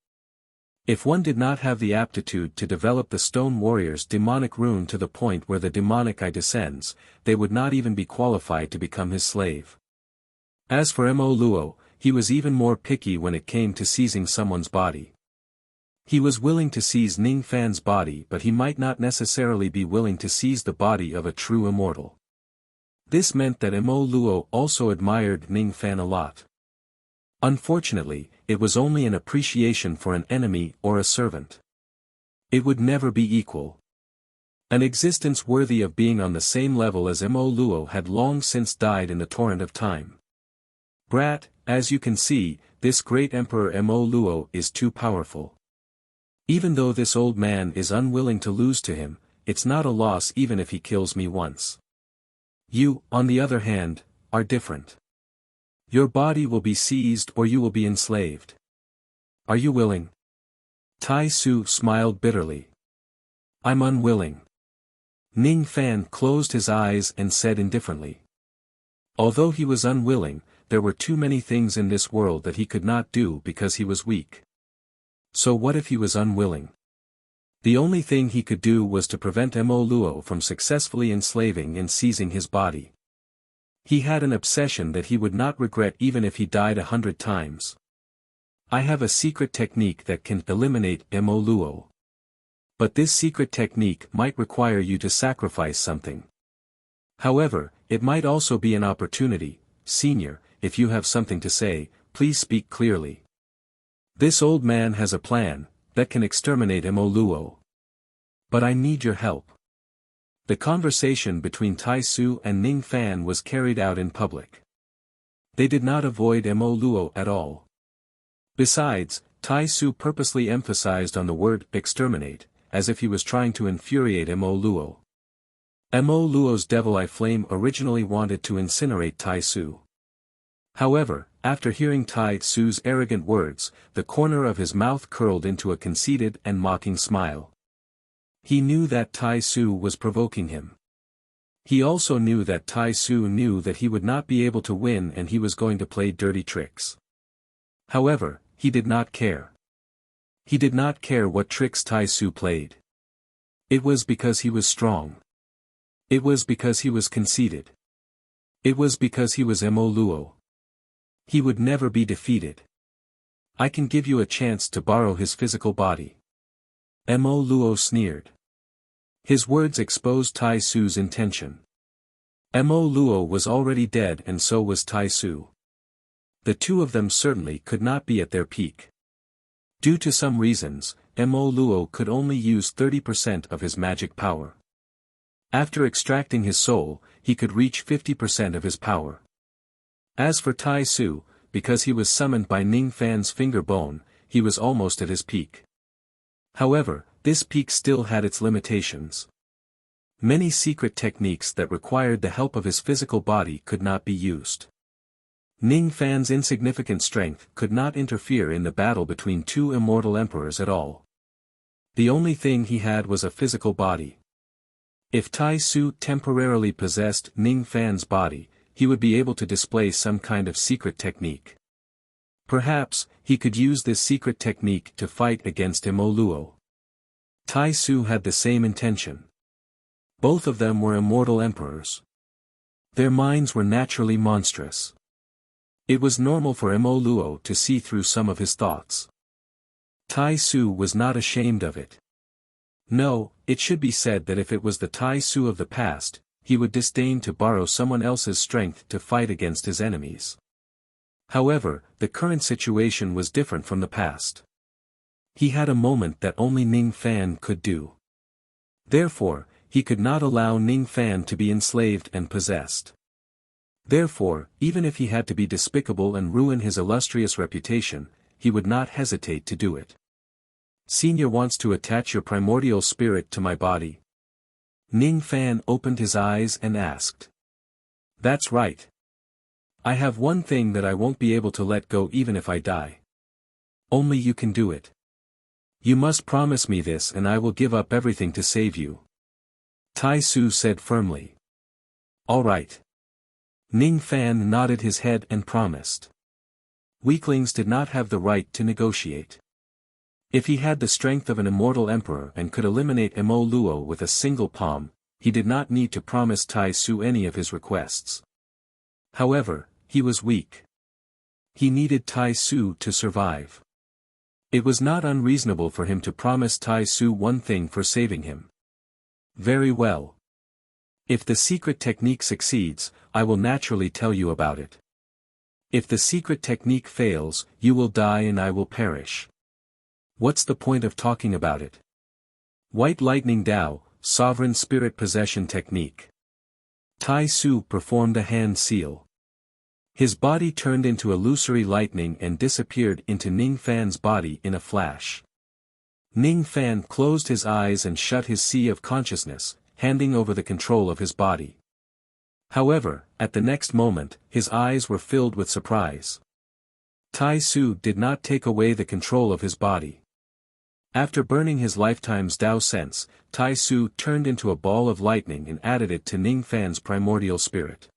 If one did not have the aptitude to develop the stone warrior's demonic rune to the point where the demonic eye descends, they would not even be qualified to become his slave. As for Mo Luo, he was even more picky when it came to seizing someone's body. He was willing to seize Ning Fan's body, but he might not necessarily be willing to seize the body of a true immortal. This meant that Mo Luo also admired Ning Fan a lot. Unfortunately, it was only an appreciation for an enemy or a servant. It would never be equal. An existence worthy of being on the same level as Mo Luo had long since died in the torrent of time. Brat, as you can see, this great Emperor Mo Luo is too powerful. Even though this old man is unwilling to lose to him, it's not a loss even if he kills me once. You, on the other hand, are different. Your body will be seized or you will be enslaved. Are you willing? Tai Su smiled bitterly. I'm unwilling. Ning Fan closed his eyes and said indifferently. Although he was unwilling, there were too many things in this world that he could not do because he was weak. So what if he was unwilling? The only thing he could do was to prevent Mo Luo from successfully enslaving and seizing his body. He had an obsession that he would not regret even if he died 100 times. I have a secret technique that can eliminate Mo Luo. But this secret technique might require you to sacrifice something. However, it might also be an opportunity. Senior, if you have something to say, please speak clearly. This old man has a plan that can exterminate Mo Luo. But I need your help. The conversation between Tai Su and Ning Fan was carried out in public. They did not avoid Mo Luo at all. Besides, Tai Su purposely emphasized on the word exterminate, as if he was trying to infuriate Mo Luo. Mo Luo's devil eye flame originally wanted to incinerate Tai Su. However, after hearing Tai Su's arrogant words, the corner of his mouth curled into a conceited and mocking smile. He knew that Tai Su was provoking him. He also knew that Tai Su knew that he would not be able to win and he was going to play dirty tricks. However, he did not care. He did not care what tricks Tai Su played. It was because he was strong. It was because he was conceited. It was because he was Mo Luo. He would never be defeated. I can give you a chance to borrow his physical body. Mo Luo sneered. His words exposed Tai Su's intention. Mo Luo was already dead and so was Tai Su. The two of them certainly could not be at their peak. Due to some reasons, Mo Luo could only use 30% of his magic power. After extracting his soul, he could reach 50% of his power. As for Tai Su, because he was summoned by Ning Fan's finger bone, he was almost at his peak. However, this peak still had its limitations. Many secret techniques that required the help of his physical body could not be used. Ning Fan's insignificant strength could not interfere in the battle between two immortal emperors at all. The only thing he had was a physical body. If Tai Su temporarily possessed Ning Fan's body, he would be able to display some kind of secret technique. Perhaps, he could use this secret technique to fight against Mo Luo. Tai Su had the same intention. Both of them were immortal emperors. Their minds were naturally monstrous. It was normal for Mo Luo to see through some of his thoughts. Tai Su was not ashamed of it. No, it should be said that if it was the Tai Su of the past, he would disdain to borrow someone else's strength to fight against his enemies. However, the current situation was different from the past. He had a moment that only Ning Fan could do. Therefore, he could not allow Ning Fan to be enslaved and possessed. Therefore, even if he had to be despicable and ruin his illustrious reputation, he would not hesitate to do it. Senior wants to attach your primordial spirit to my body. Ning Fan opened his eyes and asked. That's right. I have one thing that I won't be able to let go even if I die. Only you can do it. You must promise me this and I will give up everything to save you. Tai Su said firmly. All right. Ning Fan nodded his head and promised. Weaklings did not have the right to negotiate. If he had the strength of an immortal emperor and could eliminate Mo Luo with a single palm, he did not need to promise Tai Su any of his requests. However, he was weak. He needed Tai Su to survive. It was not unreasonable for him to promise Tai Su one thing for saving him. Very well. If the secret technique succeeds, I will naturally tell you about it. If the secret technique fails, you will die and I will perish. What's the point of talking about it? White Lightning Dao, Sovereign Spirit Possession Technique. Tai Su performed a hand seal. His body turned into illusory lightning and disappeared into Ning Fan's body in a flash. Ning Fan closed his eyes and shut his sea of consciousness, handing over the control of his body. However, at the next moment, his eyes were filled with surprise. Tai Su did not take away the control of his body. After burning his lifetime's Dao sense, Tai Su turned into a ball of lightning and added it to Ning Fan's primordial spirit.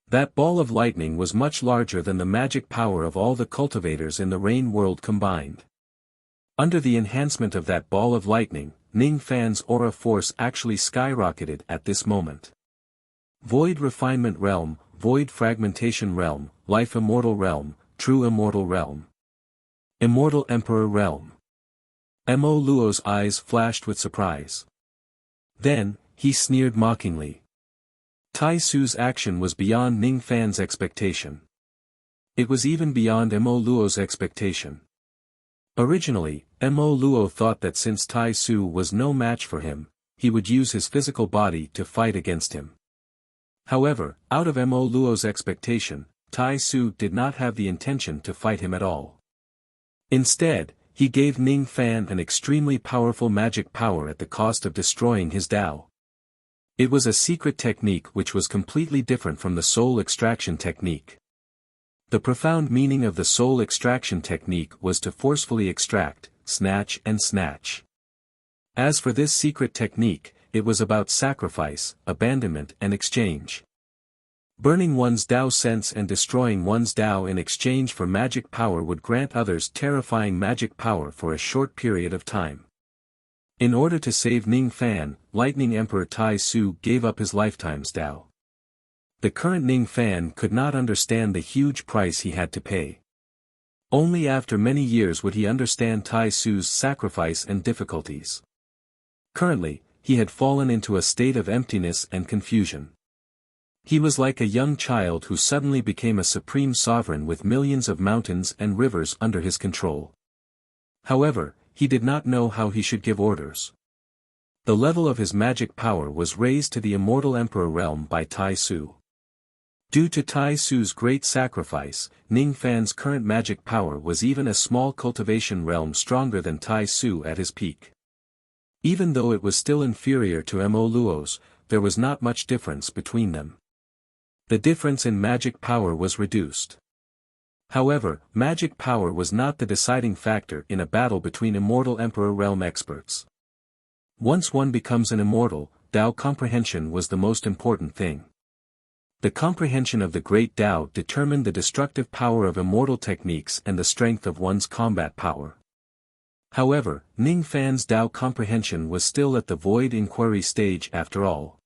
That ball of lightning was much larger than the magic power of all the cultivators in the rain world combined. Under the enhancement of that ball of lightning, Ning Fan's aura force actually skyrocketed at this moment. Void Refinement Realm, Void Fragmentation Realm, Life Immortal Realm, True Immortal Realm. Immortal Emperor Realm. Mo Luo's eyes flashed with surprise. Then, he sneered mockingly. Tai Su's action was beyond Ning Fan's expectation. It was even beyond Mo Luo's expectation. Originally, Mo Luo thought that since Tai Su was no match for him, he would use his physical body to fight against him. However, out of Mo Luo's expectation, Tai Su did not have the intention to fight him at all. Instead, he gave Ning Fan an extremely powerful magic power at the cost of destroying his Dao. It was a secret technique which was completely different from the soul extraction technique. The profound meaning of the soul extraction technique was to forcefully extract, snatch and snatch. As for this secret technique, it was about sacrifice, abandonment and exchange. Burning one's Dao sense and destroying one's Dao in exchange for magic power would grant others terrifying magic power for a short period of time. In order to save Ning Fan, Lightning Emperor Tai Su gave up his lifetime's Dao. The current Ning Fan could not understand the huge price he had to pay. Only after many years would he understand Tai Su's sacrifice and difficulties. Currently, he had fallen into a state of emptiness and confusion. He was like a young child who suddenly became a supreme sovereign with millions of mountains and rivers under his control. However, he did not know how he should give orders. The level of his magic power was raised to the Immortal Emperor realm by Tai Su. Due to Tai Su's great sacrifice, Ning Fan's current magic power was even a small cultivation realm stronger than Tai Su at his peak. Even though it was still inferior to Mo Luo's, there was not much difference between them. The difference in magic power was reduced. However, magic power was not the deciding factor in a battle between Immortal Emperor realm experts. Once one becomes an immortal, Dao comprehension was the most important thing. The comprehension of the great Dao determined the destructive power of immortal techniques and the strength of one's combat power. However, Ning Fan's Dao comprehension was still at the void inquiry stage after all.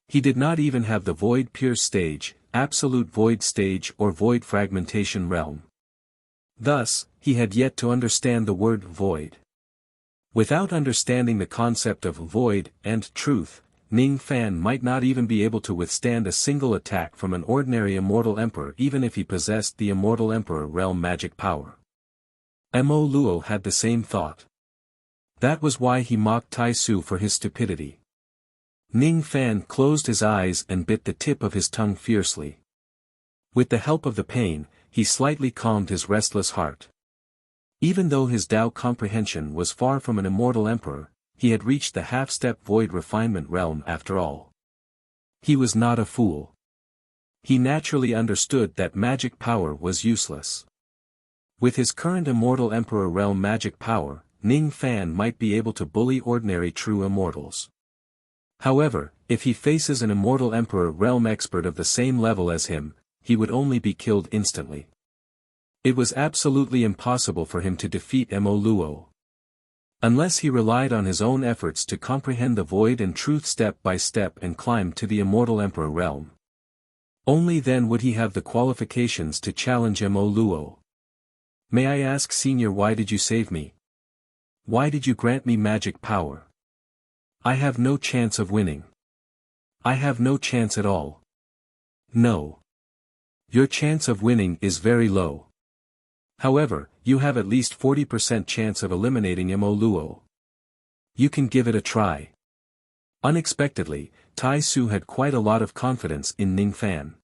He did not even have the void pure stage, absolute void stage or void fragmentation realm. Thus, he had yet to understand the word void. Without understanding the concept of void and truth, Ning Fan might not even be able to withstand a single attack from an ordinary immortal emperor even if he possessed the Immortal Emperor realm magic power. Mo Luo had the same thought. That was why he mocked Tai Su for his stupidity. Ning Fan closed his eyes and bit the tip of his tongue fiercely. With the help of the pain, he slightly calmed his restless heart. Even though his Dao comprehension was far from an immortal emperor, he had reached the half-step void refinement realm after all. He was not a fool. He naturally understood that magic power was useless. With his current Immortal Emperor realm magic power, Ning Fan might be able to bully ordinary true immortals. However, if he faces an Immortal Emperor realm expert of the same level as him, he would only be killed instantly. It was absolutely impossible for him to defeat Mo Luo. Unless he relied on his own efforts to comprehend the void and truth step by step and climb to the Immortal Emperor realm. Only then would he have the qualifications to challenge Mo Luo. May I ask, Senior, why did you save me? Why did you grant me magic power? I have no chance of winning. I have no chance at all. No. Your chance of winning is very low. However, you have at least 40% chance of eliminating Mo Luo. You can give it a try. Unexpectedly, Tai Su had quite a lot of confidence in Ning Fan.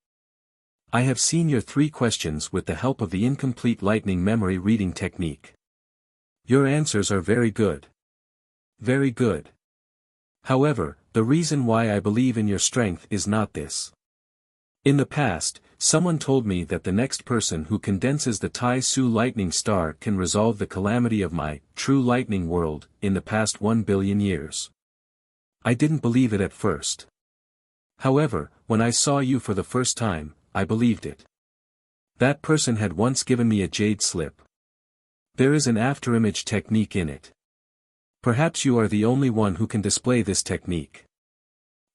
I have seen your 3 questions with the help of the incomplete lightning memory reading technique. Your answers are very good. Very good. However, the reason why I believe in your strength is not this. In the past, someone told me that the next person who condenses the Tai Su lightning star can resolve the calamity of my true lightning world in the past 1 billion years. I didn't believe it at first. However, when I saw you for the first time, I believed it. That person had once given me a jade slip. There is an afterimage technique in it. Perhaps you are the only one who can display this technique.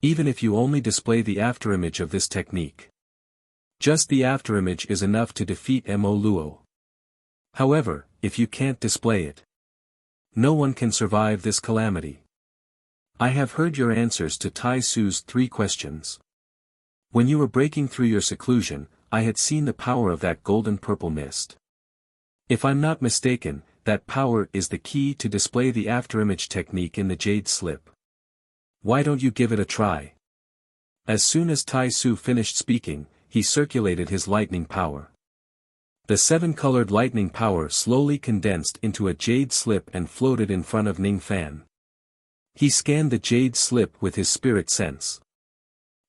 Even if you only display the afterimage of this technique. Just the afterimage is enough to defeat Mo Luo. However, if you can't display it, no one can survive this calamity. I have heard your answers to Tai Su's 3 questions. When you were breaking through your seclusion, I had seen the power of that golden purple mist. If I'm not mistaken, that power is the key to display the afterimage technique in the jade slip. Why don't you give it a try? As soon as Tai Su finished speaking, he circulated his lightning power. The 7-colored lightning power slowly condensed into a jade slip and floated in front of Ning Fan. He scanned the jade slip with his spirit sense.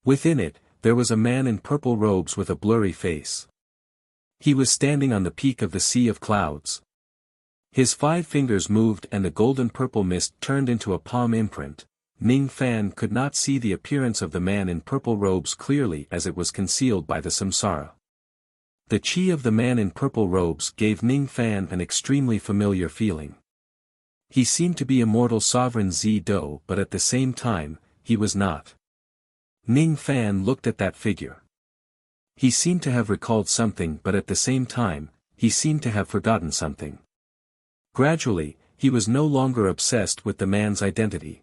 Within it, there was a man in purple robes with a blurry face. He was standing on the peak of the sea of clouds. His 5 fingers moved and the golden purple mist turned into a palm imprint. Ning Fan could not see the appearance of the man in purple robes clearly as it was concealed by the samsara. The chi of the man in purple robes gave Ning Fan an extremely familiar feeling. He seemed to be immortal sovereign Zido, but at the same time, he was not. Ning Fan looked at that figure. He seemed to have recalled something, but at the same time, he seemed to have forgotten something. Gradually, he was no longer obsessed with the man's identity.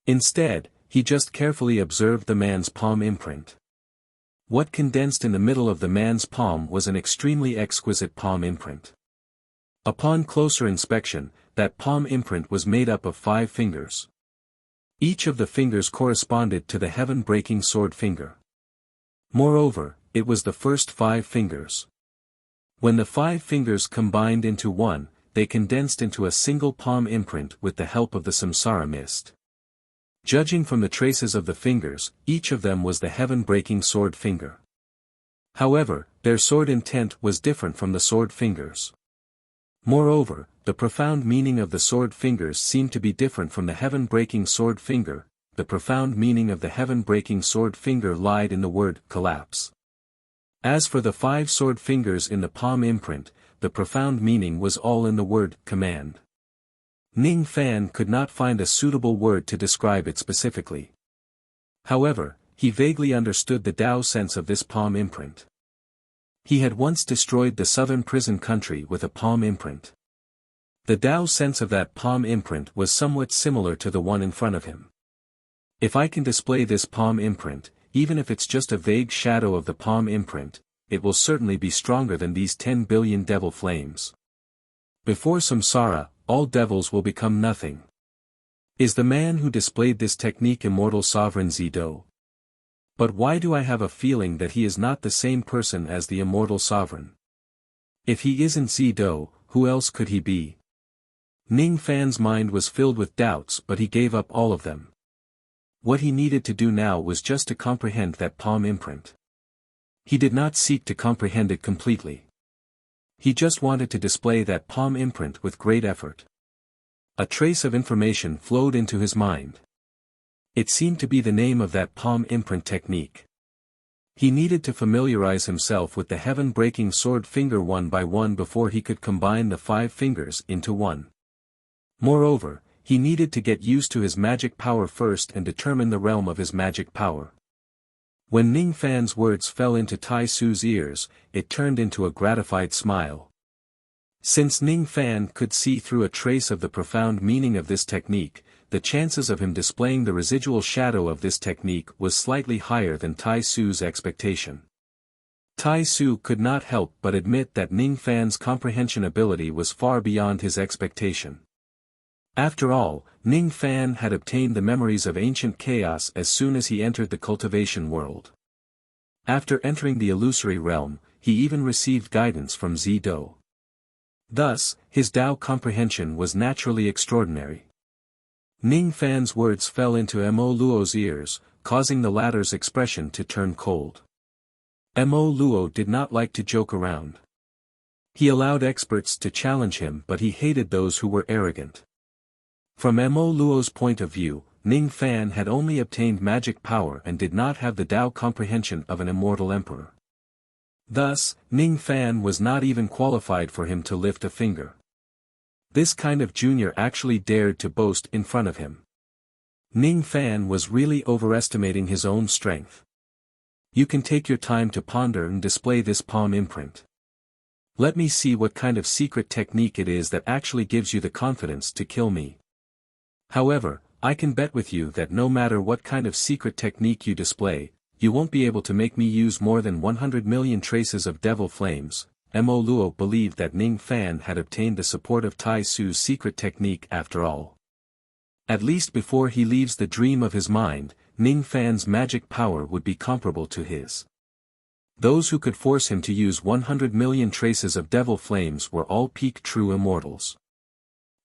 Instead, he just carefully observed the man's palm imprint. What condensed in the middle of the man's palm was an extremely exquisite palm imprint. Upon closer inspection, that palm imprint was made up of 5 fingers. Each of the fingers corresponded to the heaven-breaking sword finger. Moreover, it was the first 5 fingers. When the 5 fingers combined into one, they condensed into a single palm imprint with the help of the samsara mist. Judging from the traces of the fingers, each of them was the heaven-breaking sword finger. However, their sword intent was different from the sword fingers. Moreover, the profound meaning of the sword fingers seemed to be different from the heaven-breaking sword finger. The profound meaning of the heaven-breaking sword finger lied in the word collapse. As for the 5 sword fingers in the palm imprint, the profound meaning was all in the word command. Ning Fan could not find a suitable word to describe it specifically. However, he vaguely understood the Tao sense of this palm imprint. He had once destroyed the southern prison country with a palm imprint. The Tao sense of that palm imprint was somewhat similar to the one in front of him. If I can display this palm imprint, even if it's just a vague shadow of the palm imprint, it will certainly be stronger than these 10 billion devil flames. Before samsara, all devils will become nothing. Is the man who displayed this technique immortal sovereign Zido? But why do I have a feeling that he is not the same person as the immortal sovereign? If he isn't Zido, who else could he be? Ning Fan's mind was filled with doubts, but he gave up all of them. What he needed to do now was just to comprehend that palm imprint. He did not seek to comprehend it completely. He just wanted to display that palm imprint with great effort. A trace of information flowed into his mind. It seemed to be the name of that palm imprint technique. He needed to familiarize himself with the heaven-breaking sword finger one by one before he could combine the 5 fingers into one. Moreover, he needed to get used to his magic power first and determine the realm of his magic power. When Ning Fan's words fell into Tai Su's ears, it turned into a gratified smile. Since Ning Fan could see through a trace of the profound meaning of this technique, the chances of him displaying the residual shadow of this technique was slightly higher than Tai Su's expectation. Tai Su could not help but admit that Ning Fan's comprehension ability was far beyond his expectation. After all, Ning Fan had obtained the memories of ancient chaos as soon as he entered the cultivation world. After entering the illusory realm, he even received guidance from Zido. Thus, his Tao comprehension was naturally extraordinary. Ning Fan's words fell into Mo Luo's ears, causing the latter's expression to turn cold. Mo Luo did not like to joke around. He allowed experts to challenge him, but he hated those who were arrogant. From Mo Luo's point of view, Ning Fan had only obtained magic power and did not have the Tao comprehension of an immortal emperor. Thus, Ning Fan was not even qualified for him to lift a finger. This kind of junior actually dared to boast in front of him. Ning Fan was really overestimating his own strength. You can take your time to ponder and display this palm imprint. Let me see what kind of secret technique it is that actually gives you the confidence to kill me. However, I can bet with you that no matter what kind of secret technique you display, you won't be able to make me use more than 100 million traces of devil flames. Mo Luo believed that Ning Fan had obtained the support of Tai Su's secret technique after all. At least before he leaves the dream of his mind, Ning Fan's magic power would be comparable to his. Those who could force him to use 100 million traces of devil flames were all peak true immortals.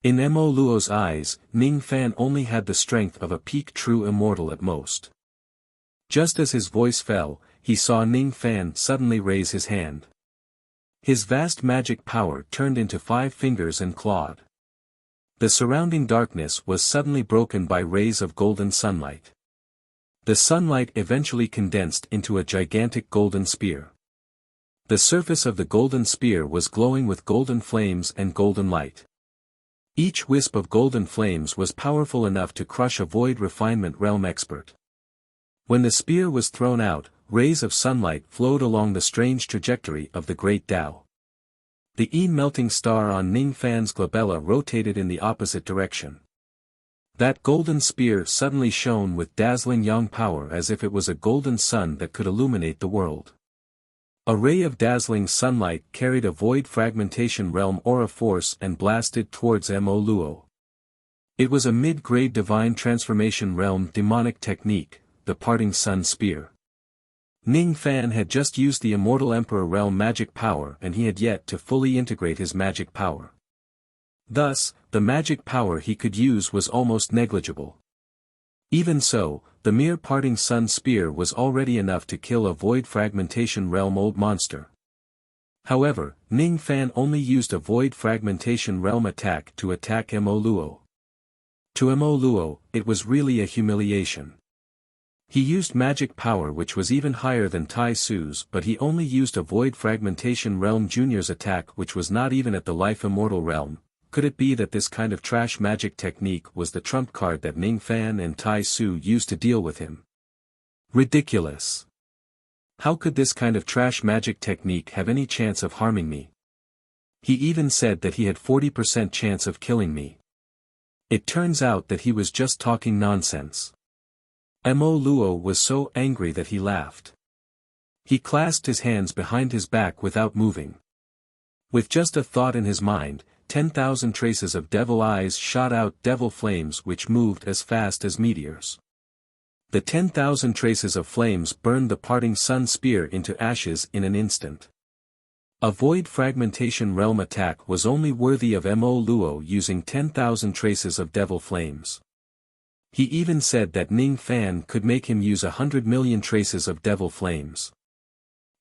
In Mo Luo's eyes, Ning Fan only had the strength of a peak true immortal at most. Just as his voice fell, he saw Ning Fan suddenly raise his hand. His vast magic power turned into 5 fingers and clawed. The surrounding darkness was suddenly broken by rays of golden sunlight. The sunlight eventually condensed into a gigantic golden spear. The surface of the golden spear was glowing with golden flames and golden light. Each wisp of golden flames was powerful enough to crush a void refinement realm expert. When the spear was thrown out, rays of sunlight flowed along the strange trajectory of the great Tao. The melting star on Ning Fan's glabella rotated in the opposite direction. That golden spear suddenly shone with dazzling yang power as if it was a golden sun that could illuminate the world. A ray of dazzling sunlight carried a void fragmentation realm aura force and blasted towards Mo Luo. It was a mid-grade divine transformation realm demonic technique, the parting sun spear. Ning Fan had just used the immortal emperor realm magic power and he had yet to fully integrate his magic power. Thus, the magic power he could use was almost negligible. Even so, the mere parting sun spear was already enough to kill a void fragmentation realm old monster. However, Ning Fan only used a void fragmentation realm attack to attack Mo Luo. To Mo Luo, it was really a humiliation. He used magic power which was even higher than Tai Su's, but he only used a void fragmentation realm junior's attack which was not even at the life immortal realm. Could it be that this kind of trash magic technique was the trump card that Ning Fan and Tai Su used to deal with him? Ridiculous. How could this kind of trash magic technique have any chance of harming me? He even said that he had 40% chance of killing me. It turns out that he was just talking nonsense. Mo Luo was so angry that he laughed. He clasped his hands behind his back without moving. With just a thought in his mind, 10,000 traces of devil eyes shot out devil flames which moved as fast as meteors. The 10,000 traces of flames burned the parting sun spear into ashes in an instant. A void fragmentation realm attack was only worthy of Mo Luo using 10,000 traces of devil flames. He even said that Ning Fan could make him use 100 million traces of devil flames.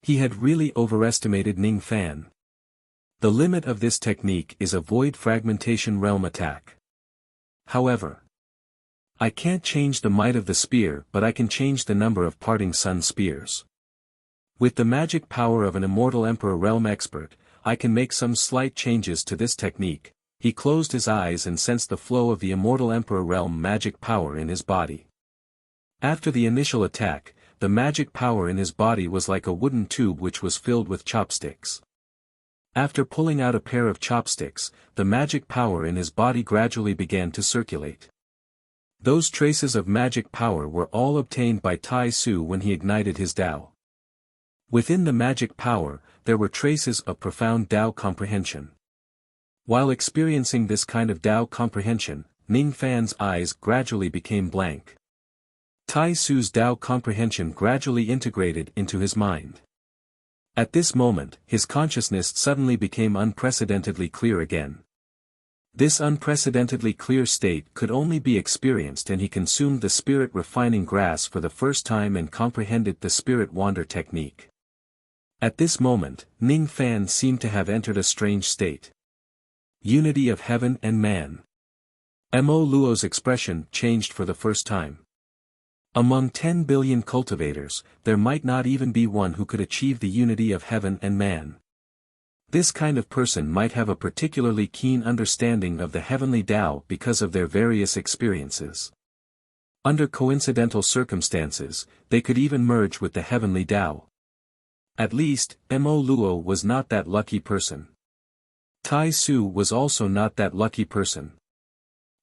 He had really overestimated Ning Fan. The limit of this technique is a void fragmentation realm attack. However, I can't change the might of the spear, but I can change the number of parting sun spears. With the magic power of an immortal emperor realm expert, I can make some slight changes to this technique. He closed his eyes and sensed the flow of the immortal emperor realm magic power in his body. After the initial attack, the magic power in his body was like a wooden tube which was filled with chopsticks. After pulling out a pair of chopsticks, the magic power in his body gradually began to circulate. Those traces of magic power were all obtained by Tai Su when he ignited his Tao. Within the magic power, there were traces of profound Tao comprehension. While experiencing this kind of Tao comprehension, Ning Fan's eyes gradually became blank. Tai Su's Tao comprehension gradually integrated into his mind. At this moment, his consciousness suddenly became unprecedentedly clear again. This unprecedentedly clear state could only be experienced, and he consumed the spirit refining grass for the first time and comprehended the spirit wander technique. At this moment, Ning Fan seemed to have entered a strange state. Unity of heaven and man. Mo Luo's expression changed for the first time. Among 10 billion cultivators, there might not even be one who could achieve the unity of heaven and man. This kind of person might have a particularly keen understanding of the heavenly Tao because of their various experiences. Under coincidental circumstances, they could even merge with the heavenly Tao. At least, Mo Luo was not that lucky person. Tai Su was also not that lucky person.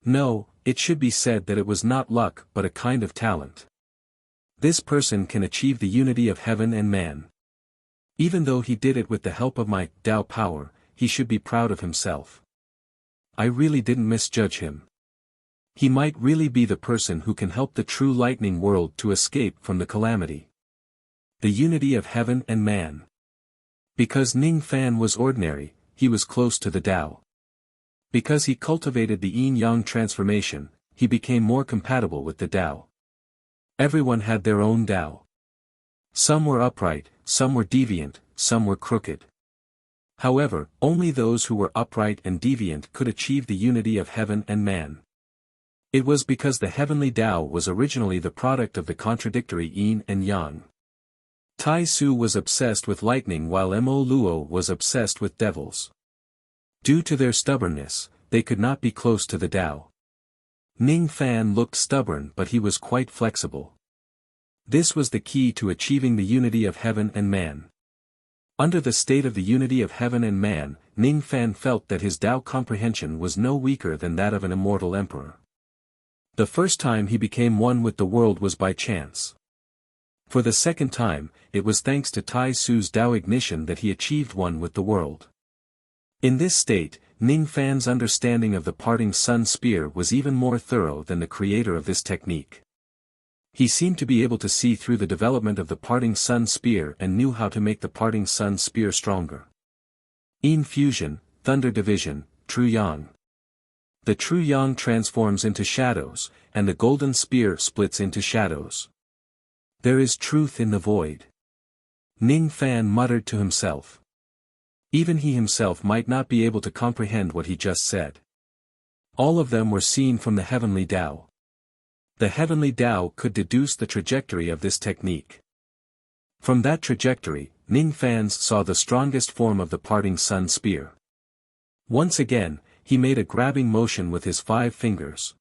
No, it should be said that it was not luck but a kind of talent. This person can achieve the unity of heaven and man. Even though he did it with the help of my Tao power, he should be proud of himself. I really didn't misjudge him. He might really be the person who can help the true lightning world to escape from the calamity. The unity of heaven and man. Because Ning Fan was ordinary, he was close to the Tao. Because he cultivated the yin-yang transformation, he became more compatible with the Tao. Everyone had their own Tao. Some were upright, some were deviant, some were crooked. However, only those who were upright and deviant could achieve the unity of heaven and man. It was because the heavenly Tao was originally the product of the contradictory yin and yang. Tai Su was obsessed with lightning while Mo Luo was obsessed with devils. Due to their stubbornness, they could not be close to the Tao. Ning Fan looked stubborn, but he was quite flexible. This was the key to achieving the unity of heaven and man. Under the state of the unity of heaven and man, Ning Fan felt that his Tao comprehension was no weaker than that of an immortal emperor. The first time he became one with the world was by chance. For the second time, it was thanks to Tai Su's Tao ignition that he achieved one with the world. In this state, Ning Fan's understanding of the parting sun spear was even more thorough than the creator of this technique. He seemed to be able to see through the development of the parting sun spear and knew how to make the parting sun spear stronger. Yin fusion, thunder division, true yang. The true yang transforms into shadows, and the golden spear splits into shadows. There is truth in the void. Ning Fan muttered to himself. Even he himself might not be able to comprehend what he just said. All of them were seen from the heavenly Tao. The heavenly Tao could deduce the trajectory of this technique. From that trajectory, Ning Fan saw the strongest form of the parting sun spear. Once again, he made a grabbing motion with his 5 fingers.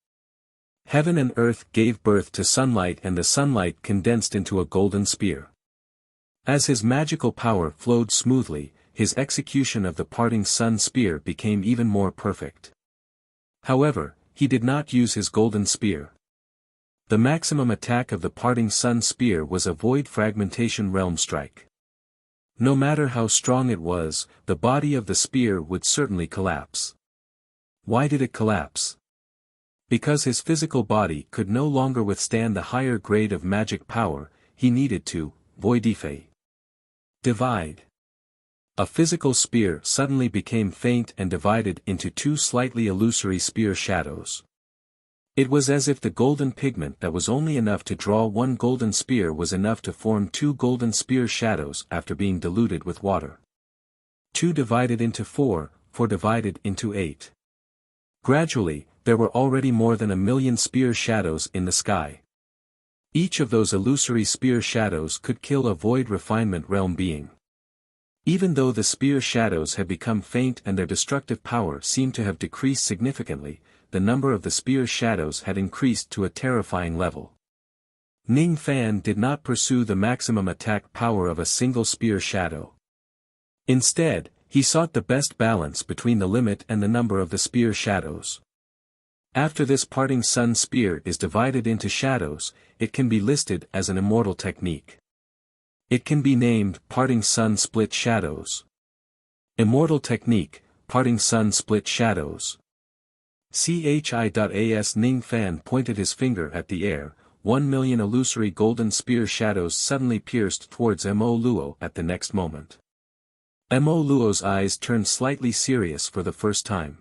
Heaven and earth gave birth to sunlight, and the sunlight condensed into a golden spear. As his magical power flowed smoothly, his execution of the parting sun spear became even more perfect. However, he did not use his golden spear. The maximum attack of the parting sun spear was a void fragmentation realm strike. No matter how strong it was, the body of the spear would certainly collapse. Why did it collapse? Because his physical body could no longer withstand the higher grade of magic power, he needed to voidify. Divide. A physical spear suddenly became faint and divided into 2 slightly illusory spear shadows. It was as if the golden pigment that was only enough to draw 1 golden spear was enough to form 2 golden spear shadows after being diluted with water. 2 divided into 4, 4 divided into 8. Gradually, there were already more than 1,000,000 spear shadows in the sky. Each of those illusory spear shadows could kill a void refinement realm being. Even though the spear shadows had become faint and their destructive power seemed to have decreased significantly, the number of the spear shadows had increased to a terrifying level. Ning Fan did not pursue the maximum attack power of a single spear shadow. Instead, He sought the best balance between the limit and the number of the spear shadows. After this parting sun spear is divided into shadows, it can be listed as an immortal technique. It can be named parting sun split shadows. Immortal technique, parting sun split shadows. CHI.AS Ning Fan pointed his finger at the air. 1,000,000 illusory golden spear shadows suddenly pierced towards Mo Luo at the next moment. Mo Luo's eyes turned slightly serious for the first time.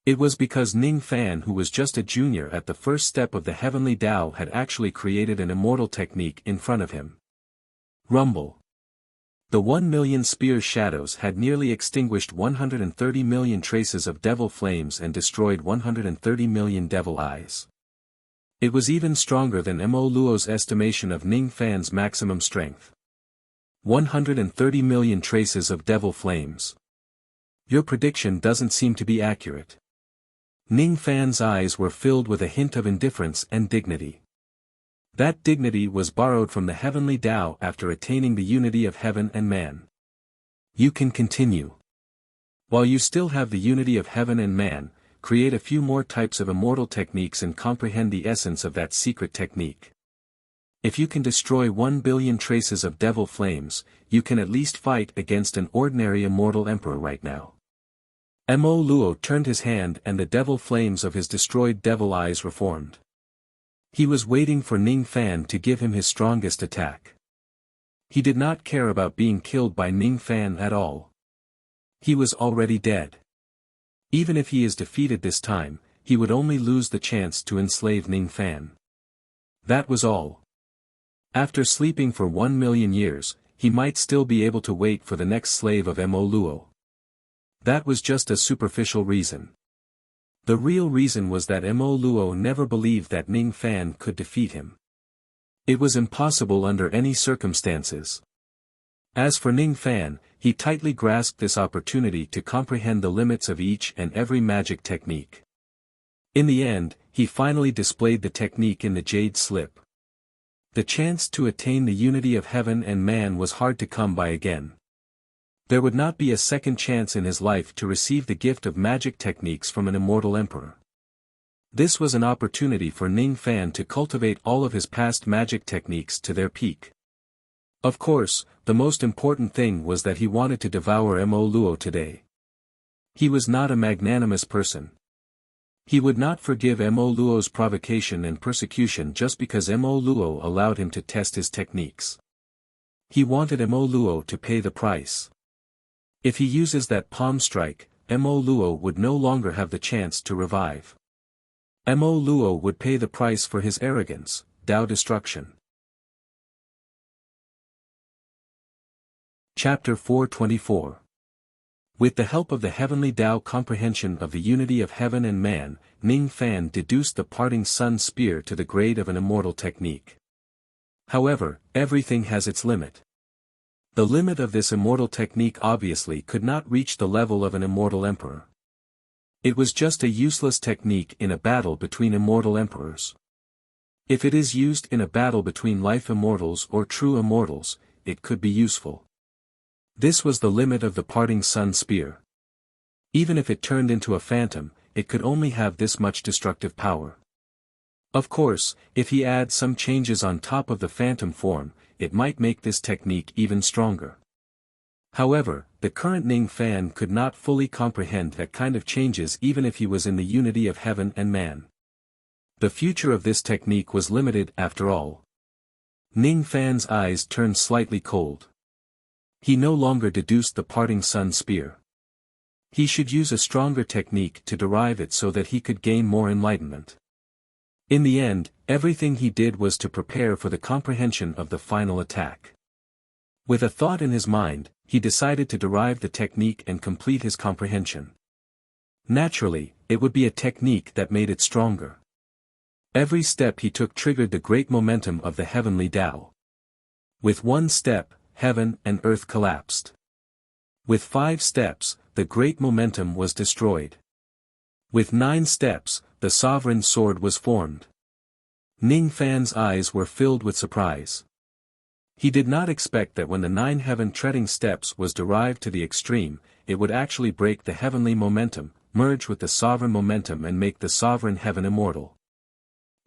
It was because Ning Fan, who was just a junior at the first step of the heavenly Tao, had actually created an immortal technique in front of him. Rumble. The 1,000,000 spear shadows had nearly extinguished 130 million traces of devil flames and destroyed 130 million devil eyes. It was even stronger than Mo Luo's estimation of Ning Fan's maximum strength. 130 million traces of devil flames. Your prediction doesn't seem to be accurate. Ning Fan's eyes were filled with a hint of indifference and dignity. That dignity was borrowed from the heavenly Tao after attaining the unity of heaven and man. You can continue. While you still have the unity of heaven and man, create a few more types of immortal techniques and comprehend the essence of that secret technique. If you can destroy 1 billion traces of devil flames, you can at least fight against an ordinary immortal emperor right now. Mo Luo turned his hand and the devil flames of his destroyed devil eyes reformed. He was waiting for Ning Fan to give him his strongest attack. He did not care about being killed by Ning Fan at all. He was already dead. Even if he is defeated this time, he would only lose the chance to enslave Ning Fan. That was all. After sleeping for 1,000,000 years, he might still be able to wait for the next slave of Mo Luo. That was just a superficial reason. The real reason was that Mo Luo never believed that Ning Fan could defeat him. It was impossible under any circumstances. As for Ning Fan, he tightly grasped this opportunity to comprehend the limits of each and every magic technique. In the end, he finally displayed the technique in the jade slip. The chance to attain the unity of heaven and man was hard to come by again. There would not be a second chance in his life to receive the gift of magic techniques from an immortal emperor. This was an opportunity for Ning Fan to cultivate all of his past magic techniques to their peak. Of course, the most important thing was that he wanted to devour Mo Luo today. He was not a magnanimous person. He would not forgive Mo Luo's provocation and persecution just because Mo Luo allowed him to test his techniques. He wanted Mo Luo to pay the price. If he uses that palm strike, Mo Luo would no longer have the chance to revive. Mo Luo would pay the price for his arrogance, Tao destruction. Chapter 424. With the help of the heavenly Tao comprehension of the unity of heaven and man, Ning Fan deduced the parting sun spear to the grade of an immortal technique. However, everything has its limit. The limit of this immortal technique obviously could not reach the level of an immortal emperor. It was just a useless technique in a battle between immortal emperors. If it is used in a battle between life immortals or true immortals, it could be useful. This was the limit of the parting sun spear. Even if it turned into a phantom, it could only have this much destructive power. Of course, if he adds some changes on top of the phantom form, it might make this technique even stronger. However, the current Ning Fan could not fully comprehend that kind of changes even if he was in the unity of heaven and man. The future of this technique was limited after all. Ning Fan's eyes turned slightly cold. He no longer deduced the parting sun spear. He should use a stronger technique to derive it so that he could gain more enlightenment. In the end, everything he did was to prepare for the comprehension of the final attack. With a thought in his mind, he decided to derive the technique and complete his comprehension. Naturally, it would be a technique that made it stronger. Every step he took triggered the great momentum of the heavenly Tao. With one step, heaven and earth collapsed. With 5 steps, the great momentum was destroyed. With 9 steps, the sovereign sword was formed. Ning Fan's eyes were filled with surprise. He did not expect that when the 9 heaven-treading steps was derived to the extreme, it would actually break the heavenly momentum, merge with the sovereign momentum and make the sovereign heaven immortal.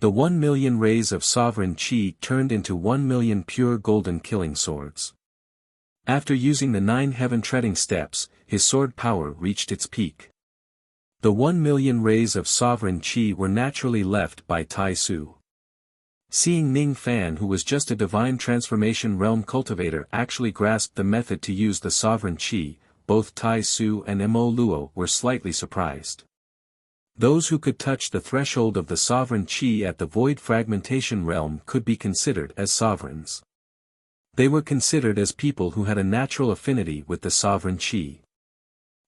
The 1,000,000 rays of sovereign chi turned into 1,000,000 pure golden killing swords. After using the 9 heaven treading steps, his sword power reached its peak. The 1,000,000 rays of sovereign chi were naturally left by Tai Su. Seeing Ning Fan, who was just a divine transformation realm cultivator, actually grasped the method to use the sovereign chi, both Tai Su and Mo Luo were slightly surprised. Those who could touch the threshold of the sovereign chi at the void fragmentation realm could be considered as sovereigns. They were considered as people who had a natural affinity with the sovereign chi.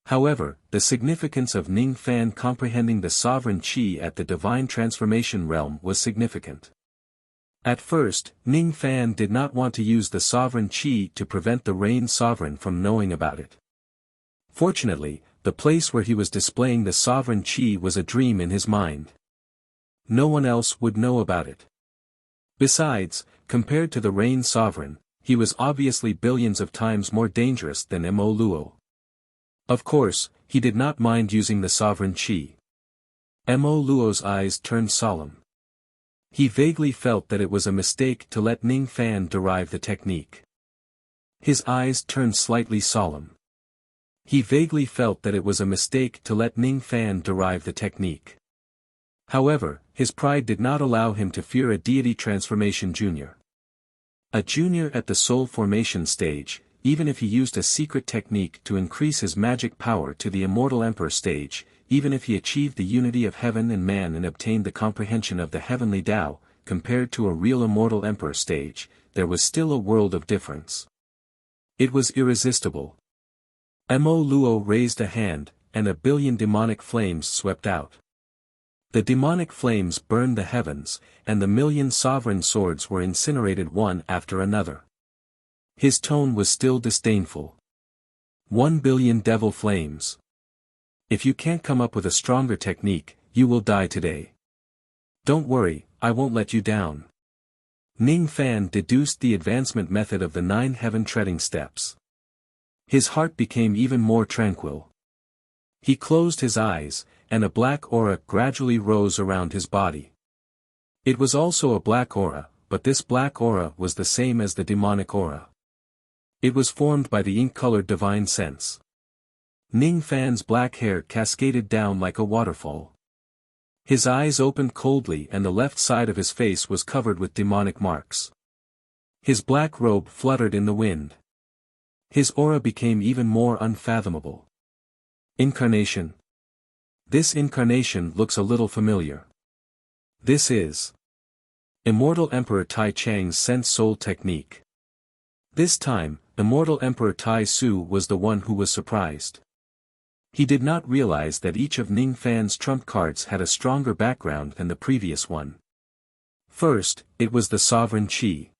However, the significance of Ning Fan comprehending the sovereign chi at the divine transformation realm was significant. At first, Ning Fan did not want to use the sovereign chi to prevent the Rain Sovereign from knowing about it. Fortunately, the place where he was displaying the sovereign chi was a dream in his mind. No one else would know about it. Besides, compared to the Rain Sovereign, he was obviously billions of times more dangerous than Mo Luo. Of course, he did not mind using the sovereign chi. Mo Luo's eyes turned solemn. He vaguely felt that it was a mistake to let Ning Fan derive the technique. His eyes turned slightly solemn. He vaguely felt that it was a mistake to let Ning Fan derive the technique. However, his pride did not allow him to fear a deity transformation junior. A junior at the soul formation stage, even if he used a secret technique to increase his magic power to the immortal emperor stage, even if he achieved the unity of heaven and man and obtained the comprehension of the heavenly Tao, compared to a real immortal emperor stage, there was still a world of difference. It was irresistible. Mo Luo raised a hand, and 1,000,000,000 demonic flames swept out. The demonic flames burned the heavens, and the 1,000,000 sovereign swords were incinerated one after another. His tone was still disdainful. 1,000,000,000 devil flames. If you can't come up with a stronger technique, you will die today. Don't worry, I won't let you down. Ning Fan deduced the advancement method of the 9 heaven treading steps. His heart became even more tranquil. He closed his eyes, and a black aura gradually rose around his body. It was also a black aura, but this black aura was the same as the demonic aura. It was formed by the ink-colored divine sense. Ning Fan's black hair cascaded down like a waterfall. His eyes opened coldly and the left side of his face was covered with demonic marks. His black robe fluttered in the wind. His aura became even more unfathomable. Incarnation. This incarnation looks a little familiar. This is Immortal Emperor Tai Chang's Sense Soul Technique. This time, Immortal Emperor Tai Su was the one who was surprised. He did not realize that each of Ning Fan's trump cards had a stronger background than the previous one. First, it was the sovereign chi.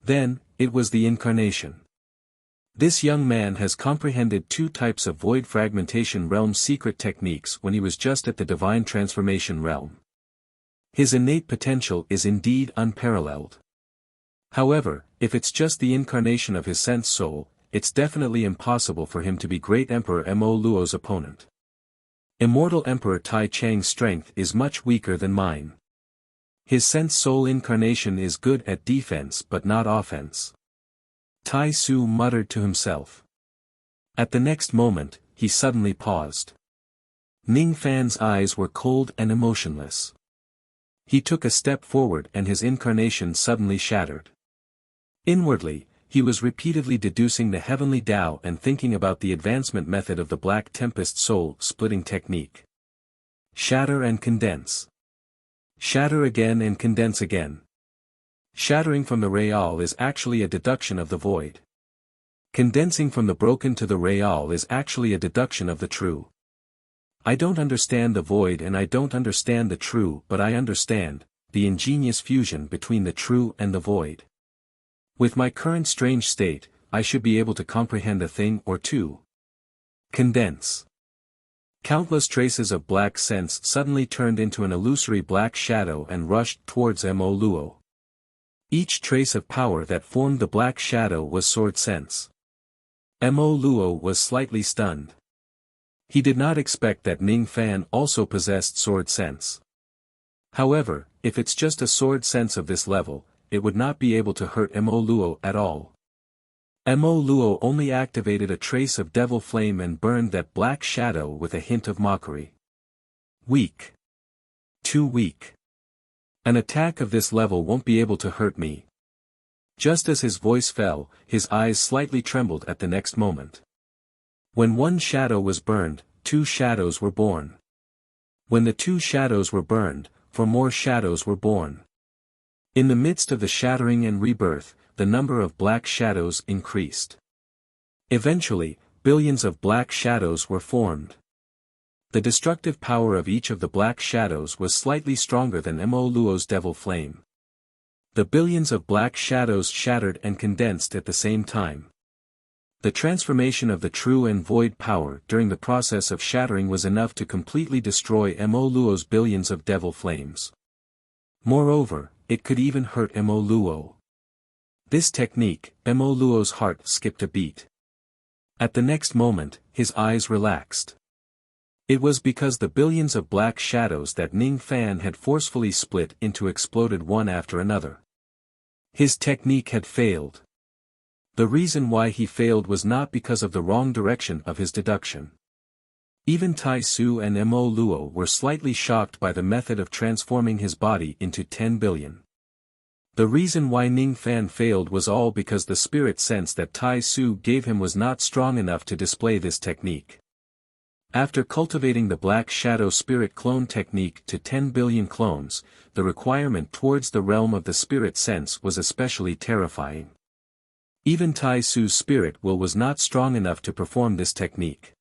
Then, it was the incarnation. This young man has comprehended 2 types of void fragmentation realm secret techniques when he was just at the divine transformation realm. His innate potential is indeed unparalleled. However, if it's just the incarnation of his sense soul, it's definitely impossible for him to be Great Emperor Mo Luo's opponent. Immortal Emperor Tai Chang's strength is much weaker than mine. His sense soul incarnation is good at defense but not offense. Tai Su muttered to himself. At the next moment, he suddenly paused. Ning Fan's eyes were cold and emotionless. He took a step forward and his incarnation suddenly shattered. Inwardly, he was repeatedly deducing the heavenly Tao and thinking about the advancement method of the Black Tempest soul splitting technique. Shatter and condense. Shatter again and condense again. Shattering from the real is actually a deduction of the void. Condensing from the broken to the real is actually a deduction of the true. I don't understand the void and I don't understand the true, but I understand the ingenious fusion between the true and the void. With my current strange state, I should be able to comprehend a thing or two. Condense. Countless traces of black sense suddenly turned into an illusory black shadow and rushed towards Mo Luo. Each trace of power that formed the black shadow was sword sense. Mo Luo was slightly stunned. He did not expect that Ning Fan also possessed sword sense. However, if it's just a sword sense of this level, it would not be able to hurt Mo Luo at all. Mo Luo only activated a trace of devil flame and burned that black shadow with a hint of mockery. Weak. Too weak. An attack of this level won't be able to hurt me. Just as his voice fell, his eyes slightly trembled at the next moment. When one shadow was burned, two shadows were born. When the two shadows were burned, 4 more shadows were born. In the midst of the shattering and rebirth, the number of black shadows increased. Eventually, billions of black shadows were formed. The destructive power of each of the black shadows was slightly stronger than Mo Luo's devil flame. The billions of black shadows shattered and condensed at the same time. The transformation of the true and void power during the process of shattering was enough to completely destroy Mo Luo's billions of devil flames. Moreover, it could even hurt Mo Luo. This technique, Mo Luo's heart skipped a beat. At the next moment, his eyes relaxed. It was because the billions of black shadows that Ning Fan had forcefully split into exploded one after another. His technique had failed. The reason why he failed was not because of the wrong direction of his deduction. Even Tai Su and Mo Luo were slightly shocked by the method of transforming his body into 10 billion. The reason why Ning Fan failed was all because the spirit sense that Tai Su gave him was not strong enough to display this technique. After cultivating the Black Shadow Spirit Clone technique to 10 billion clones, the requirement towards the realm of the spirit sense was especially terrifying. Even Tai Su's spirit will was not strong enough to perform this technique.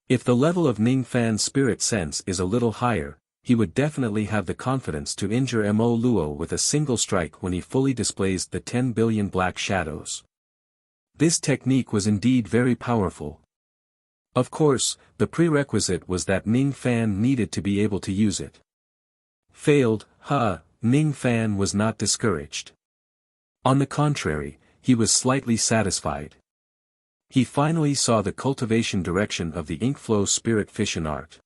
If the level of Ning Fan's spirit sense is a little higher, he would definitely have the confidence to injure Mo Luo with a single strike when he fully displays the 10 billion black shadows. This technique was indeed very powerful. Of course, the prerequisite was that Ning Fan needed to be able to use it. Failed, Ning Fan was not discouraged. On the contrary, he was slightly satisfied. He finally saw the cultivation direction of the ink flow spirit fission art.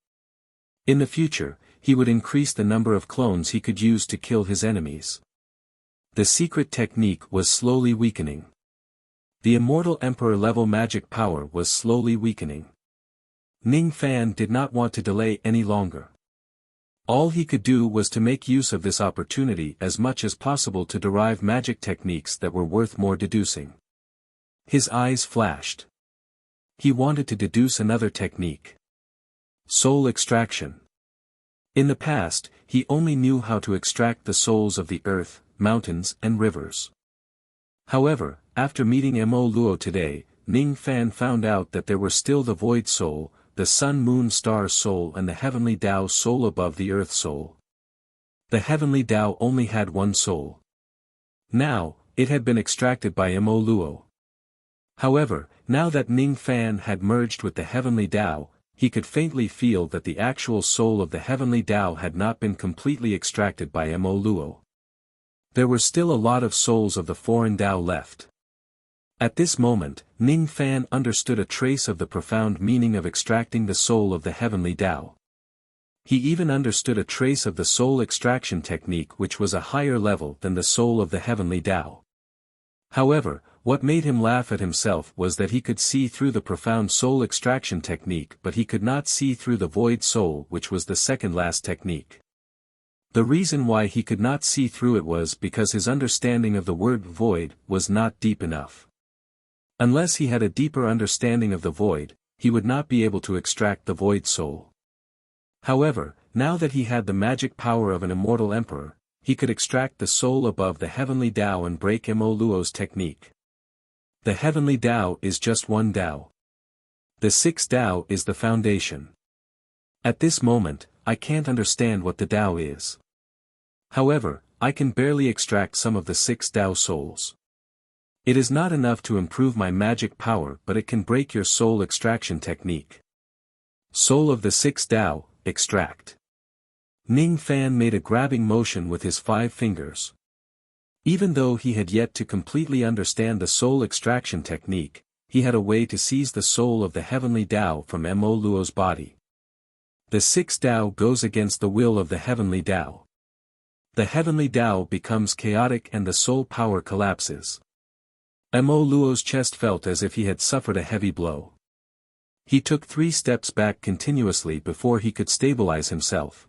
In the future, he would increase the number of clones he could use to kill his enemies. The secret technique was slowly weakening. The Immortal Emperor level magic power was slowly weakening. Ning Fan did not want to delay any longer. All he could do was to make use of this opportunity as much as possible to derive magic techniques that were worth more deducing. His eyes flashed. He wanted to deduce another technique. Soul extraction. In the past, he only knew how to extract the souls of the earth, mountains and rivers. However, after meeting Mo Luo today, Ning Fan found out that there were still the Void Soul, the Sun Moon Star Soul and the Heavenly Tao Soul above the Earth Soul. The Heavenly Tao only had one soul. Now, it had been extracted by Mo Luo. However, now that Ning Fan had merged with the Heavenly Tao, he could faintly feel that the actual soul of the Heavenly Tao had not been completely extracted by Mo Luo. There were still a lot of souls of the foreign Tao left. At this moment, Ning Fan understood a trace of the profound meaning of extracting the soul of the Heavenly Tao. He even understood a trace of the soul extraction technique which was a higher level than the soul of the Heavenly Tao. However, what made him laugh at himself was that he could see through the profound soul extraction technique but he could not see through the void soul which was the second last technique. The reason why he could not see through it was because his understanding of the word void was not deep enough. Unless he had a deeper understanding of the void, he would not be able to extract the void soul. However, now that he had the magic power of an immortal emperor, he could extract the soul above the Heavenly Tao and break Mo Luo's technique. The Heavenly Tao is just one Tao. The sixth Tao is the foundation. At this moment, I can't understand what the Tao is. However, I can barely extract some of the six Tao souls. It is not enough to improve my magic power but it can break your soul extraction technique. Soul of the sixth Tao, extract. Ning Fan made a grabbing motion with his 5 fingers. Even though he had yet to completely understand the soul extraction technique, he had a way to seize the soul of the heavenly Tao from Mo Luo's body. The sixth Tao goes against the will of the heavenly Tao. The heavenly Tao becomes chaotic and the soul power collapses. Mo Luo's chest felt as if he had suffered a heavy blow. He took 3 steps back continuously before he could stabilize himself.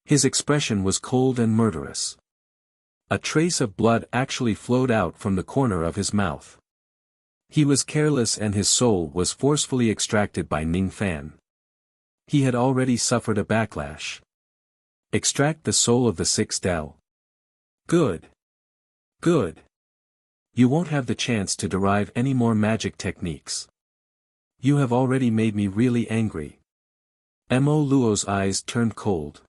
His expression was cold and murderous. A trace of blood actually flowed out from the corner of his mouth. He was careless and his soul was forcefully extracted by Ning Fan. He had already suffered a backlash. Extract the soul of the sixth Tao. Good. Good. You won't have the chance to derive any more magic techniques. You have already made me really angry. Mo Luo's eyes turned cold.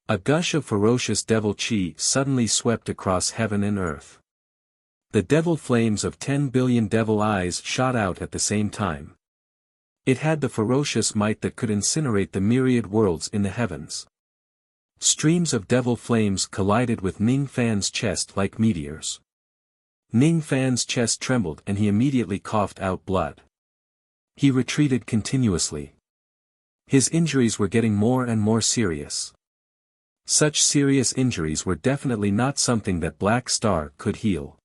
A gush of ferocious devil chi suddenly swept across heaven and earth. The devil flames of 10 billion devil eyes shot out at the same time. It had the ferocious might that could incinerate the myriad worlds in the heavens. Streams of devil flames collided with Ning Fan's chest like meteors. Ning Fan's chest trembled and he immediately coughed out blood. He retreated continuously. His injuries were getting more and more serious. Such serious injuries were definitely not something that Black Star could heal.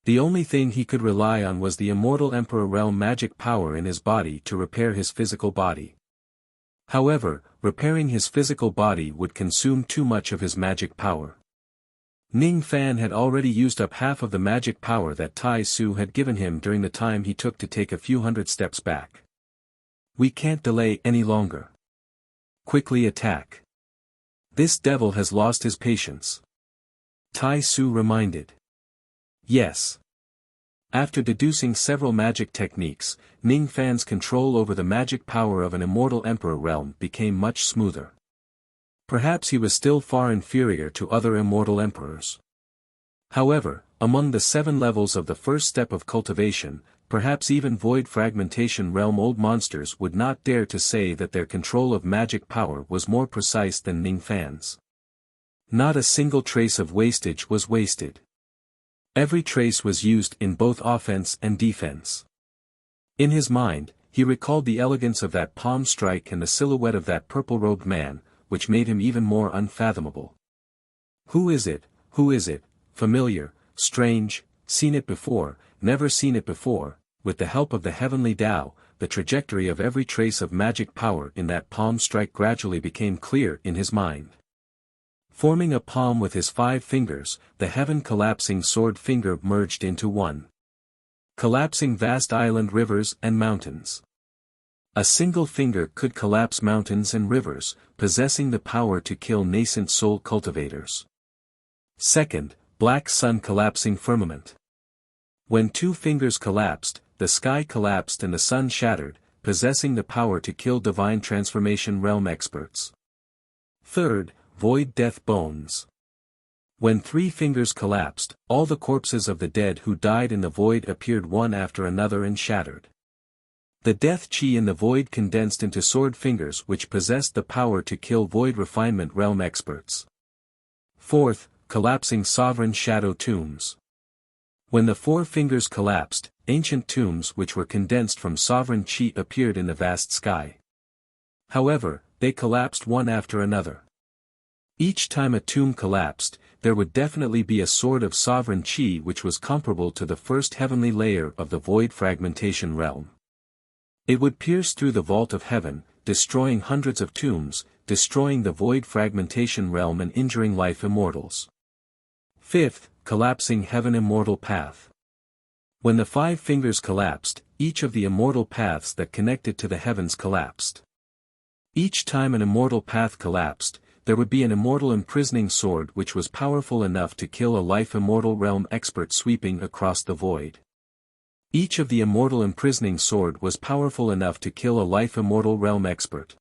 The only thing he could rely on was the immortal Emperor Realm magic power in his body to repair his physical body. However, repairing his physical body would consume too much of his magic power. Ning Fan had already used up half of the magic power that Tai Su had given him during the time he took to take a few hundred steps back. We can't delay any longer. Quickly attack. This devil has lost his patience. Tai Su reminded. Yes. After deducing several magic techniques, Ning Fan's control over the magic power of an immortal emperor realm became much smoother. Perhaps he was still far inferior to other immortal emperors. However, among the 7 levels of the first step of cultivation, perhaps even void fragmentation realm old monsters would not dare to say that their control of magic power was more precise than Ning Fan's. Not a single trace of wastage was wasted. Every trace was used in both offense and defense. In his mind, he recalled the elegance of that palm strike and the silhouette of that purple-robed man, which made him even more unfathomable. Who is it, familiar, strange, seen it before, never seen it before? With the help of the heavenly Tao, the trajectory of every trace of magic power in that palm strike gradually became clear in his mind. Forming a palm with his 5 fingers, the heaven-collapsing sword finger merged into one. Collapsing vast island rivers and mountains. A single finger could collapse mountains and rivers, possessing the power to kill nascent soul cultivators. Second, black sun collapsing firmament. When 2 fingers collapsed, the sky collapsed and the sun shattered, possessing the power to kill divine transformation realm experts. Third, void death bones. When 3 fingers collapsed, all the corpses of the dead who died in the void appeared one after another and shattered. The death chi in the void condensed into sword fingers which possessed the power to kill void refinement realm experts. Fourth, collapsing sovereign shadow tombs. When the 4 fingers collapsed, ancient tombs which were condensed from sovereign chi appeared in the vast sky. However, they collapsed one after another. Each time a tomb collapsed, there would definitely be a sword of sovereign chi which was comparable to the first heavenly layer of the void fragmentation realm. It would pierce through the vault of heaven, destroying hundreds of tombs, destroying the void fragmentation realm and injuring life immortals. Fifth, collapsing heaven immortal path. When the 5 fingers collapsed, each of the immortal paths that connected to the heavens collapsed. Each time an immortal path collapsed, there would be an immortal imprisoning sword which was powerful enough to kill a life immortal realm expert sweeping across the void. Each of the immortal imprisoning sword was powerful enough to kill a life immortal realm expert.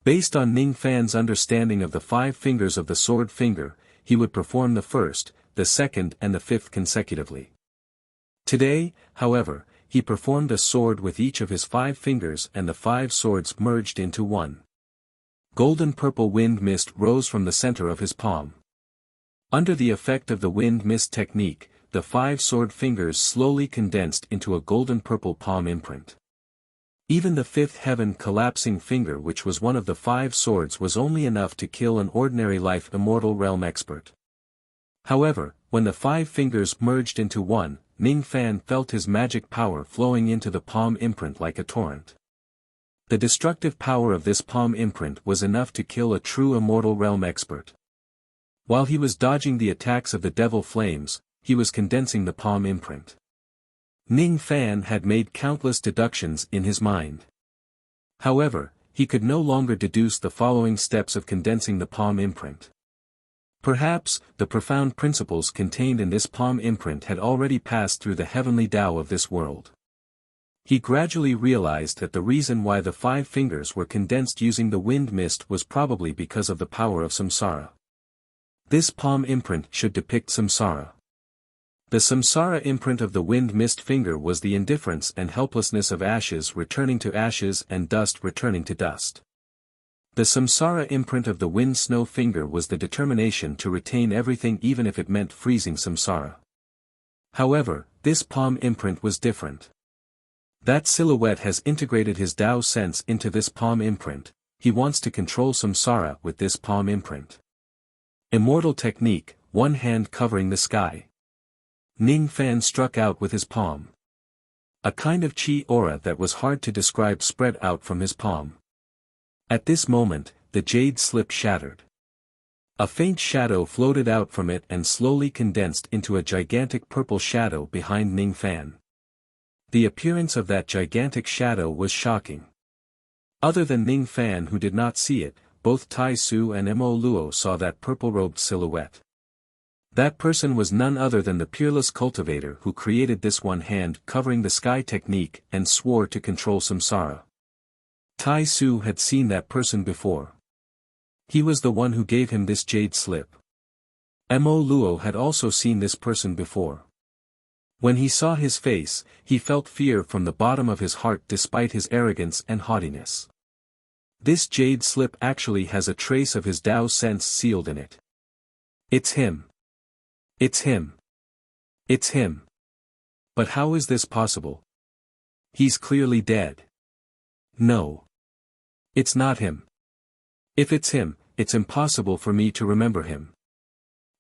Based on Ning Fan's understanding of the 5 fingers of the sword finger, he would perform the first, the second and the 5th consecutively. Today, however, he performed a sword with each of his 5 fingers and the 5 swords merged into one. Golden purple wind mist rose from the center of his palm. Under the effect of the wind mist technique, the 5 sword fingers slowly condensed into a golden-purple palm imprint. Even the 5th heaven collapsing finger, which was one of the 5 swords, was only enough to kill an ordinary life immortal realm expert. However, when the 5 fingers merged into one, Ning Fan felt his magic power flowing into the palm imprint like a torrent. The destructive power of this palm imprint was enough to kill a true immortal realm expert. While he was dodging the attacks of the devil flames, he was condensing the palm imprint. Ning Fan had made countless deductions in his mind. However, he could no longer deduce the following steps of condensing the palm imprint. Perhaps, the profound principles contained in this palm imprint had already passed through the heavenly Tao of this world. He gradually realized that the reason why the 5 fingers were condensed using the wind mist was probably because of the power of samsara. This palm imprint should depict samsara. The samsara imprint of the wind mist finger was the indifference and helplessness of ashes returning to ashes and dust returning to dust. The samsara imprint of the wind snow finger was the determination to retain everything even if it meant freezing samsara. However, this palm imprint was different. That silhouette has integrated his Tao sense into this palm imprint. He wants to control samsara with this palm imprint. Immortal technique, one hand covering the sky. Ning Fan struck out with his palm. A kind of chi aura that was hard to describe spread out from his palm. At this moment, the jade slip shattered. A faint shadow floated out from it and slowly condensed into a gigantic purple shadow behind Ning Fan. The appearance of that gigantic shadow was shocking. Other than Ning Fan, who did not see it, both Tai Su and Mo Luo saw that purple-robed silhouette. That person was none other than the peerless cultivator who created this one hand covering the sky technique and swore to control samsara. Tai Su had seen that person before. He was the one who gave him this jade slip. Mo Luo had also seen this person before. When he saw his face, he felt fear from the bottom of his heart despite his arrogance and haughtiness. This jade slip actually has a trace of his Tao sense sealed in it. It's him. It's him. It's him. But how is this possible? He's clearly dead. No. It's not him. If it's him, it's impossible for me to remember him.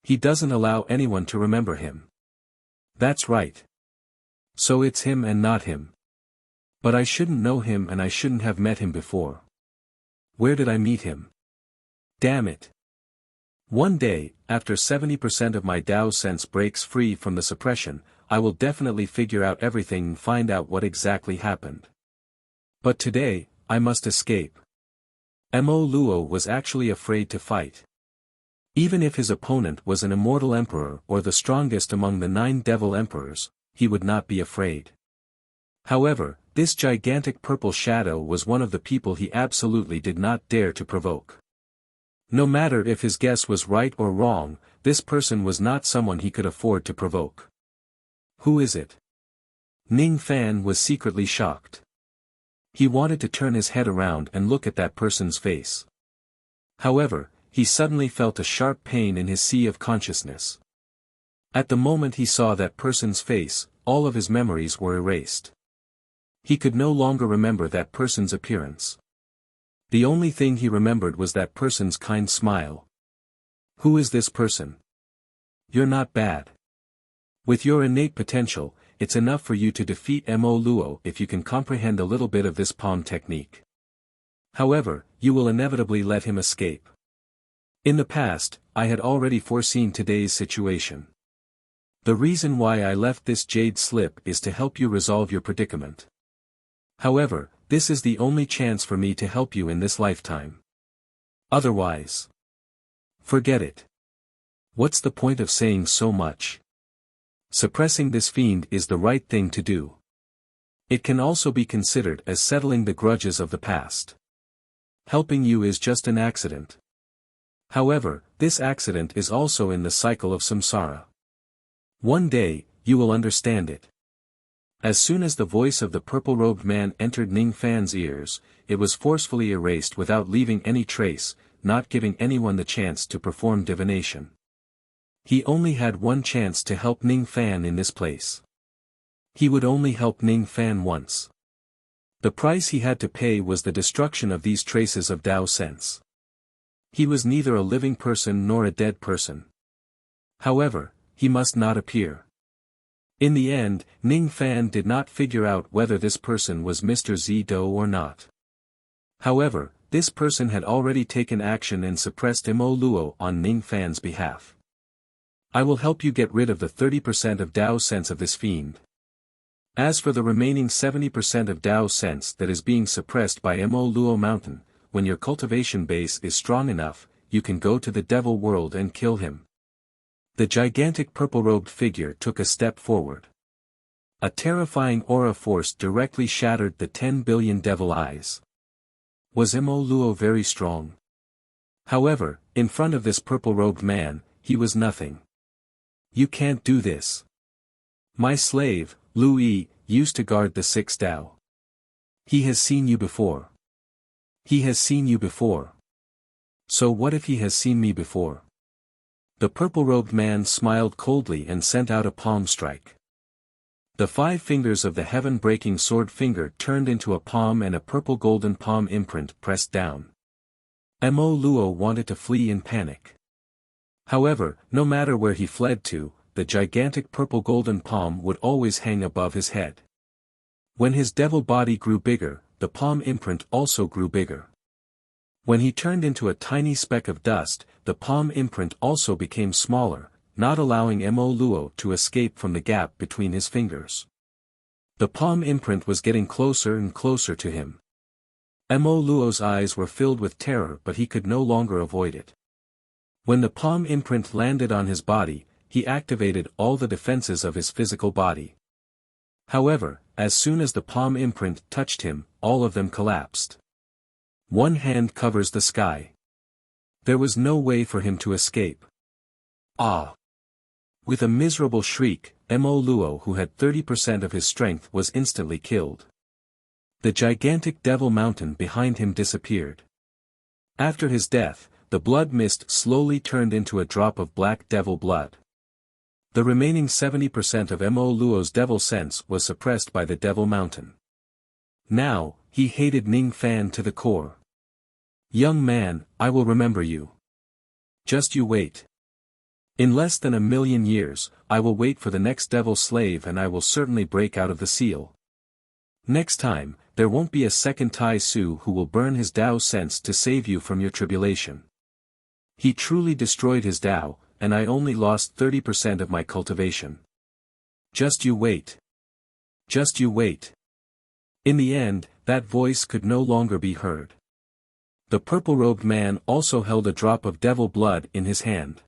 He doesn't allow anyone to remember him. That's right. So it's him and not him. But I shouldn't know him and I shouldn't have met him before. Where did I meet him? Damn it. One day, after 70% of my Tao sense breaks free from the suppression, I will definitely figure out everything and find out what exactly happened. But today, I must escape. Mo Luo was actually afraid to fight. Even if his opponent was an immortal emperor or the strongest among the 9 devil emperors, he would not be afraid. However, this gigantic purple shadow was one of the people he absolutely did not dare to provoke. No matter if his guess was right or wrong, this person was not someone he could afford to provoke. Who is it? Ning Fan was secretly shocked. He wanted to turn his head around and look at that person's face. However, he suddenly felt a sharp pain in his sea of consciousness. At the moment he saw that person's face, all of his memories were erased. He could no longer remember that person's appearance. The only thing he remembered was that person's kind smile. Who is this person? You're not bad. With your innate potential, it's enough for you to defeat Mo Luo if you can comprehend a little bit of this palm technique. However, you will inevitably let him escape. In the past, I had already foreseen today's situation. The reason why I left this jade slip is to help you resolve your predicament. However, this is the only chance for me to help you in this lifetime. Otherwise, forget it. What's the point of saying so much? Suppressing this fiend is the right thing to do. It can also be considered as settling the grudges of the past. Helping you is just an accident. However, this accident is also in the cycle of samsara. One day, you will understand it. As soon as the voice of the purple-robed man entered Ning Fan's ears, it was forcefully erased without leaving any trace, not giving anyone the chance to perform divination. He only had one chance to help Ning Fan in this place. He would only help Ning Fan once. The price he had to pay was the destruction of these traces of Tao sense. He was neither a living person nor a dead person. However, he must not appear. In the end, Ning Fan did not figure out whether this person was Mr. Zido or not. However, this person had already taken action and suppressed Mo Luo on Ning Fan's behalf. I will help you get rid of the 30% of Dao sense of this fiend. As for the remaining 70% of Dao sense that is being suppressed by Mo Luo Mountain, when your cultivation base is strong enough, you can go to the devil world and kill him. The gigantic purple-robed figure took a step forward. A terrifying aura force directly shattered the 10 billion devil eyes. Was Mo Luo very strong? However, in front of this purple-robed man, he was nothing. You can't do this. My slave, Lu Yi, used to guard the 6 Dao. He has seen you before. He has seen you before. So what if he has seen me before? The purple-robed man smiled coldly and sent out a palm strike. The 5 fingers of the heaven-breaking sword finger turned into a palm and a purple-golden palm imprint pressed down. Mo Luo wanted to flee in panic. However, no matter where he fled to, the gigantic purple-golden palm would always hang above his head. When his devil body grew bigger, the palm imprint also grew bigger. When he turned into a tiny speck of dust, the palm imprint also became smaller, not allowing Mo Luo to escape from the gap between his fingers. The palm imprint was getting closer and closer to him. Mo Luo's eyes were filled with terror, but he could no longer avoid it. When the palm imprint landed on his body, he activated all the defenses of his physical body. However, as soon as the palm imprint touched him, all of them collapsed. One hand covers the sky. There was no way for him to escape. Ah! With a miserable shriek, Mo Luo, who had 30% of his strength, was instantly killed. The gigantic devil mountain behind him disappeared. After his death, the blood mist slowly turned into a drop of black devil blood. The remaining 70% of Mo Luo's devil sense was suppressed by the devil mountain. Now, he hated Ning Fan to the core. Young man, I will remember you. Just you wait. In less than 1,000,000 years, I will wait for the next devil slave and I will certainly break out of the seal. Next time, there won't be a second Tai Su who will burn his Dao sense to save you from your tribulation. He truly destroyed his Dao, and I only lost 30% of my cultivation. Just you wait. Just you wait. In the end, that voice could no longer be heard. The purple-robed man also held a drop of devil blood in his hand.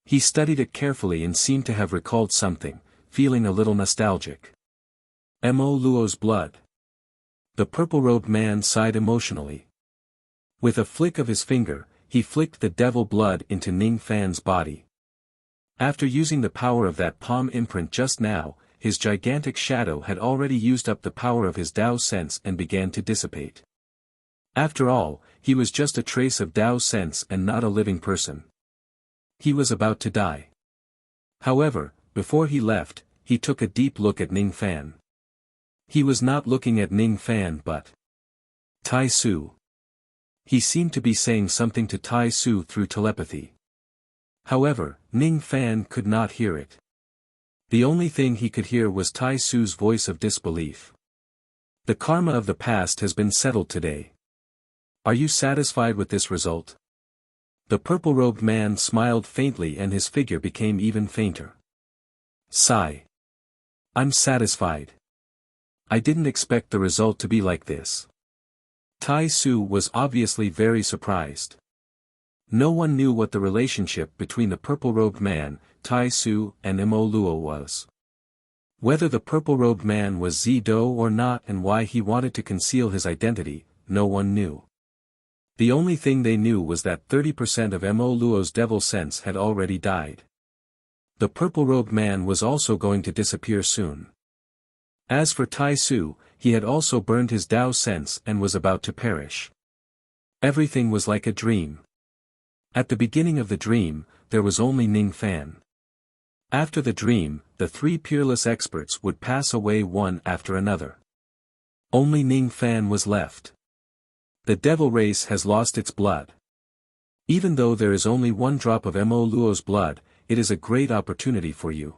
He studied it carefully and seemed to have recalled something, feeling a little nostalgic. Mo Luo's blood. The purple-robed man sighed emotionally. With a flick of his finger, he flicked the devil blood into Ning Fan's body. After using the power of that palm imprint just now, his gigantic shadow had already used up the power of his Dao sense and began to dissipate. After all, he was just a trace of Dao sense and not a living person. He was about to die. However, before he left, he took a deep look at Ning Fan. He was not looking at Ning Fan but Tai Su. He seemed to be saying something to Tai Su through telepathy. However, Ning Fan could not hear it. The only thing he could hear was Tai Su's voice of disbelief. The karma of the past has been settled today. Are you satisfied with this result? The purple-robed man smiled faintly and his figure became even fainter. Sigh. I'm satisfied. I didn't expect the result to be like this. Tai Su was obviously very surprised. No one knew what the relationship between the purple-robed man, Tai Su, and Mo Luo was. Whether the purple-robed man was Zido or not and why he wanted to conceal his identity, no one knew. The only thing they knew was that 30% of Mo Luo's devil sense had already died. The purple-robed man was also going to disappear soon. As for Tai Su, he had also burned his Dao sense and was about to perish. Everything was like a dream. At the beginning of the dream, there was only Ning Fan. After the dream, the three peerless experts would pass away one after another. Only Ning Fan was left. The devil race has lost its blood. Even though there is only one drop of Mo Luo's blood, it is a great opportunity for you.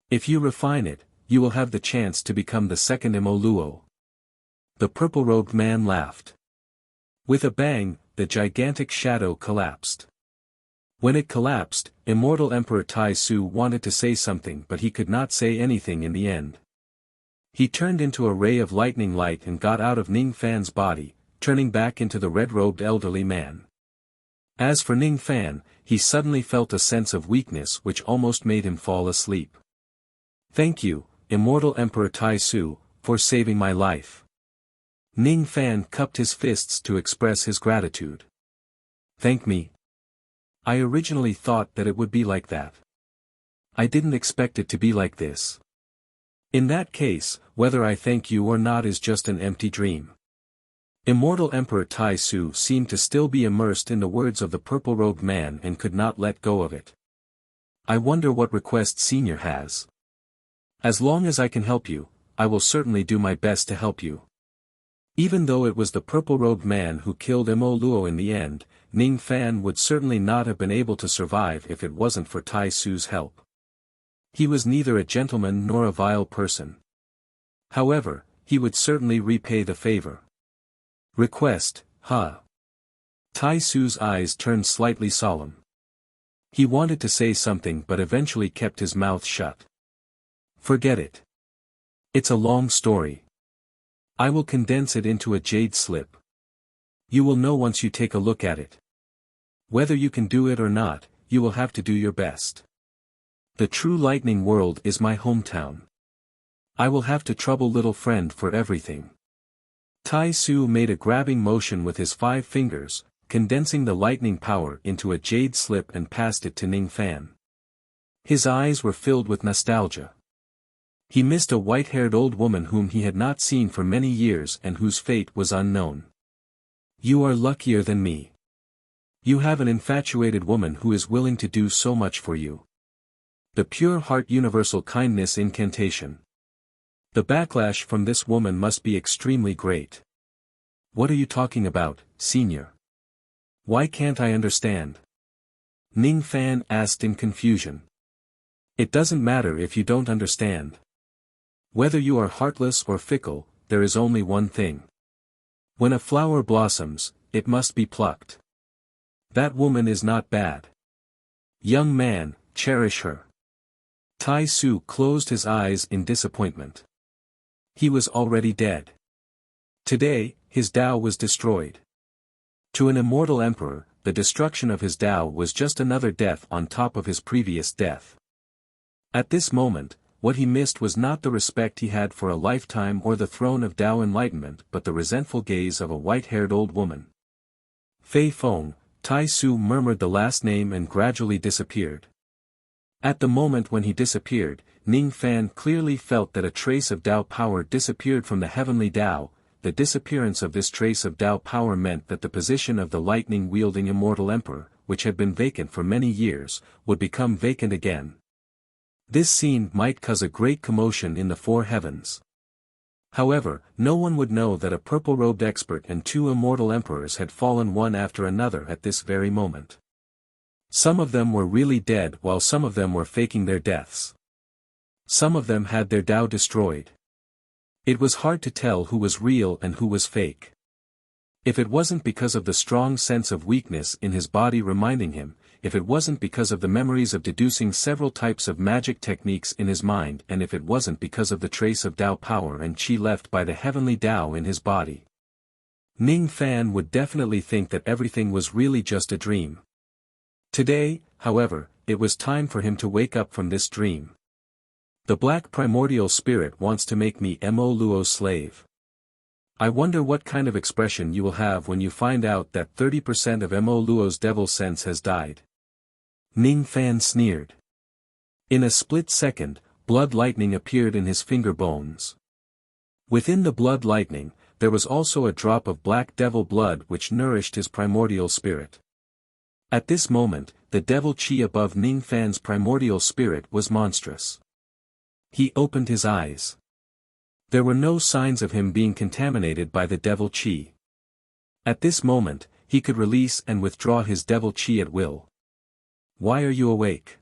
If you refine it, you will have the chance to become the second Mo Luo. The purple-robed man laughed. With a bang, the gigantic shadow collapsed. When it collapsed, Immortal Emperor Tai Su wanted to say something but he could not say anything in the end. He turned into a ray of lightning light and got out of Ning Fan's body, turning back into the red-robed elderly man. As for Ning Fan, he suddenly felt a sense of weakness which almost made him fall asleep. "Thank you, Immortal Emperor Tai Su, for saving my life." Ning Fan cupped his fists to express his gratitude. "Thank me? I originally thought that it would be like that. I didn't expect it to be like this. In that case, whether I thank you or not is just an empty dream." Immortal Emperor Tai Su seemed to still be immersed in the words of the purple-robed man and could not let go of it. "I wonder what request Senior has. As long as I can help you, I will certainly do my best to help you." Even though it was the purple-robed man who killed Mo Luo in the end, Ning Fan would certainly not have been able to survive if it wasn't for Tai Su's help. He was neither a gentleman nor a vile person. However, he would certainly repay the favor. "Request, huh?" Tai Su's eyes turned slightly solemn. He wanted to say something but eventually kept his mouth shut. "Forget it. It's a long story. I will condense it into a jade slip. You will know once you take a look at it. Whether you can do it or not, you will have to do your best. The true lightning world is my hometown. I will have to trouble little friend for everything." Tai Su made a grabbing motion with his 5 fingers, condensing the lightning power into a jade slip and passed it to Ning Fan. His eyes were filled with nostalgia. He missed a white-haired old woman whom he had not seen for many years and whose fate was unknown. "You are luckier than me. You have an infatuated woman who is willing to do so much for you." The pure heart universal kindness incantation. The backlash from this woman must be extremely great. "What are you talking about, Senior? Why can't I understand?" Ning Fan asked in confusion. "It doesn't matter if you don't understand. Whether you are heartless or fickle, there is only one thing. When a flower blossoms, it must be plucked. That woman is not bad. Young man, cherish her." Tai Su closed his eyes in disappointment. He was already dead. Today, his Tao was destroyed. To an immortal emperor, the destruction of his Tao was just another death on top of his previous death. At this moment, what he missed was not the respect he had for a lifetime or the throne of Tao enlightenment but the resentful gaze of a white-haired old woman. "Fei Feng," Tai Su murmured the last name and gradually disappeared. At the moment when he disappeared, Ning Fan clearly felt that a trace of Tao power disappeared from the heavenly Tao. The disappearance of this trace of Tao power meant that the position of the lightning-wielding immortal emperor, which had been vacant for many years, would become vacant again. This scene might cause a great commotion in the 4 heavens. However, no one would know that a purple-robed expert and 2 immortal emperors had fallen one after another at this very moment. Some of them were really dead while some of them were faking their deaths. Some of them had their Tao destroyed. It was hard to tell who was real and who was fake. If it wasn't because of the strong sense of weakness in his body reminding him, if it wasn't because of the memories of deducing several types of magic techniques in his mind, and if it wasn't because of the trace of Tao power and Qi left by the heavenly Tao in his body, Ning Fan would definitely think that everything was really just a dream. Today, however, it was time for him to wake up from this dream. The black primordial spirit wants to make me Mo Luo's slave. I wonder what kind of expression you will have when you find out that 30% of Mo Luo's devil sense has died. Ning Fan sneered. In a split second, blood lightning appeared in his finger bones. Within the blood lightning, there was also a drop of black devil blood which nourished his primordial spirit. At this moment, the devil chi above Ning Fan's primordial spirit was monstrous. He opened his eyes. There were no signs of him being contaminated by the devil chi. At this moment, he could release and withdraw his devil chi at will. Why are you awake?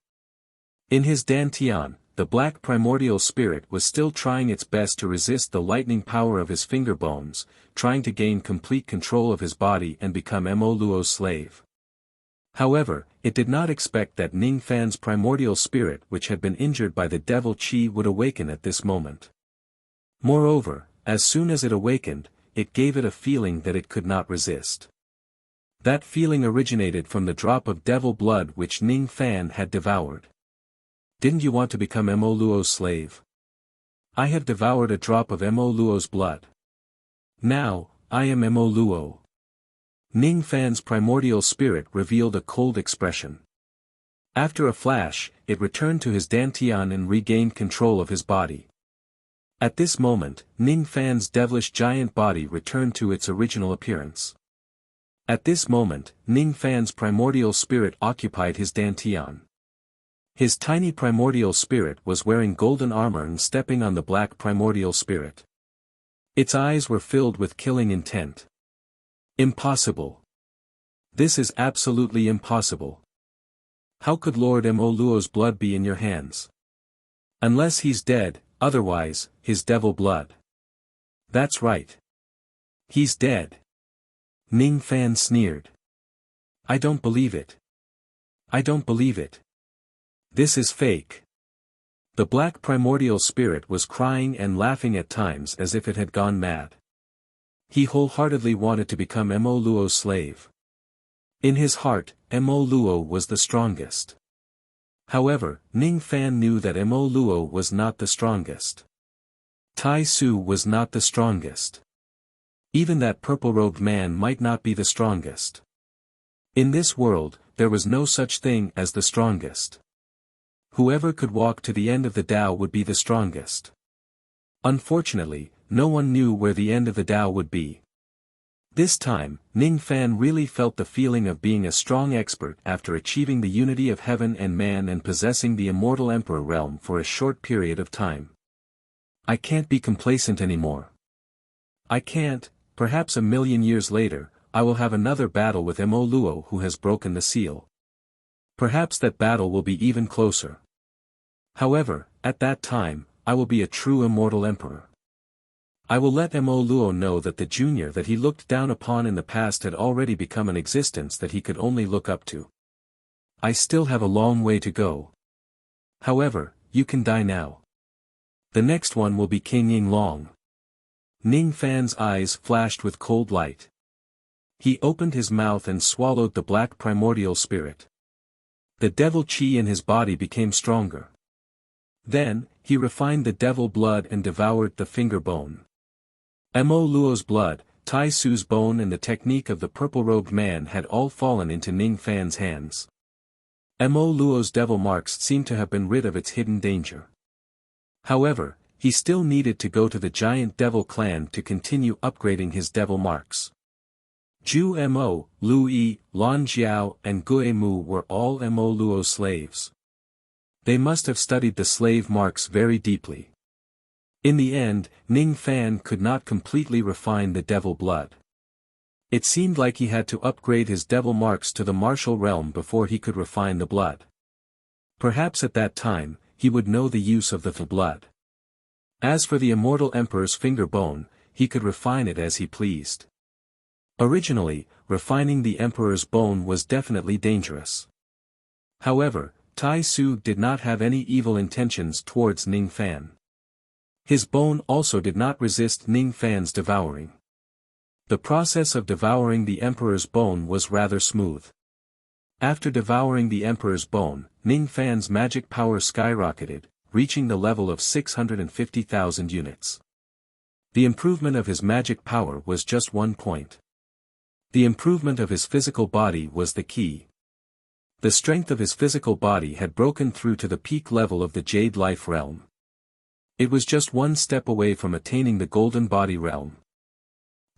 In his dantian, the black primordial spirit was still trying its best to resist the lightning power of his finger bones, trying to gain complete control of his body and become Mo Luo's slave. However, it did not expect that Ning Fan's primordial spirit which had been injured by the devil chi would awaken at this moment. Moreover, as soon as it awakened, it gave it a feeling that it could not resist. That feeling originated from the drop of devil blood which Ning Fan had devoured. Didn't you want to become Mo Luo's slave? I have devoured a drop of Mo Luo's blood. Now, I am Mo Luo. Ning Fan's primordial spirit revealed a cold expression. After a flash, it returned to his dantian and regained control of his body. At this moment, Ning Fan's devilish giant body returned to its original appearance. At this moment, Ning Fan's primordial spirit occupied his dantian. His tiny primordial spirit was wearing golden armor and stepping on the black primordial spirit. Its eyes were filled with killing intent. Impossible. This is absolutely impossible. How could Lord Mo Luo's blood be in your hands? Unless he's dead, otherwise, his devil blood. That's right. He's dead. Ning Fan sneered. I don't believe it. I don't believe it. This is fake. The black primordial spirit was crying and laughing at times as if it had gone mad. He wholeheartedly wanted to become Mo Luo's slave. In his heart, Mo Luo was the strongest. However, Ning Fan knew that Mo Luo was not the strongest. Tai Su was not the strongest. Even that purple-robed man might not be the strongest. In this world, there was no such thing as the strongest. Whoever could walk to the end of the Tao would be the strongest. Unfortunately, no one knew where the end of the Tao would be. This time, Ning Fan really felt the feeling of being a strong expert after achieving the unity of heaven and man and possessing the immortal emperor realm for a short period of time. I can't be complacent anymore. I can't. Perhaps a million years later, I will have another battle with Mo Luo who has broken the seal. Perhaps that battle will be even closer. However, at that time, I will be a true immortal emperor. I will let Mo Luo know that the junior that he looked down upon in the past had already become an existence that he could only look up to. I still have a long way to go. However, you can die now. The next one will be King Ying Long. Ning Fan's eyes flashed with cold light. He opened his mouth and swallowed the black primordial spirit. The devil chi in his body became stronger. Then, he refined the devil blood and devoured the finger bone. Mo Luo's blood, Tai Su's bone and the technique of the purple-robed man had all fallen into Ning Fan's hands. Mo Luo's devil marks seemed to have been rid of its hidden danger. However, he still needed to go to the giant devil clan to continue upgrading his devil marks. Zhu Mo, Lu Yi, Lan Jiao and Gue Mu were all Mo Luo's slaves. They must have studied the slave marks very deeply. In the end, Ning Fan could not completely refine the devil blood. It seemed like he had to upgrade his devil marks to the martial realm before he could refine the blood. Perhaps at that time, he would know the use of the blood. As for the immortal emperor's finger bone, he could refine it as he pleased. Originally, refining the emperor's bone was definitely dangerous. However, Tai Su did not have any evil intentions towards Ning Fan. His bone also did not resist Ning Fan's devouring. The process of devouring the emperor's bone was rather smooth. After devouring the emperor's bone, Ning Fan's magic power skyrocketed, reaching the level of 650,000 units. The improvement of his magic power was just 1 point. The improvement of his physical body was the key. The strength of his physical body had broken through to the peak level of the Jade Life realm. It was just 1 step away from attaining the Golden Body realm.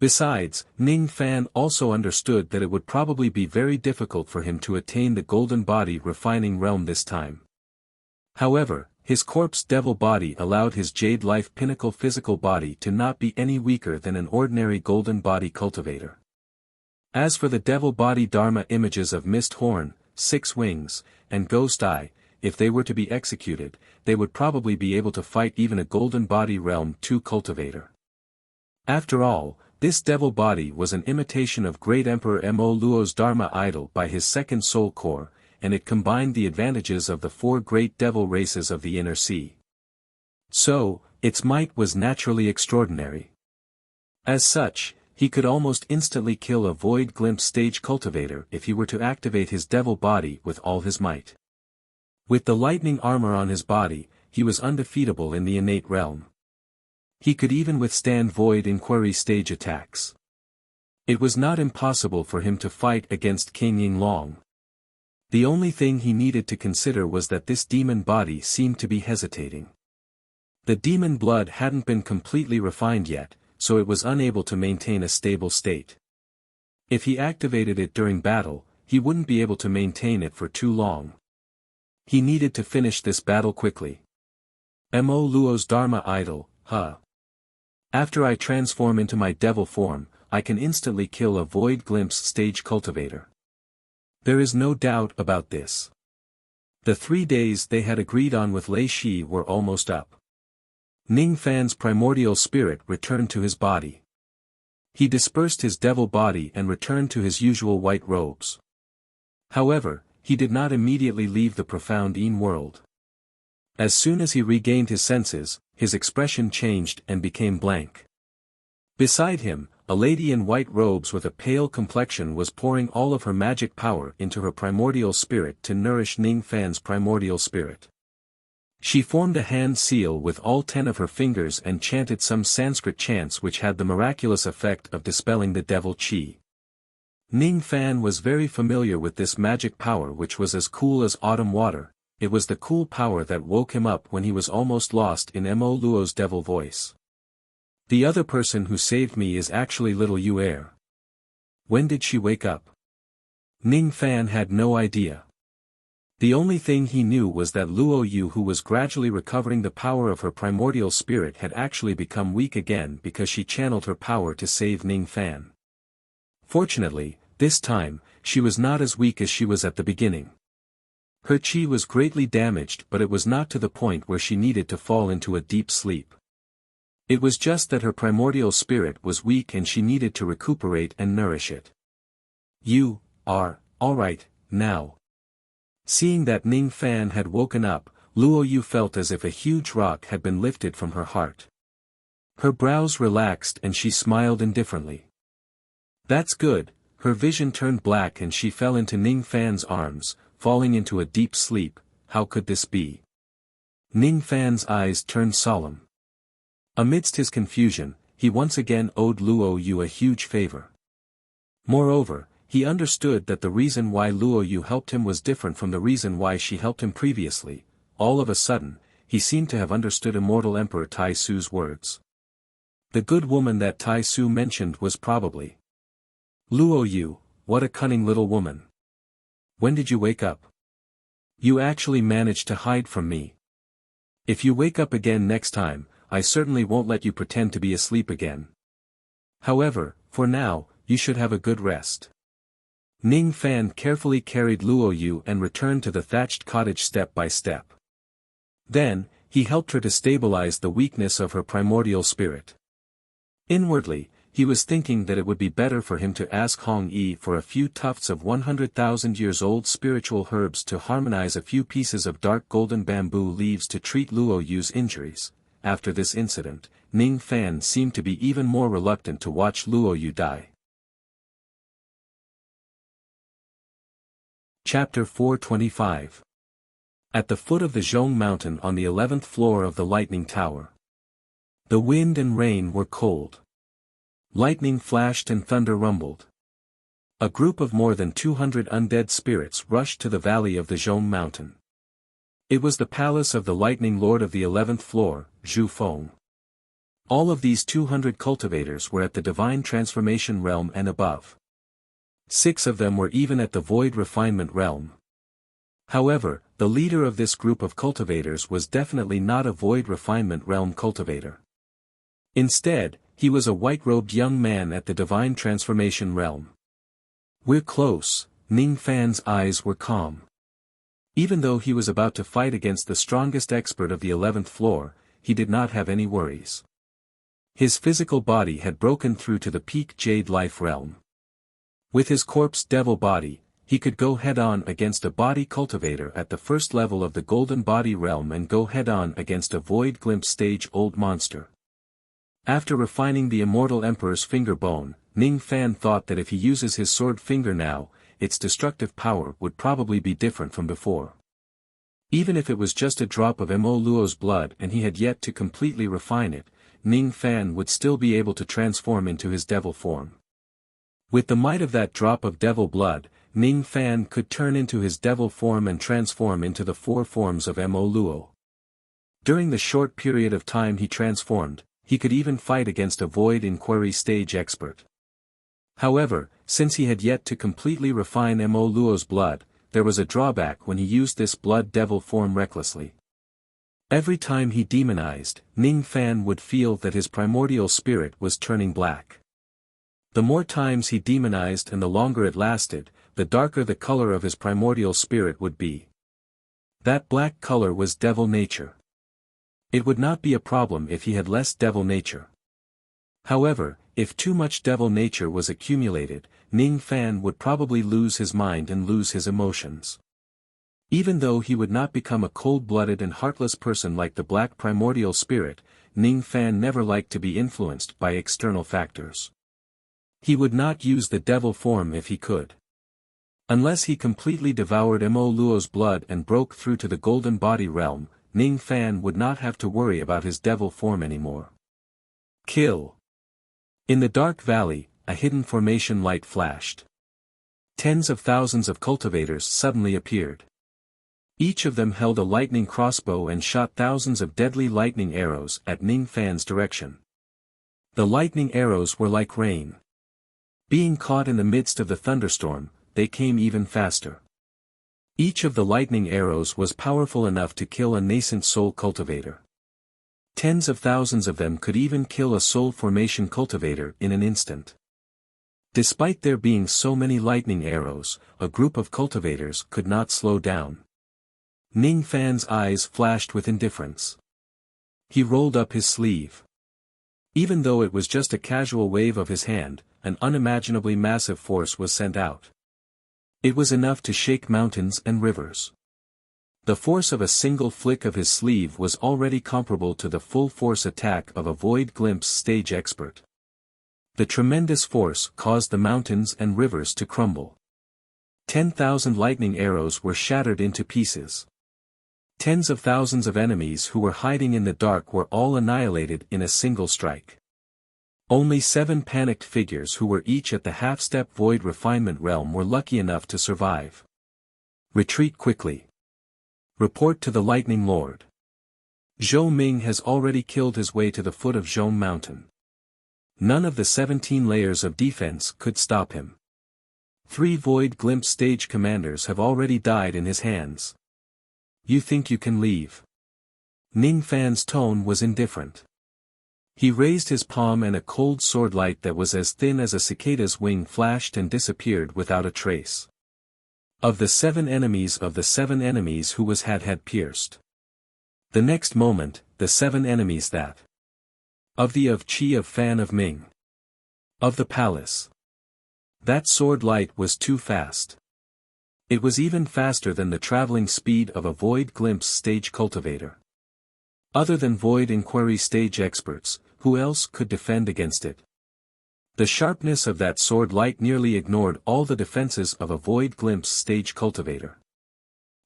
Besides, Ning Fan also understood that it would probably be very difficult for him to attain the golden body refining realm this time. However, his corpse devil body allowed his jade life pinnacle physical body to not be any weaker than an ordinary golden body cultivator. As for the devil body dharma images of mist horn, 6 wings, and ghost eye, if they were to be executed, they would probably be able to fight even a golden body realm 2 cultivator. After all, this devil body was an imitation of great Emperor Mo Luo's dharma idol by his second soul core, and it combined the advantages of the 4 great devil races of the inner sea. So, its might was naturally extraordinary. As such, he could almost instantly kill a void glimpse stage cultivator if he were to activate his devil body with all his might. With the lightning armor on his body, he was undefeatable in the innate realm. He could even withstand void inquiry stage attacks. It was not impossible for him to fight against King Yinglong. The only thing he needed to consider was that this demon body seemed to be hesitating. The demon blood hadn't been completely refined yet, so it was unable to maintain a stable state. If he activated it during battle, he wouldn't be able to maintain it for too long. He needed to finish this battle quickly. Mo Luo's dharma idol, huh? After I transform into my devil form, I can instantly kill a void glimpse stage cultivator. There is no doubt about this. The 3 days they had agreed on with Lei Shi were almost up. Ning Fan's primordial spirit returned to his body. He dispersed his devil body and returned to his usual white robes. However, he did not immediately leave the profound Yin world. As soon as he regained his senses, his expression changed and became blank. Beside him, a lady in white robes with a pale complexion was pouring all of her magic power into her primordial spirit to nourish Ning Fan's primordial spirit. She formed a hand seal with all 10 of her fingers and chanted some Sanskrit chants which had the miraculous effect of dispelling the devil chi. Ning Fan was very familiar with this magic power which was as cool as autumn water. It was the cool power that woke him up when he was almost lost in Mo Luo's devil voice. The other person who saved me is actually little Yu Er. When did she wake up? Ning Fan had no idea. The only thing he knew was that Luo Yu, who was gradually recovering the power of her primordial spirit, had actually become weak again because she channeled her power to save Ning Fan. Fortunately, this time, she was not as weak as she was at the beginning. Her chi was greatly damaged, but it was not to the point where she needed to fall into a deep sleep. It was just that her primordial spirit was weak and she needed to recuperate and nourish it. You are all right now. Seeing that Ning Fan had woken up, Luo Yu felt as if a huge rock had been lifted from her heart. Her brows relaxed and she smiled indifferently. That's good. Her vision turned black and she fell into Ning Fan's arms, falling into a deep sleep. How could this be? Ning Fan's eyes turned solemn. Amidst his confusion, he once again owed Luo Yu a huge favor. Moreover, he understood that the reason why Luo Yu helped him was different from the reason why she helped him previously. All of a sudden, he seemed to have understood immortal Emperor Tai Su's words. The good woman that Tai Su mentioned was probably Luo Yu. What a cunning little woman. When did you wake up? You actually managed to hide from me. If you wake up again next time, I certainly won't let you pretend to be asleep again. However, for now, you should have a good rest. Ning Fan carefully carried Luo Yu and returned to the thatched cottage step by step. Then, he helped her to stabilize the weakness of her primordial spirit. Inwardly, he was thinking that it would be better for him to ask Hong Yi for a few tufts of 100,000 years old spiritual herbs to harmonize a few pieces of dark golden bamboo leaves to treat Luo Yu's injuries. After this incident, Ning Fan seemed to be even more reluctant to watch Luo Yu die. Chapter 425. At the foot of the Zhong Mountain on the 11th floor of the Lightning Tower. The wind and rain were cold. Lightning flashed and thunder rumbled. A group of more than 200 undead spirits rushed to the valley of the Zhong Mountain. It was the palace of the Lightning Lord of the 11th floor, Zhu Feng. All of these 200 cultivators were at the divine transformation realm and above. 6 of them were even at the void refinement realm. However, the leader of this group of cultivators was definitely not a void refinement realm cultivator. Instead, he was a white-robed young man at the divine transformation realm. "We're close," Ning Fan's eyes were calm. Even though he was about to fight against the strongest expert of the 11th floor, he did not have any worries. His physical body had broken through to the peak Jade Life realm. With his corpse devil body, he could go head-on against a body cultivator at the first level of the golden body realm and go head-on against a void glimpse stage old monster. After refining the immortal emperor's finger bone, Ning Fan thought that if he uses his sword finger now, its destructive power would probably be different from before. Even if it was just a drop of Mo Luo's blood and he had yet to completely refine it, Ning Fan would still be able to transform into his devil form. With the might of that drop of devil blood, Ning Fan could turn into his devil form and transform into the 4 forms of Mo Luo. During the short period of time he transformed, he could even fight against a void inquiry stage expert. However, since he had yet to completely refine Mo Luo's blood, there was a drawback when he used this blood devil form recklessly. Every time he demonized, Ning Fan would feel that his primordial spirit was turning black. The more times he demonized and the longer it lasted, the darker the color of his primordial spirit would be. That black color was devil nature. It would not be a problem if he had less devil nature. However, if too much devil nature was accumulated, Ning Fan would probably lose his mind and lose his emotions. Even though he would not become a cold-blooded and heartless person like the black primordial spirit, Ning Fan never liked to be influenced by external factors. He would not use the devil form if he could. Unless he completely devoured Mo Luo's blood and broke through to the golden body realm, Ning Fan would not have to worry about his devil form anymore. Kill. In the dark valley, a hidden formation light flashed. Tens of thousands of cultivators suddenly appeared. Each of them held a lightning crossbow and shot thousands of deadly lightning arrows at Ning Fan's direction. The lightning arrows were like rain. Being caught in the midst of the thunderstorm, they came even faster. Each of the lightning arrows was powerful enough to kill a nascent soul cultivator. Tens of thousands of them could even kill a soul formation cultivator in an instant. Despite there being so many lightning arrows, a group of cultivators could not slow down. Ning Fan's eyes flashed with indifference. He rolled up his sleeve. Even though it was just a casual wave of his hand, an unimaginably massive force was sent out. It was enough to shake mountains and rivers. The force of a single flick of his sleeve was already comparable to the full force attack of a void glimpse stage expert. The tremendous force caused the mountains and rivers to crumble. 10,000 lightning arrows were shattered into pieces. Tens of thousands of enemies who were hiding in the dark were all annihilated in a single strike. Only 7 panicked figures who were each at the half-step void refinement realm were lucky enough to survive. Retreat quickly. Report to the Lightning Lord. Zhou Ming has already killed his way to the foot of Zhong Mountain. None of the 17 layers of defense could stop him. 3 void glimpse stage commanders have already died in his hands. You think you can leave? Ning Fan's tone was indifferent. He raised his palm and a cold sword light that was as thin as a cicada's wing flashed and disappeared without a trace. Of the 7 enemies who was had pierced. The next moment, the 7 enemies that. Of the of Qi of Fan of Ming. Of the palace. That sword light was too fast. It was even faster than the traveling speed of a void glimpse stage cultivator. Other than void inquiry stage experts, who else could defend against it? The sharpness of that sword light nearly ignored all the defenses of a void glimpse stage cultivator.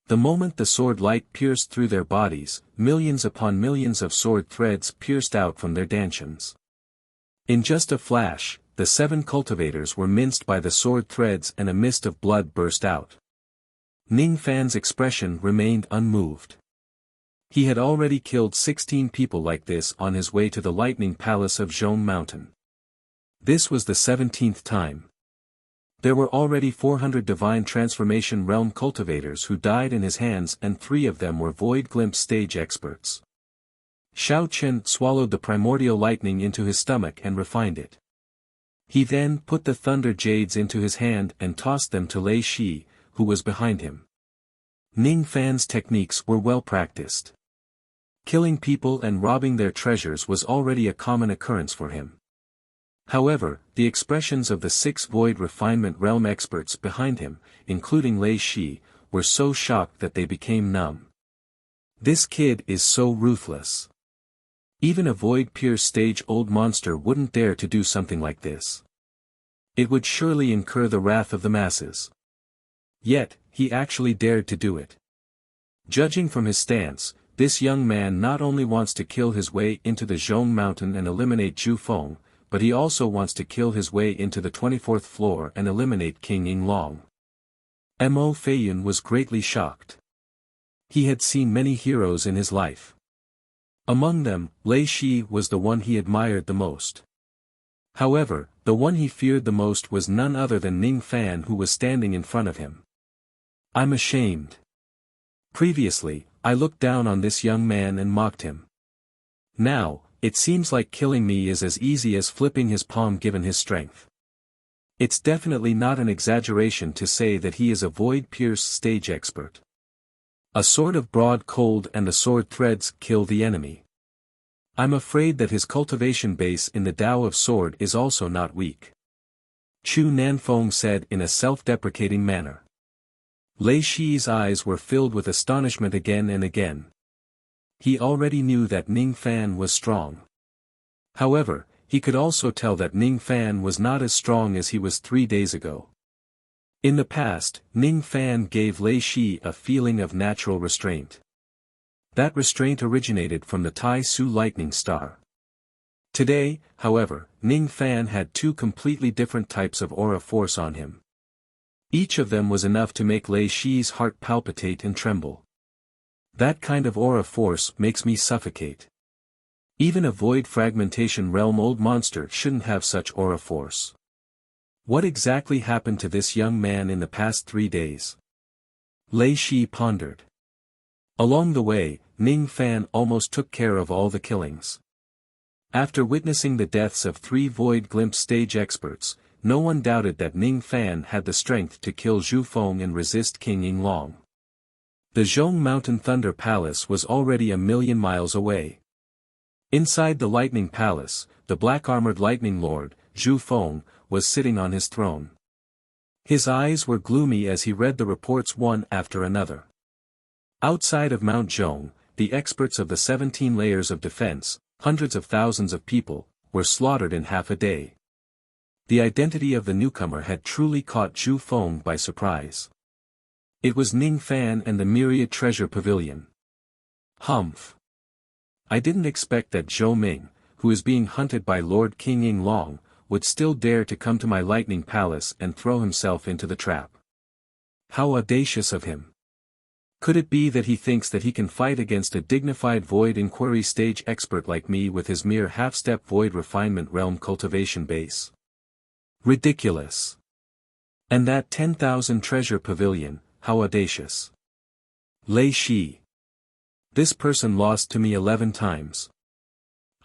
The moment the sword light pierced through their bodies, millions upon millions of sword threads pierced out from their dantians. In just a flash, the 7 cultivators were minced by the sword threads and a mist of blood burst out. Ning Fan's expression remained unmoved. He had already killed 16 people like this on his way to the lightning palace of Zhong Mountain. This was the 17th time. There were already 400 divine transformation realm cultivators who died in his hands, and 3 of them were void glimpse stage experts. Xiao Chen swallowed the primordial lightning into his stomach and refined it. He then put the thunder jades into his hand and tossed them to Lei Shi, who was behind him. Ning Fan's techniques were well practiced. Killing people and robbing their treasures was already a common occurrence for him. However, the expressions of the 6 void refinement realm experts behind him, including Lei Shi, were so shocked that they became numb. This kid is so ruthless. Even a void pierce stage old monster wouldn't dare to do something like this. It would surely incur the wrath of the masses. Yet, he actually dared to do it. Judging from his stance, this young man not only wants to kill his way into the Zhong Mountain and eliminate Zhu Feng, but he also wants to kill his way into the 24th floor and eliminate King Yinglong. Mo Feiyun was greatly shocked. He had seen many heroes in his life. Among them, Lei Shi was the one he admired the most. However, the one he feared the most was none other than Ning Fan, who was standing in front of him. I'm ashamed. Previously, I looked down on this young man and mocked him. Now, it seems like killing me is as easy as flipping his palm given his strength. It's definitely not an exaggeration to say that he is a void pierce stage expert. A sword of broad cold and the sword threads kill the enemy. I'm afraid that his cultivation base in the Tao of Sword is also not weak. Chu Nanfeng said in a self-deprecating manner. Lei Shi's eyes were filled with astonishment again and again. He already knew that Ning Fan was strong. However, he could also tell that Ning Fan was not as strong as he was 3 days ago. In the past, Ning Fan gave Lei Shi a feeling of natural restraint. That restraint originated from the Tai Su lightning star. Today, however, Ning Fan had 2 completely different types of aura force on him. Each of them was enough to make Lei Shi's heart palpitate and tremble. That kind of aura force makes me suffocate. Even a void fragmentation realm old monster shouldn't have such aura force. What exactly happened to this young man in the past 3 days? Lei Shi pondered. Along the way, Ning Fan almost took care of all the killings. After witnessing the deaths of 3 void glimpse stage experts, no one doubted that Ning Fan had the strength to kill Zhu Feng and resist King Yinglong. The Zhong Mountain Thunder Palace was already 1,000,000 miles away. Inside the Lightning Palace, the black-armored Lightning Lord, Zhu Feng, was sitting on his throne. His eyes were gloomy as he read the reports one after another. Outside of Mount Zhong, the experts of the 17 layers of defense, hundreds of thousands of people, were slaughtered in half a day. The identity of the newcomer had truly caught Zhu Feng by surprise. It was Ning Fan and the Myriad Treasure Pavilion. Humph. I didn't expect that Zhou Ming, who is being hunted by Lord King Yinglong, would still dare to come to my lightning palace and throw himself into the trap. How audacious of him. Could it be that he thinks that he can fight against a dignified void inquiry stage expert like me with his mere half-step void refinement realm cultivation base? Ridiculous. And that 10,000 treasure pavilion, how audacious. Lei Shi. This person lost to me 11 times.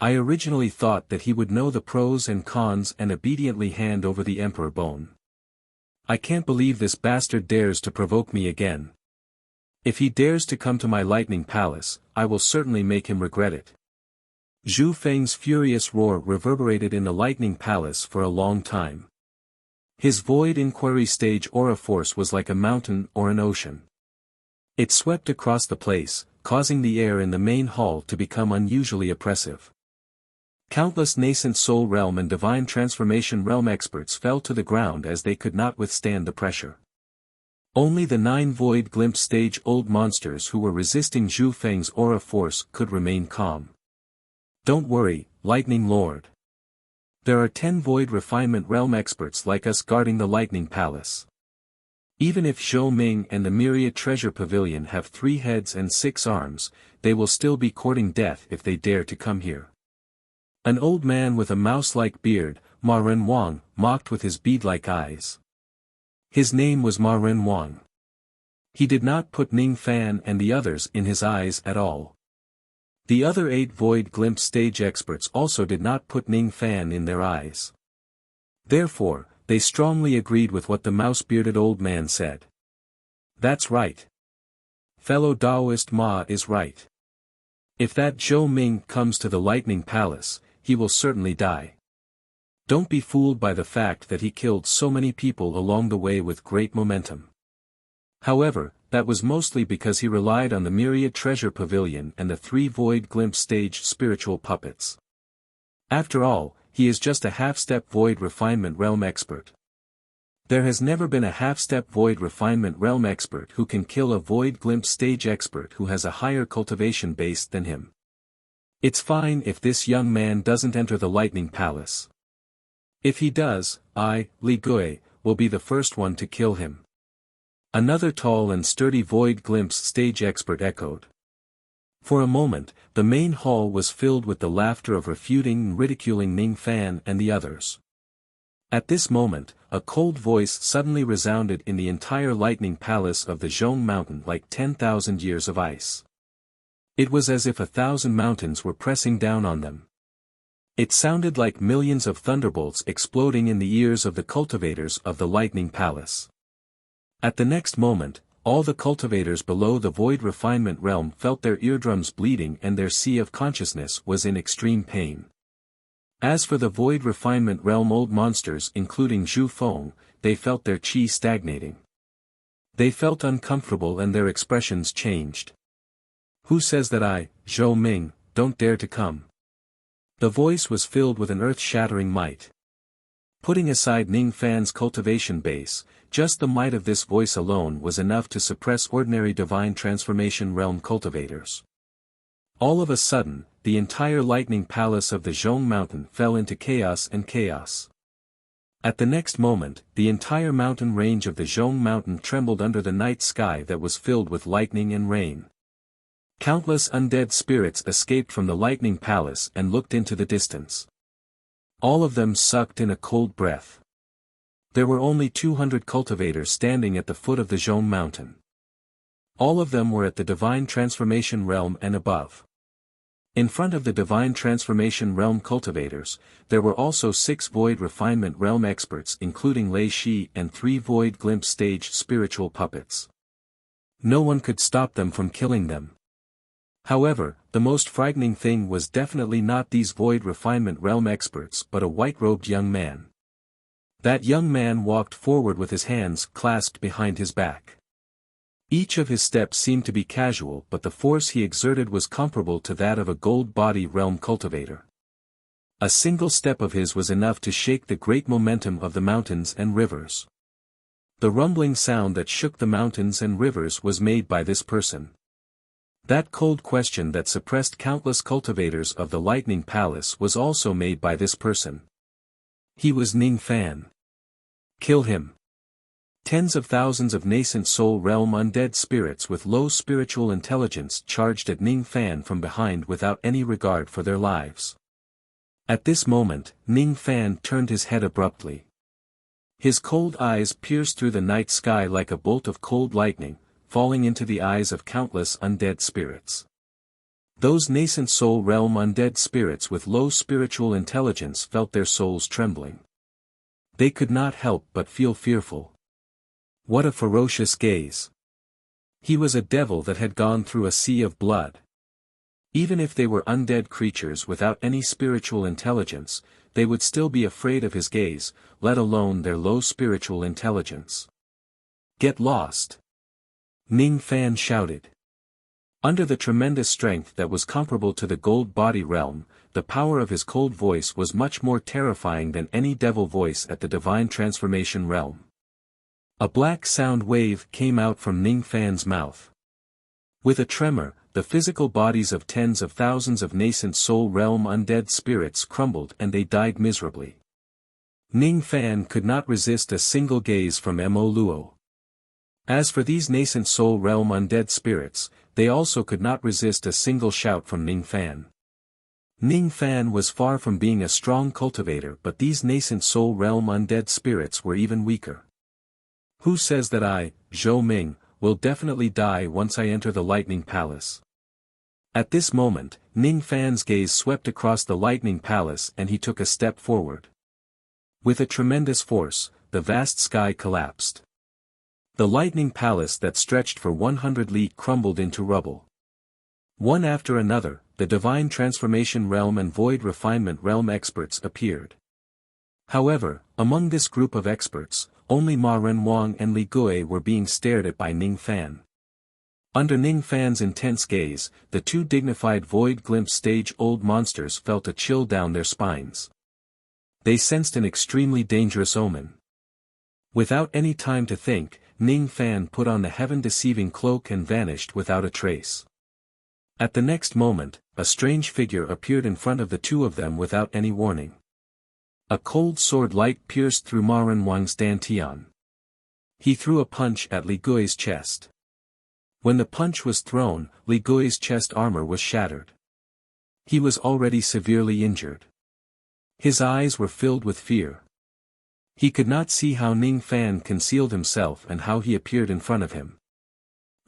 I originally thought that he would know the pros and cons and obediently hand over the emperor bone. I can't believe this bastard dares to provoke me again. If he dares to come to my lightning palace, I will certainly make him regret it. Zhu Feng's furious roar reverberated in the lightning palace for a long time. His void inquiry stage aura force was like a mountain or an ocean. It swept across the place, causing the air in the main hall to become unusually oppressive. Countless nascent soul realm and divine transformation realm experts fell to the ground as they could not withstand the pressure. Only the 9 void glimpse stage old monsters who were resisting Zhu Feng's aura force could remain calm. Don't worry, Lightning Lord. There are 10 void refinement realm experts like us guarding the lightning palace. Even if Zhou Ming and the Myriad Treasure Pavilion have 3 heads and 6 arms, they will still be courting death if they dare to come here. An old man with a mouse-like beard, Ma Ren Wang, mocked with his bead-like eyes. His name was Ma Ren Wang. He did not put Ning Fan and the others in his eyes at all. The other 8 void glimpse stage experts also did not put Ning Fan in their eyes. Therefore, they strongly agreed with what the mouse-bearded old man said. That's right. Fellow Taoist Ma is right. If that Zhou Ming comes to the Lightning Palace, he will certainly die. Don't be fooled by the fact that he killed so many people along the way with great momentum. However, that was mostly because he relied on the Myriad Treasure Pavilion and the 3 void glimpse stage spiritual puppets. After all, he is just a half-step void refinement realm expert. There has never been a half-step void refinement realm expert who can kill a void glimpse stage expert who has a higher cultivation base than him. It's fine if this young man doesn't enter the Lightning Palace. If he does, I, Li Gui, will be the first one to kill him. Another tall and sturdy void glimpse stage expert echoed. For a moment, the main hall was filled with the laughter of refuting and ridiculing Ning Fan and the others. At this moment, a cold voice suddenly resounded in the entire lightning palace of the Zhong Mountain like 10,000 years of ice. It was as if 1,000 mountains were pressing down on them. It sounded like millions of thunderbolts exploding in the ears of the cultivators of the lightning palace. At the next moment, all the cultivators below the void refinement realm felt their eardrums bleeding and their sea of consciousness was in extreme pain. As for the void refinement realm old monsters including Zhu Feng, they felt their qi stagnating. They felt uncomfortable and their expressions changed. Who says that I, Zhou Ming, don't dare to come? The voice was filled with an earth-shattering might. Putting aside Ning Fan's cultivation base, just the might of this voice alone was enough to suppress ordinary divine transformation realm cultivators. All of a sudden, the entire lightning palace of the Zhong Mountain fell into chaos and chaos. At the next moment, the entire mountain range of the Zhong Mountain trembled under the night sky that was filled with lightning and rain. Countless undead spirits escaped from the lightning palace and looked into the distance. All of them sucked in a cold breath. There were only 200 cultivators standing at the foot of the Zhong Mountain. All of them were at the Divine Transformation Realm and above. In front of the Divine Transformation Realm cultivators, there were also 6 Void Refinement Realm experts including Lei Shi and 3 Void Glimpse Stage spiritual puppets. No one could stop them from killing them. However, the most frightening thing was definitely not these Void Refinement Realm experts but a white-robed young man. That young man walked forward with his hands clasped behind his back. Each of his steps seemed to be casual but the force he exerted was comparable to that of a gold body realm cultivator. A single step of his was enough to shake the great momentum of the mountains and rivers. The rumbling sound that shook the mountains and rivers was made by this person. That cold question that suppressed countless cultivators of the Lightning Palace was also made by this person. He was Ning Fan. Kill him. Tens of thousands of nascent soul realm undead spirits with low spiritual intelligence charged at Ning Fan from behind without any regard for their lives. At this moment, Ning Fan turned his head abruptly. His cold eyes pierced through the night sky like a bolt of cold lightning, falling into the eyes of countless undead spirits. Those nascent soul realm undead spirits with low spiritual intelligence felt their souls trembling. They could not help but feel fearful. What a ferocious gaze! He was a devil that had gone through a sea of blood. Even if they were undead creatures without any spiritual intelligence, they would still be afraid of his gaze, let alone their low spiritual intelligence. Get lost! Ning Fan shouted. Under the tremendous strength that was comparable to the gold body realm, the power of his cold voice was much more terrifying than any devil voice at the divine transformation realm. A black sound wave came out from Ning Fan's mouth. With a tremor, the physical bodies of tens of thousands of nascent soul realm undead spirits crumbled and they died miserably. Ning Fan could not resist a single gaze from Mo Luo. As for these nascent soul realm undead spirits, they also could not resist a single shout from Ning Fan. Ning Fan was far from being a strong cultivator, but these nascent soul realm undead spirits were even weaker. Who says that I, Zhou Ming, will definitely die once I enter the Lightning Palace? At this moment, Ning Fan's gaze swept across the Lightning Palace and he took a step forward. With a tremendous force, the vast sky collapsed. The Lightning Palace that stretched for 100 li crumbled into rubble. One after another, the Divine Transformation Realm and Void Refinement Realm experts appeared. However, among this group of experts, only Ma Renwang and Li Gui were being stared at by Ning Fan. Under Ning Fan's intense gaze, the two dignified Void Glimpse stage-old monsters felt a chill down their spines. They sensed an extremely dangerous omen. Without any time to think, Ning Fan put on the heaven-deceiving cloak and vanished without a trace. At the next moment, a strange figure appeared in front of the two of them without any warning. A cold sword light pierced through Ma Renwang's dantian. He threw a punch at Li Gui's chest. When the punch was thrown, Li Gui's chest armor was shattered. He was already severely injured. His eyes were filled with fear. He could not see how Ning Fan concealed himself and how he appeared in front of him.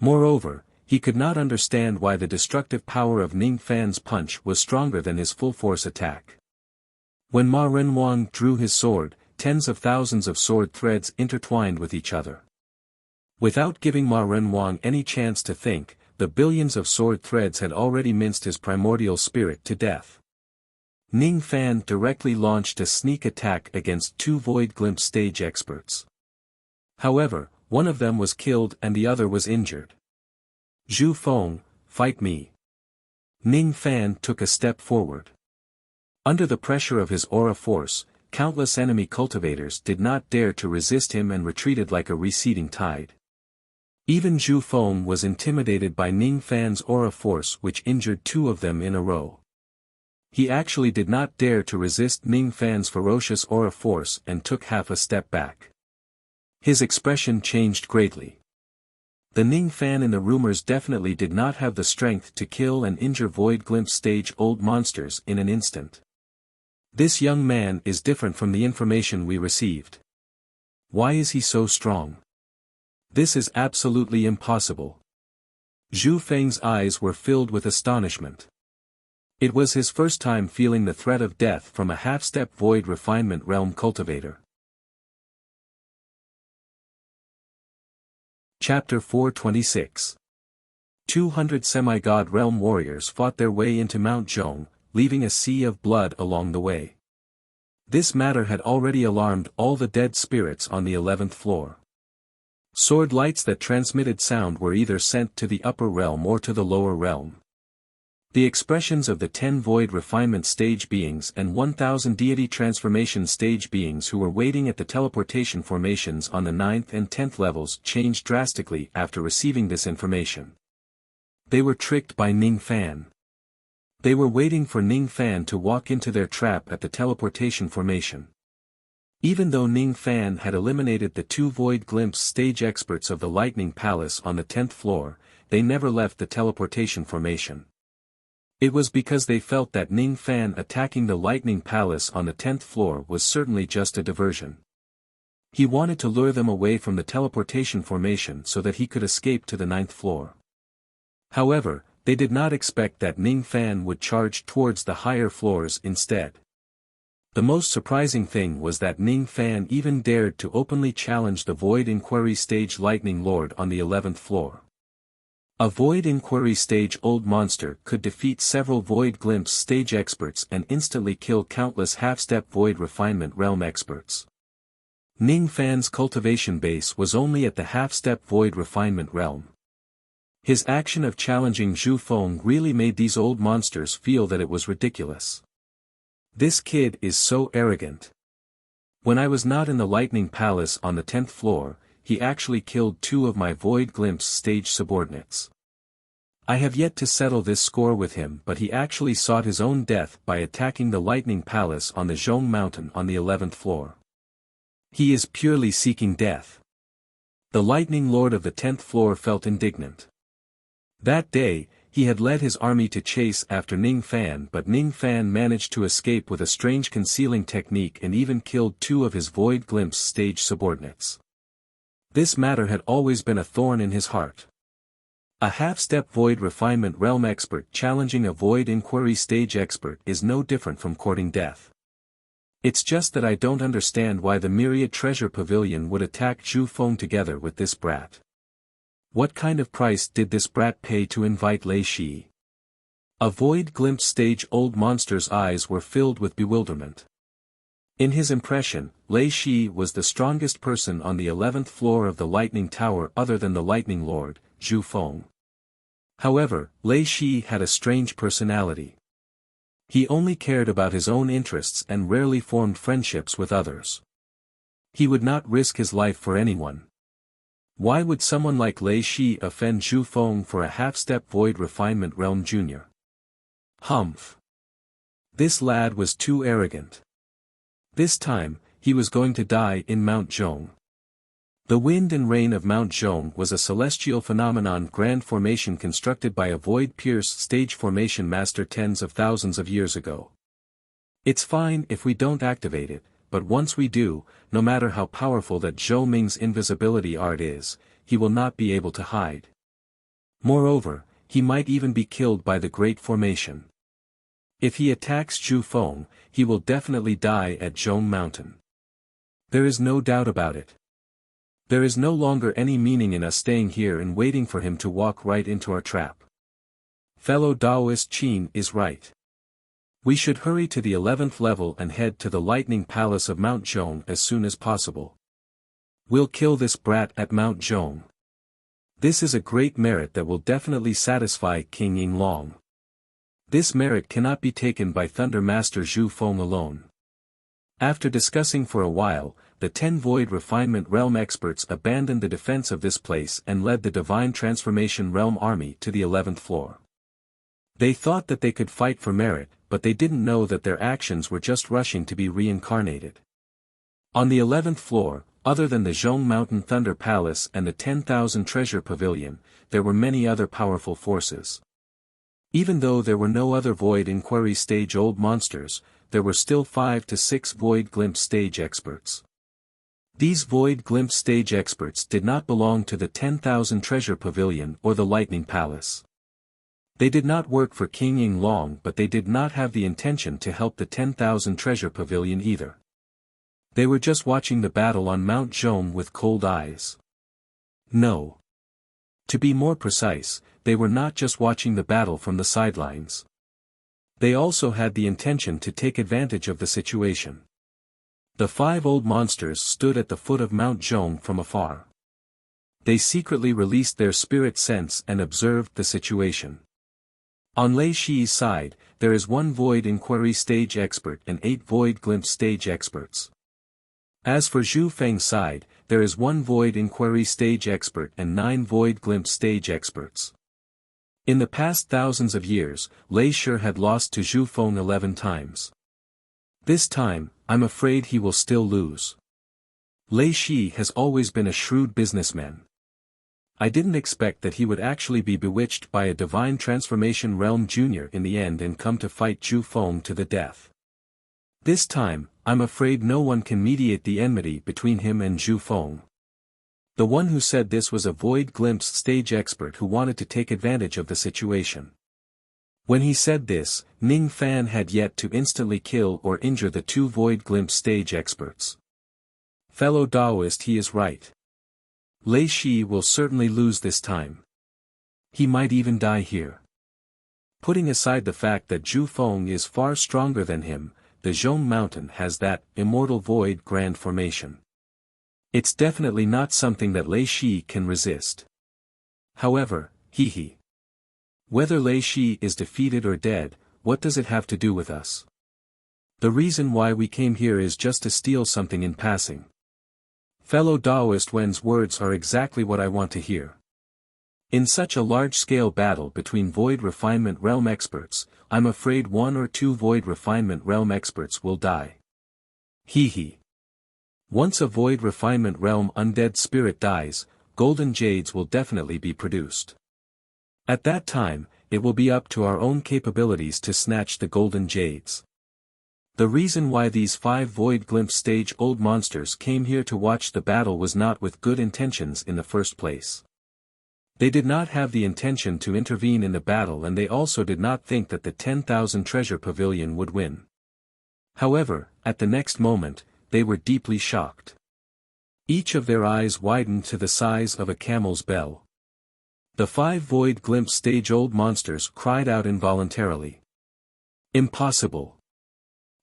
Moreover, he could not understand why the destructive power of Ning Fan's punch was stronger than his full-force attack. When Ma Renwang drew his sword, tens of thousands of sword threads intertwined with each other. Without giving Ma Renwang any chance to think, the billions of sword threads had already minced his primordial spirit to death. Ning Fan directly launched a sneak attack against two Void Glimpse stage experts. However, one of them was killed and the other was injured. Zhu Feng, fight me. Ning Fan took a step forward. Under the pressure of his aura force, countless enemy cultivators did not dare to resist him and retreated like a receding tide. Even Zhu Feng was intimidated by Ning Fan's aura force, which injured two of them in a row. He actually did not dare to resist Ning Fan's ferocious aura force and took half a step back. His expression changed greatly. The Ning Fan in the rumors definitely did not have the strength to kill and injure Void Glimpse stage-old monsters in an instant. This young man is different from the information we received. Why is he so strong? This is absolutely impossible. Zhu Feng's eyes were filled with astonishment. It was his first time feeling the threat of death from a half-step Void Refinement Realm cultivator. Chapter 426. 200 semi-god realm warriors fought their way into Mount Zhong, leaving a sea of blood along the way. This matter had already alarmed all the dead spirits on the 11th floor. Sword lights that transmitted sound were either sent to the upper realm or to the lower realm. The expressions of the 10 Void Refinement stage beings and 1000 Deity Transformation stage beings who were waiting at the teleportation formations on the 9th and 10th levels changed drastically after receiving this information. They were tricked by Ning Fan. They were waiting for Ning Fan to walk into their trap at the teleportation formation. Even though Ning Fan had eliminated the two Void Glimpse stage experts of the Lightning Palace on the 10th floor, they never left the teleportation formation. It was because they felt that Ning Fan attacking the Lightning Palace on the 10th floor was certainly just a diversion. He wanted to lure them away from the teleportation formation so that he could escape to the 9th floor. However, they did not expect that Ning Fan would charge towards the higher floors instead. The most surprising thing was that Ning Fan even dared to openly challenge the Void Inquiry Stage Lightning Lord on the 11th floor. A Void Inquiry Stage old monster could defeat several Void Glimpse stage experts and instantly kill countless half-step Void Refinement Realm experts. Ning Fan's cultivation base was only at the half-step Void Refinement Realm. His action of challenging Zhu Feng really made these old monsters feel that it was ridiculous. This kid is so arrogant. When I was not in the Lightning Palace on the 10th floor, he actually killed two of my Void Glimpse stage subordinates. I have yet to settle this score with him, but he actually sought his own death by attacking the Lightning Palace on the Zhong Mountain on the 11th floor. He is purely seeking death. The lightning lord of the 10th floor felt indignant. That day, he had led his army to chase after Ning Fan, but Ning Fan managed to escape with a strange concealing technique and even killed 2 of his Void Glimpse stage subordinates. This matter had always been a thorn in his heart. A half-step Void Refinement Realm expert challenging a Void Inquiry stage expert is no different from courting death. It's just that I don't understand why the Myriad Treasure Pavilion would attack Zhu Feng together with this brat. What kind of price did this brat pay to invite Lei Shi? A Void Glimpse stage old monster's eyes were filled with bewilderment. In his impression, Lei Shi was the strongest person on the 11th floor of the Lightning Tower other than the Lightning Lord, Zhu Feng. However, Lei Shi had a strange personality. He only cared about his own interests and rarely formed friendships with others. He would not risk his life for anyone. Why would someone like Lei Shi offend Zhu Feng for a half-step Void Refinement Realm Junior? Humph. This lad was too arrogant. This time, he was going to die in Mount Zhong. The wind and rain of Mount Zhong was a celestial phenomenon grand formation constructed by a Void Pierce stage formation master tens of thousands of years ago. It's fine if we don't activate it, but once we do, no matter how powerful that Zhou Ming's invisibility art is, he will not be able to hide. Moreover, he might even be killed by the Great Formation. If he attacks Zhu Feng, he will definitely die at Zhong Mountain. There is no doubt about it. There is no longer any meaning in us staying here and waiting for him to walk right into our trap. Fellow Daoist Qin is right. We should hurry to the 11th level and head to the Lightning Palace of Mount Zhong as soon as possible. We'll kill this brat at Mount Zhong. This is a great merit that will definitely satisfy King Yinglong. This merit cannot be taken by Thunder Master Zhu Feng alone. After discussing for a while, the 10 Void Refinement Realm experts abandoned the defense of this place and led the Divine Transformation Realm army to the 11th floor. They thought that they could fight for merit, but they didn't know that their actions were just rushing to be reincarnated. On the 11th floor, other than the Zhong Mountain Thunder Palace and the 10,000 Treasure Pavilion, there were many other powerful forces. Even though there were no other Void Inquiry stage old monsters, there were still 5 to 6 Void Glimpse stage experts. These Void Glimpse stage experts did not belong to the 10,000 Treasure Pavilion or the Lightning Palace. They did not work for King Yinglong, but they did not have the intention to help the 10,000 Treasure Pavilion either. They were just watching the battle on Mount Zhong with cold eyes. No. To be more precise, they were not just watching the battle from the sidelines. They also had the intention to take advantage of the situation. The 5 old monsters stood at the foot of Mount Zhong from afar. They secretly released their spirit sense and observed the situation. On Lei Shi's side, there is 1 Void Inquiry stage expert and 8 Void Glimpse stage experts. As for Zhu Feng's side, there is 1 Void Inquiry stage expert and 9 Void Glimpse stage experts. In the past thousands of years, Lei Shi had lost to Zhu Feng 11 times. This time, I'm afraid he will still lose. Lei Shi has always been a shrewd businessman. I didn't expect that he would actually be bewitched by a Divine Transformation Realm Junior in the end and come to fight Zhu Feng to the death. This time, I'm afraid no one can mediate the enmity between him and Zhu Feng. The one who said this was a Void Glimpse stage expert who wanted to take advantage of the situation. When he said this, Ning Fan had yet to instantly kill or injure the 2 Void Glimpse stage experts. Fellow Daoist, he is right. Lei Shi will certainly lose this time. He might even die here. Putting aside the fact that Zhu Feng is far stronger than him, the Zhong Mountain has that immortal void grand formation. It's definitely not something that Lei Shi can resist. However, whether Lei Shi is defeated or dead, what does it have to do with us? The reason why we came here is just to steal something in passing. Fellow Daoist Wen's words are exactly what I want to hear. In such a large-scale battle between Void Refinement Realm experts, I'm afraid 1 or 2 Void Refinement Realm experts will die. Once a Void Refinement Realm undead spirit dies, golden jades will definitely be produced. At that time, it will be up to our own capabilities to snatch the golden jades. The reason why these 5 void glimpse stage old monsters came here to watch the battle was not with good intentions in the first place. They did not have the intention to intervene in the battle, and they also did not think that the 10,000 treasure pavilion would win. However, at the next moment, they were deeply shocked. Each of their eyes widened to the size of a camel's bell. The 5 void glimpse stage old monsters cried out involuntarily. Impossible!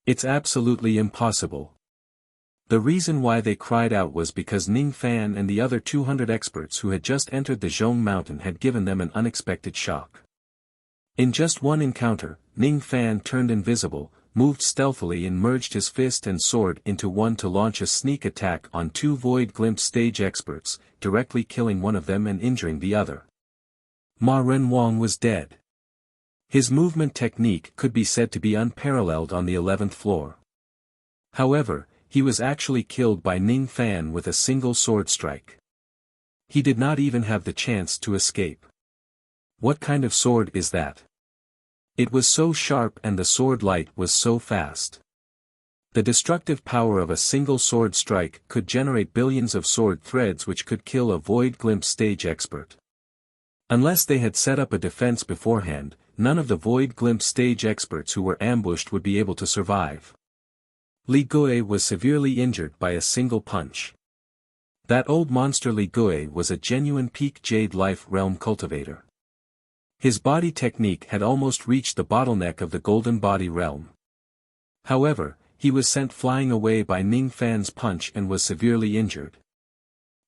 It's absolutely impossible. The reason why they cried out was because Ning Fan and the other 200 experts who had just entered the Zhong Mountain had given them an unexpected shock. In just one encounter, Ning Fan turned invisible, moved stealthily and merged his fist and sword into one to launch a sneak attack on 2 void glimpse stage experts, directly killing one of them and injuring the other. Ma Renwang was dead. His movement technique could be said to be unparalleled on the 11th floor. However, he was actually killed by Ning Fan with a single sword strike. He did not even have the chance to escape. What kind of sword is that? It was so sharp and the sword light was so fast. The destructive power of a single sword strike could generate billions of sword threads which could kill a void glimpse stage expert. Unless they had set up a defense beforehand, none of the void glimpse stage experts who were ambushed would be able to survive. Li Gui was severely injured by a single punch. That old monster Li Gui was a genuine peak Jade Life Realm cultivator. His body technique had almost reached the bottleneck of the Golden Body Realm. However, he was sent flying away by Ning Fan's punch and was severely injured.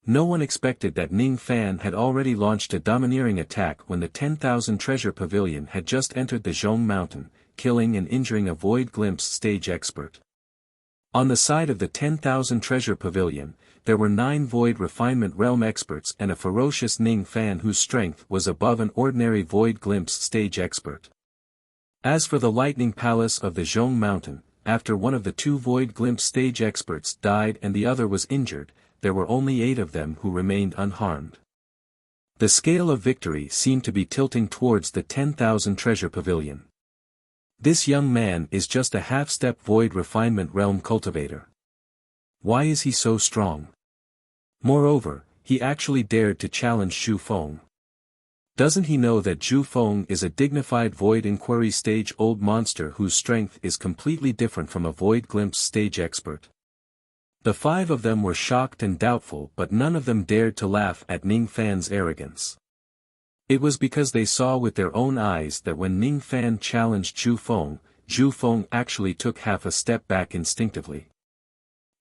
No one expected that Ning Fan had already launched a domineering attack when the 10,000 treasure pavilion had just entered the Zhong Mountain, killing and injuring a void glimpse stage expert. On the side of the 10,000 treasure pavilion, there were 9 void refinement realm experts and a ferocious Ning Fan whose strength was above an ordinary void glimpse stage expert. As for the lightning palace of the Zhong Mountain, after one of the 2 void glimpse stage experts died and the other was injured, there were only 8 of them who remained unharmed. The scale of victory seemed to be tilting towards the 10,000 treasure pavilion. This young man is just a half-step void refinement realm cultivator. Why is he so strong? Moreover, he actually dared to challenge Zhu Feng. Doesn't he know that Zhu Feng is a dignified void inquiry stage old monster whose strength is completely different from a void glimpse stage expert? The 5 of them were shocked and doubtful, but none of them dared to laugh at Ning Fan's arrogance. It was because they saw with their own eyes that when Ning Fan challenged Zhu Feng actually took half a step back instinctively.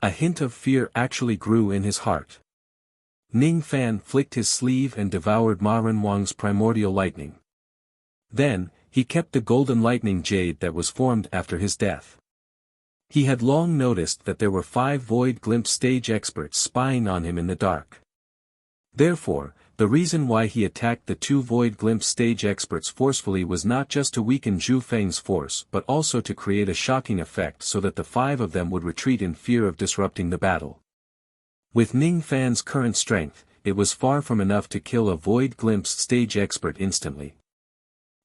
A hint of fear actually grew in his heart. Ning Fan flicked his sleeve and devoured Ma Renwang's primordial lightning. Then, he kept the golden lightning jade that was formed after his death. He had long noticed that there were 5 void glimpse stage experts spying on him in the dark. Therefore, the reason why he attacked the 2 void glimpse stage experts forcefully was not just to weaken Zhu Feng's force but also to create a shocking effect so that the 5 of them would retreat in fear of disrupting the battle. With Ning Fan's current strength, it was far from enough to kill a void glimpse stage expert instantly.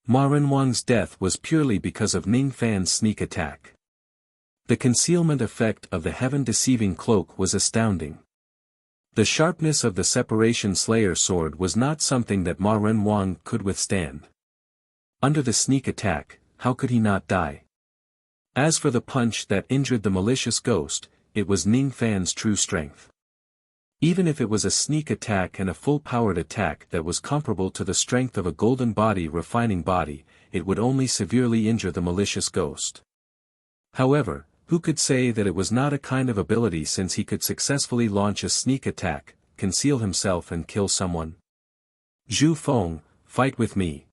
Ma Renwang's death was purely because of Ning Fan's sneak attack. The concealment effect of the heaven-deceiving cloak was astounding. The sharpness of the Separation Slayer sword was not something that Ma Renwang could withstand. Under the sneak attack, how could he not die? As for the punch that injured the malicious ghost, it was Ning Fan's true strength. Even if it was a sneak attack and a full-powered attack that was comparable to the strength of a golden body refining body, it would only severely injure the malicious ghost. However, who could say that it was not a kind of ability since he could successfully launch a sneak attack, conceal himself and kill someone? Zhu Feng, fight with me.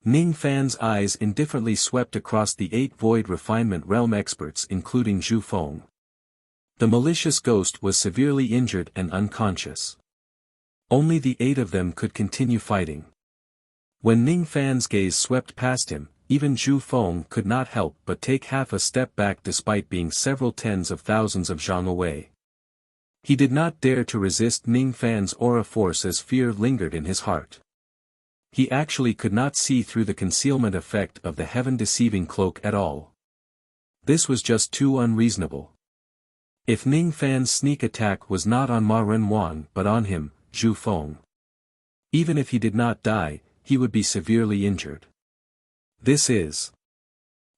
Ning Fan's eyes indifferently swept across the 8 void refinement realm experts including Zhu Feng. The malicious ghost was severely injured and unconscious. Only the 8 of them could continue fighting. When Ning Fan's gaze swept past him, even Zhu Feng could not help but take half a step back despite being several tens of thousands of zhang away. He did not dare to resist Ning Fan's aura force as fear lingered in his heart. He actually could not see through the concealment effect of the heaven-deceiving cloak at all. This was just too unreasonable. If Ning Fan's sneak attack was not on Ma Renwan but on him, Zhu Feng. Even if he did not die, he would be severely injured. This is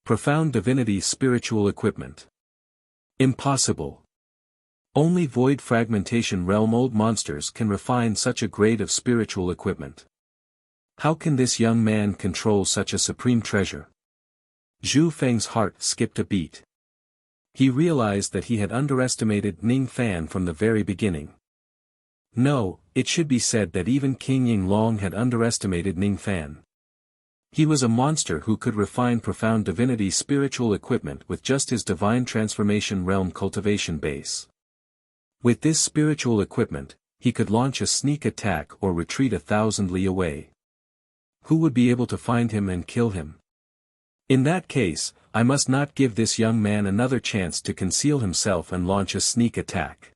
profound divinity spiritual equipment. Impossible. Only void fragmentation realm old monsters can refine such a grade of spiritual equipment. How can this young man control such a supreme treasure? Zhu Feng's heart skipped a beat. He realized that he had underestimated Ning Fan from the very beginning. No, it should be said that even King Yinglong had underestimated Ning Fan. He was a monster who could refine profound divinity spiritual equipment with just his divine transformation realm cultivation base. With this spiritual equipment, he could launch a sneak attack or retreat 1,000 li away. Who would be able to find him and kill him? In that case, I must not give this young man another chance to conceal himself and launch a sneak attack.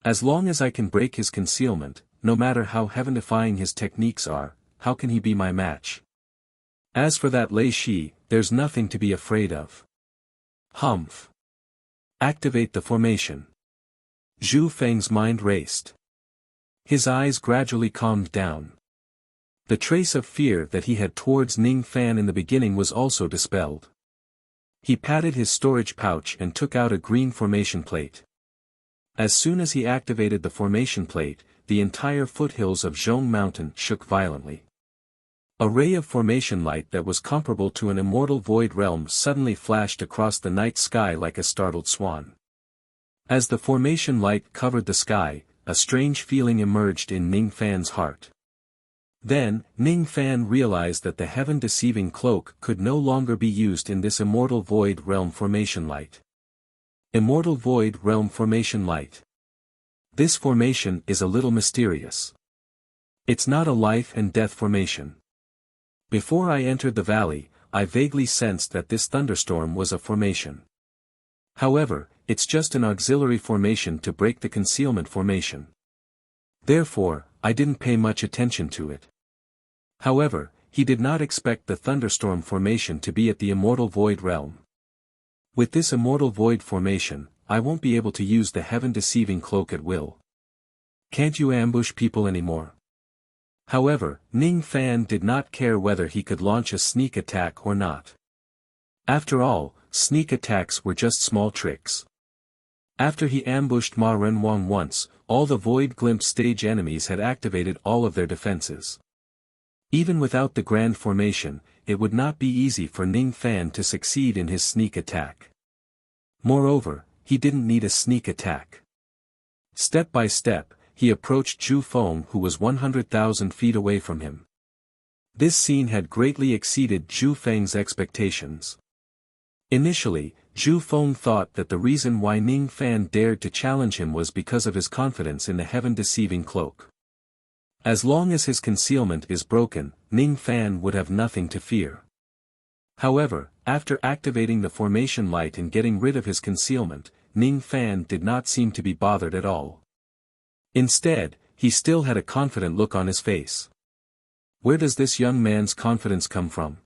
As long as I can break his concealment, no matter how heaven-defying his techniques are, how can he be my match? As for that Lei Shi, there's nothing to be afraid of. Humph. Activate the formation. Zhu Feng's mind raced. His eyes gradually calmed down. The trace of fear that he had towards Ning Fan in the beginning was also dispelled. He patted his storage pouch and took out a green formation plate. As soon as he activated the formation plate, the entire foothills of Zhong Mountain shook violently. A ray of formation light that was comparable to an immortal void realm suddenly flashed across the night sky like a startled swan. As the formation light covered the sky, a strange feeling emerged in Ning Fan's heart. Then, Ning Fan realized that the heaven-deceiving cloak could no longer be used in this immortal void realm formation light. Immortal void realm formation light. This formation is a little mysterious. It's not a life and death formation. Before I entered the valley, I vaguely sensed that this thunderstorm was a formation. However, it's just an auxiliary formation to break the concealment formation. Therefore, I didn't pay much attention to it. However, he did not expect the thunderstorm formation to be at the immortal void realm. With this immortal void formation, I won't be able to use the heaven-deceiving cloak at will. Can't you ambush people anymore? However, Ning Fan did not care whether he could launch a sneak attack or not. After all, sneak attacks were just small tricks. After he ambushed Ma Renwang once, all the Void Glimpse stage enemies had activated all of their defenses. Even without the grand formation, it would not be easy for Ning Fan to succeed in his sneak attack. Moreover, he didn't need a sneak attack. Step by step, he approached Zhu Feng who was 100,000 feet away from him. This scene had greatly exceeded Zhu Feng's expectations. Initially, Zhu Feng thought that the reason why Ning Fan dared to challenge him was because of his confidence in the heaven-deceiving cloak. As long as his concealment is broken, Ning Fan would have nothing to fear. However, after activating the formation light and getting rid of his concealment, Ning Fan did not seem to be bothered at all. Instead, he still had a confident look on his face. Where does this young man's confidence come from?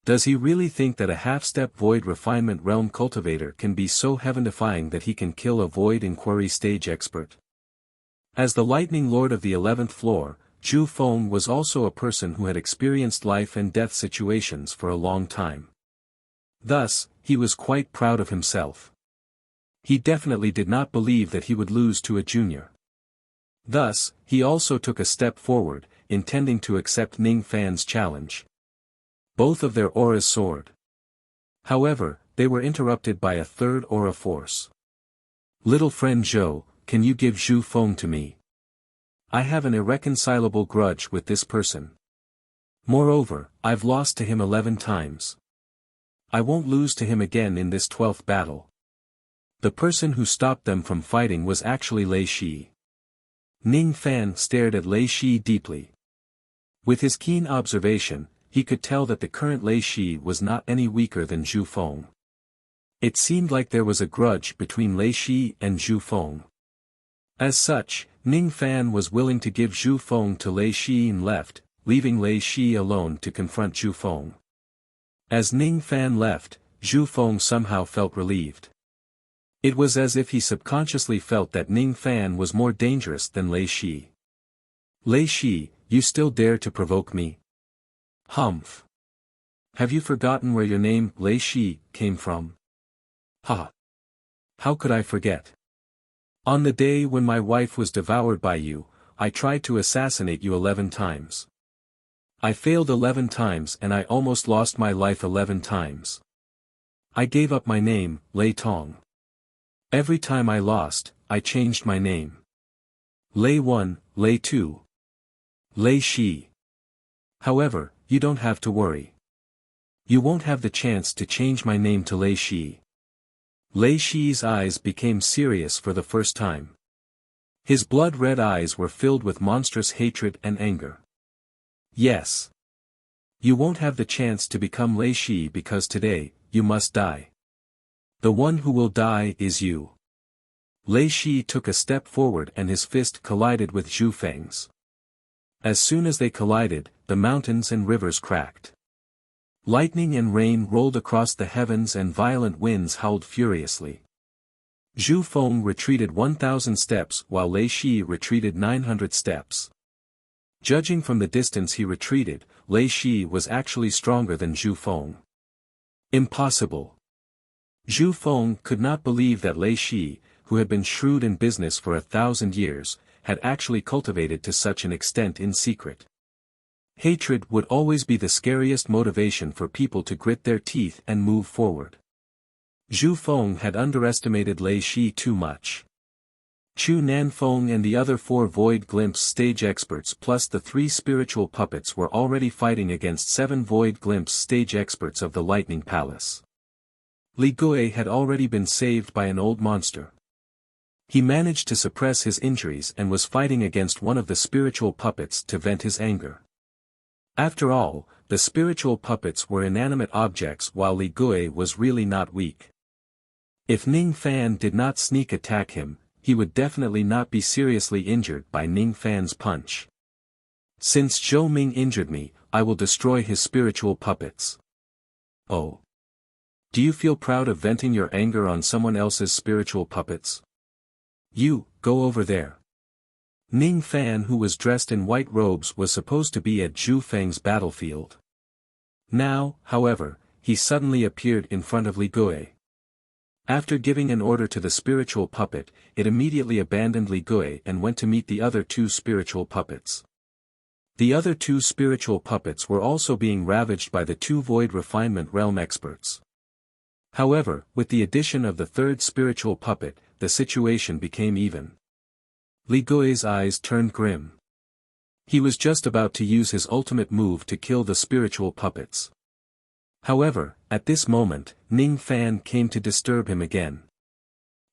Does he really think that a half-step void refinement realm cultivator can be so heaven-defying that he can kill a void inquiry stage expert? As the lightning lord of the 11th floor, Zhu Feng was also a person who had experienced life and death situations for a long time. Thus, he was quite proud of himself. He definitely did not believe that he would lose to a junior. Thus, he also took a step forward, intending to accept Ning Fan's challenge. Both of their auras soared. However, they were interrupted by a third aura force. Little friend Zhou, can you give Zhu Feng to me? I have an irreconcilable grudge with this person. Moreover, I've lost to him 11 times. I won't lose to him again in this 12th battle. The person who stopped them from fighting was actually Lei Shi. Ning Fan stared at Lei Shi deeply. With his keen observation, he could tell that the current Lei Shi was not any weaker than Zhu Feng. It seemed like there was a grudge between Lei Shi and Zhu Feng. As such, Ning Fan was willing to give Zhu Feng to Lei Shi and left, leaving Lei Shi alone to confront Zhu Feng. As Ning Fan left, Zhu Feng somehow felt relieved. It was as if he subconsciously felt that Ning Fan was more dangerous than Lei Shi. Lei Shi, you still dare to provoke me? Humph. Have you forgotten where your name, Lei Shi, came from? Ha! How could I forget? On the day when my wife was devoured by you, I tried to assassinate you 11 times. I failed 11 times and I almost lost my life 11 times. I gave up my name, Lei Tong. Every time I lost, I changed my name. Lei 1, Lei 2. Lei Shi. However, you don't have to worry. You won't have the chance to change my name to Lei Shi. Lei Shi's eyes became serious for the first time. His blood-red eyes were filled with monstrous hatred and anger. Yes. You won't have the chance to become Lei Shi because today, you must die. The one who will die is you. Lei Shi took a step forward and his fist collided with Zhu Feng's. As soon as they collided, the mountains and rivers cracked. Lightning and rain rolled across the heavens and violent winds howled furiously. Zhu Feng retreated 1,000 steps while Lei Shi retreated 900 steps. Judging from the distance he retreated, Lei Shi was actually stronger than Zhu Feng. Impossible. Zhu Feng could not believe that Lei Shi, who had been shrewd in business for 1,000 years, had actually cultivated to such an extent in secret. Hatred would always be the scariest motivation for people to grit their teeth and move forward. Zhu Feng had underestimated Lei Shi too much. Chu Nanfeng and the other 4 Void Glimpse stage experts plus the 3 spiritual puppets were already fighting against 7 Void Glimpse stage experts of the Lightning Palace. Li Gui had already been saved by an old monster. He managed to suppress his injuries and was fighting against one of the spiritual puppets to vent his anger. After all, the spiritual puppets were inanimate objects while Li Gui was really not weak. If Ning Fan did not sneak attack him, he would definitely not be seriously injured by Ning Fan's punch. Since Zhou Ming injured me, I will destroy his spiritual puppets. Oh. Do you feel proud of venting your anger on someone else's spiritual puppets? You, go over there. Ning Fan, who was dressed in white robes, was supposed to be at Zhu Feng's battlefield. Now, however, he suddenly appeared in front of Li Gui. After giving an order to the spiritual puppet, it immediately abandoned Li Gui and went to meet the other 2 spiritual puppets. The other 2 spiritual puppets were also being ravaged by the 2 Void Refinement Realm experts. However, with the addition of the 3rd spiritual puppet, the situation became even. Li Gui's eyes turned grim. He was just about to use his ultimate move to kill the spiritual puppets. However, at this moment, Ning Fan came to disturb him again.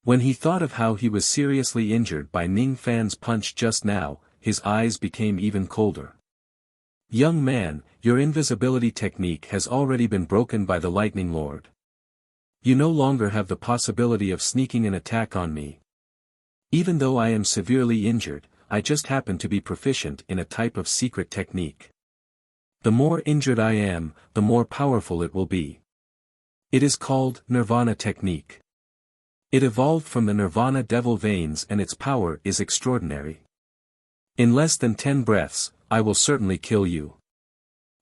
When he thought of how he was seriously injured by Ning Fan's punch just now, his eyes became even colder. Young man, your invisibility technique has already been broken by the Lightning Lord. You no longer have the possibility of sneaking an attack on me. Even though I am severely injured, I just happen to be proficient in a type of secret technique. The more injured I am, the more powerful it will be. It is called Nirvana technique. It evolved from the Nirvana devil veins and its power is extraordinary. In less than 10 breaths, I will certainly kill you.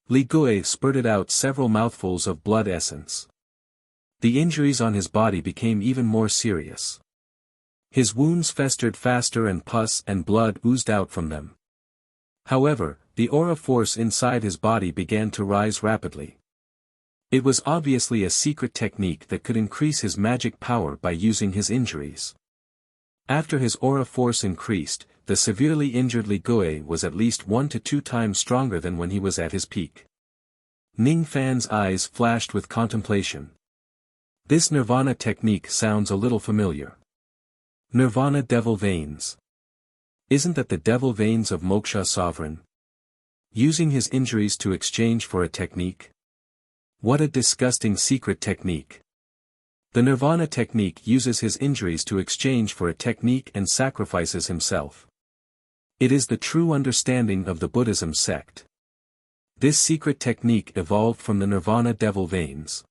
Li Gui spurted out several mouthfuls of blood essence. The injuries on his body became even more serious. His wounds festered faster and pus and blood oozed out from them. However, the aura force inside his body began to rise rapidly. It was obviously a secret technique that could increase his magic power by using his injuries. After his aura force increased, the severely injured Li Gui was at least 1 to 2 times stronger than when he was at his peak. Ning Fan's eyes flashed with contemplation. This Nirvana technique sounds a little familiar. Nirvana devil veins. Isn't that the devil veins of Moksha Sovereign? Using his injuries to exchange for a technique? What a disgusting secret technique. The Nirvana technique uses his injuries to exchange for a technique and sacrifices himself. It is the true understanding of the Buddhism sect. This secret technique evolved from the Nirvana devil veins.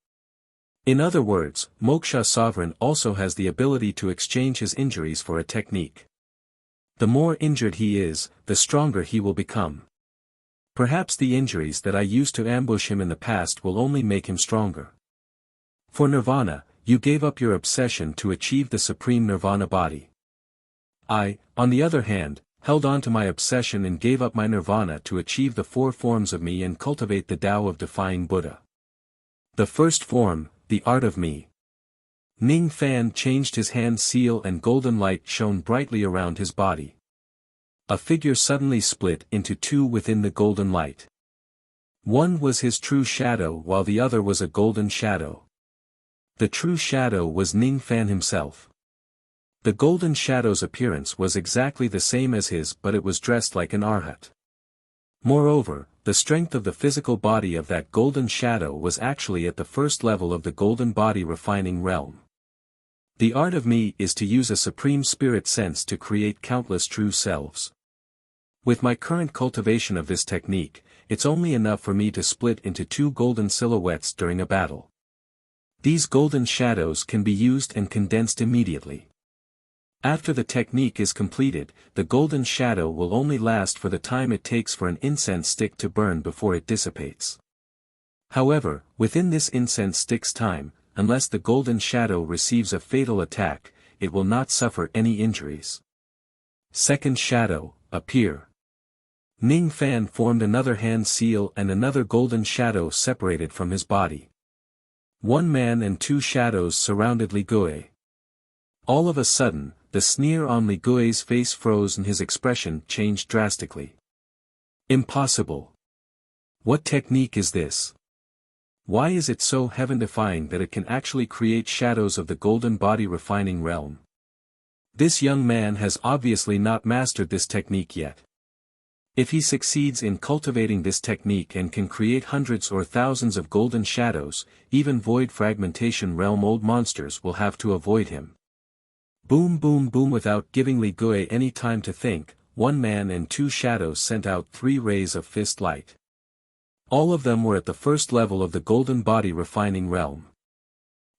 In other words, Moksha Sovereign also has the ability to exchange his injuries for a technique. The more injured he is, the stronger he will become. Perhaps the injuries that I used to ambush him in the past will only make him stronger. For Nirvana, you gave up your obsession to achieve the supreme Nirvana body. I, on the other hand, held on to my obsession and gave up my Nirvana to achieve the four forms of me and cultivate the Tao of defying Buddha. The first form, the art of me. Ning Fan changed his hand seal and golden light shone brightly around his body. A figure suddenly split into two within the golden light. One was his true shadow while the other was a golden shadow. The true shadow was Ning Fan himself. The golden shadow's appearance was exactly the same as his, but it was dressed like an arhat. Moreover, the strength of the physical body of that golden shadow was actually at the first level of the golden body refining realm. The art of me is to use a supreme spirit sense to create countless true selves. With my current cultivation of this technique, it's only enough for me to split into two golden silhouettes during a battle. These golden shadows can be used and condensed immediately. After the technique is completed, the golden shadow will only last for the time it takes for an incense stick to burn before it dissipates. However, within this incense stick's time, unless the golden shadow receives a fatal attack, it will not suffer any injuries. Second shadow, appear. Ning Fan formed another hand seal and another golden shadow separated from his body. One man and two shadows surrounded Li Gui. All of a sudden, the sneer on Li Gui's face froze and his expression changed drastically. Impossible. What technique is this? Why is it so heaven-defying that it can actually create shadows of the golden body refining realm? This young man has obviously not mastered this technique yet. If he succeeds in cultivating this technique and can create hundreds or thousands of golden shadows, even void fragmentation realm old monsters will have to avoid him. Boom boom boom. Without giving Li Gui any time to think, one man and two shadows sent out 3 rays of fist light. All of them were at the first level of the golden body refining realm.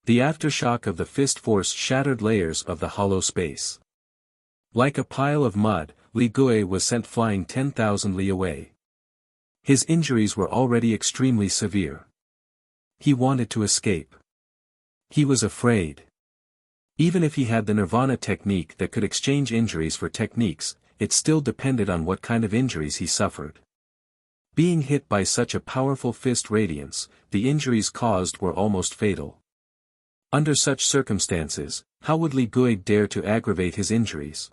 The aftershock of the fist force shattered layers of the hollow space. Like a pile of mud, Li Gui was sent flying 10,000 li away. His injuries were already extremely severe. He wanted to escape. He was afraid. Even if he had the Nirvana technique that could exchange injuries for techniques, it still depended on what kind of injuries he suffered. Being hit by such a powerful fist radiance, the injuries caused were almost fatal. Under such circumstances, how would Li Gui dare to aggravate his injuries?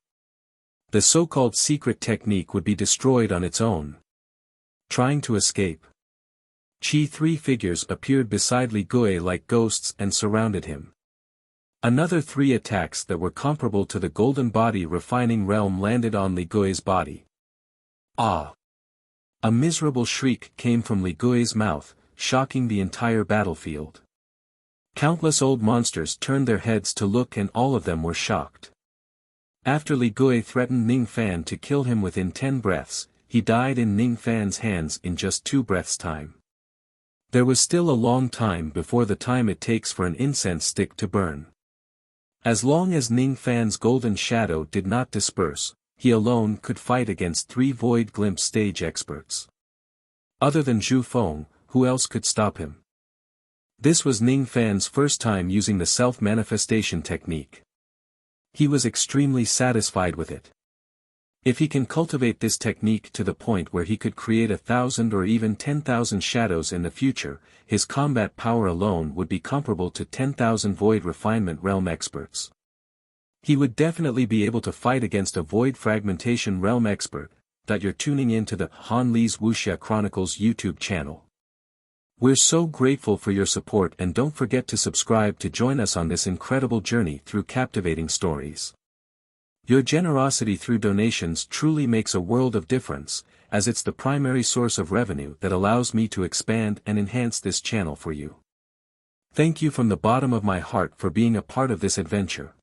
The so-called secret technique would be destroyed on its own. Trying to escape. 3 figures appeared beside Li Gui like ghosts and surrounded him. Another 3 attacks that were comparable to the golden body refining realm landed on Li Gui's body. Ah! A miserable shriek came from Li Gui's mouth, shocking the entire battlefield. Countless old monsters turned their heads to look and all of them were shocked. After Li Gui threatened Ning Fan to kill him within 10 breaths, he died in Ning Fan's hands in just 2 breaths' time. There was still a long time before the time it takes for an incense stick to burn. As long as Ning Fan's golden shadow did not disperse, he alone could fight against 3 void glimpse stage experts. Other than Zhu Feng, who else could stop him? This was Ning Fan's first time using the self-manifestation technique. He was extremely satisfied with it. If he can cultivate this technique to the point where he could create 1,000 or even 10,000 shadows in the future, his combat power alone would be comparable to 10,000 void refinement realm experts. He would definitely be able to fight against a void fragmentation realm expert. That you're tuning in to the Han Li's Wuxia Chronicles YouTube channel. We're so grateful for your support and don't forget to subscribe to join us on this incredible journey through captivating stories. Your generosity through donations truly makes a world of difference, as it's the primary source of revenue that allows me to expand and enhance this channel for you. Thank you from the bottom of my heart for being a part of this adventure.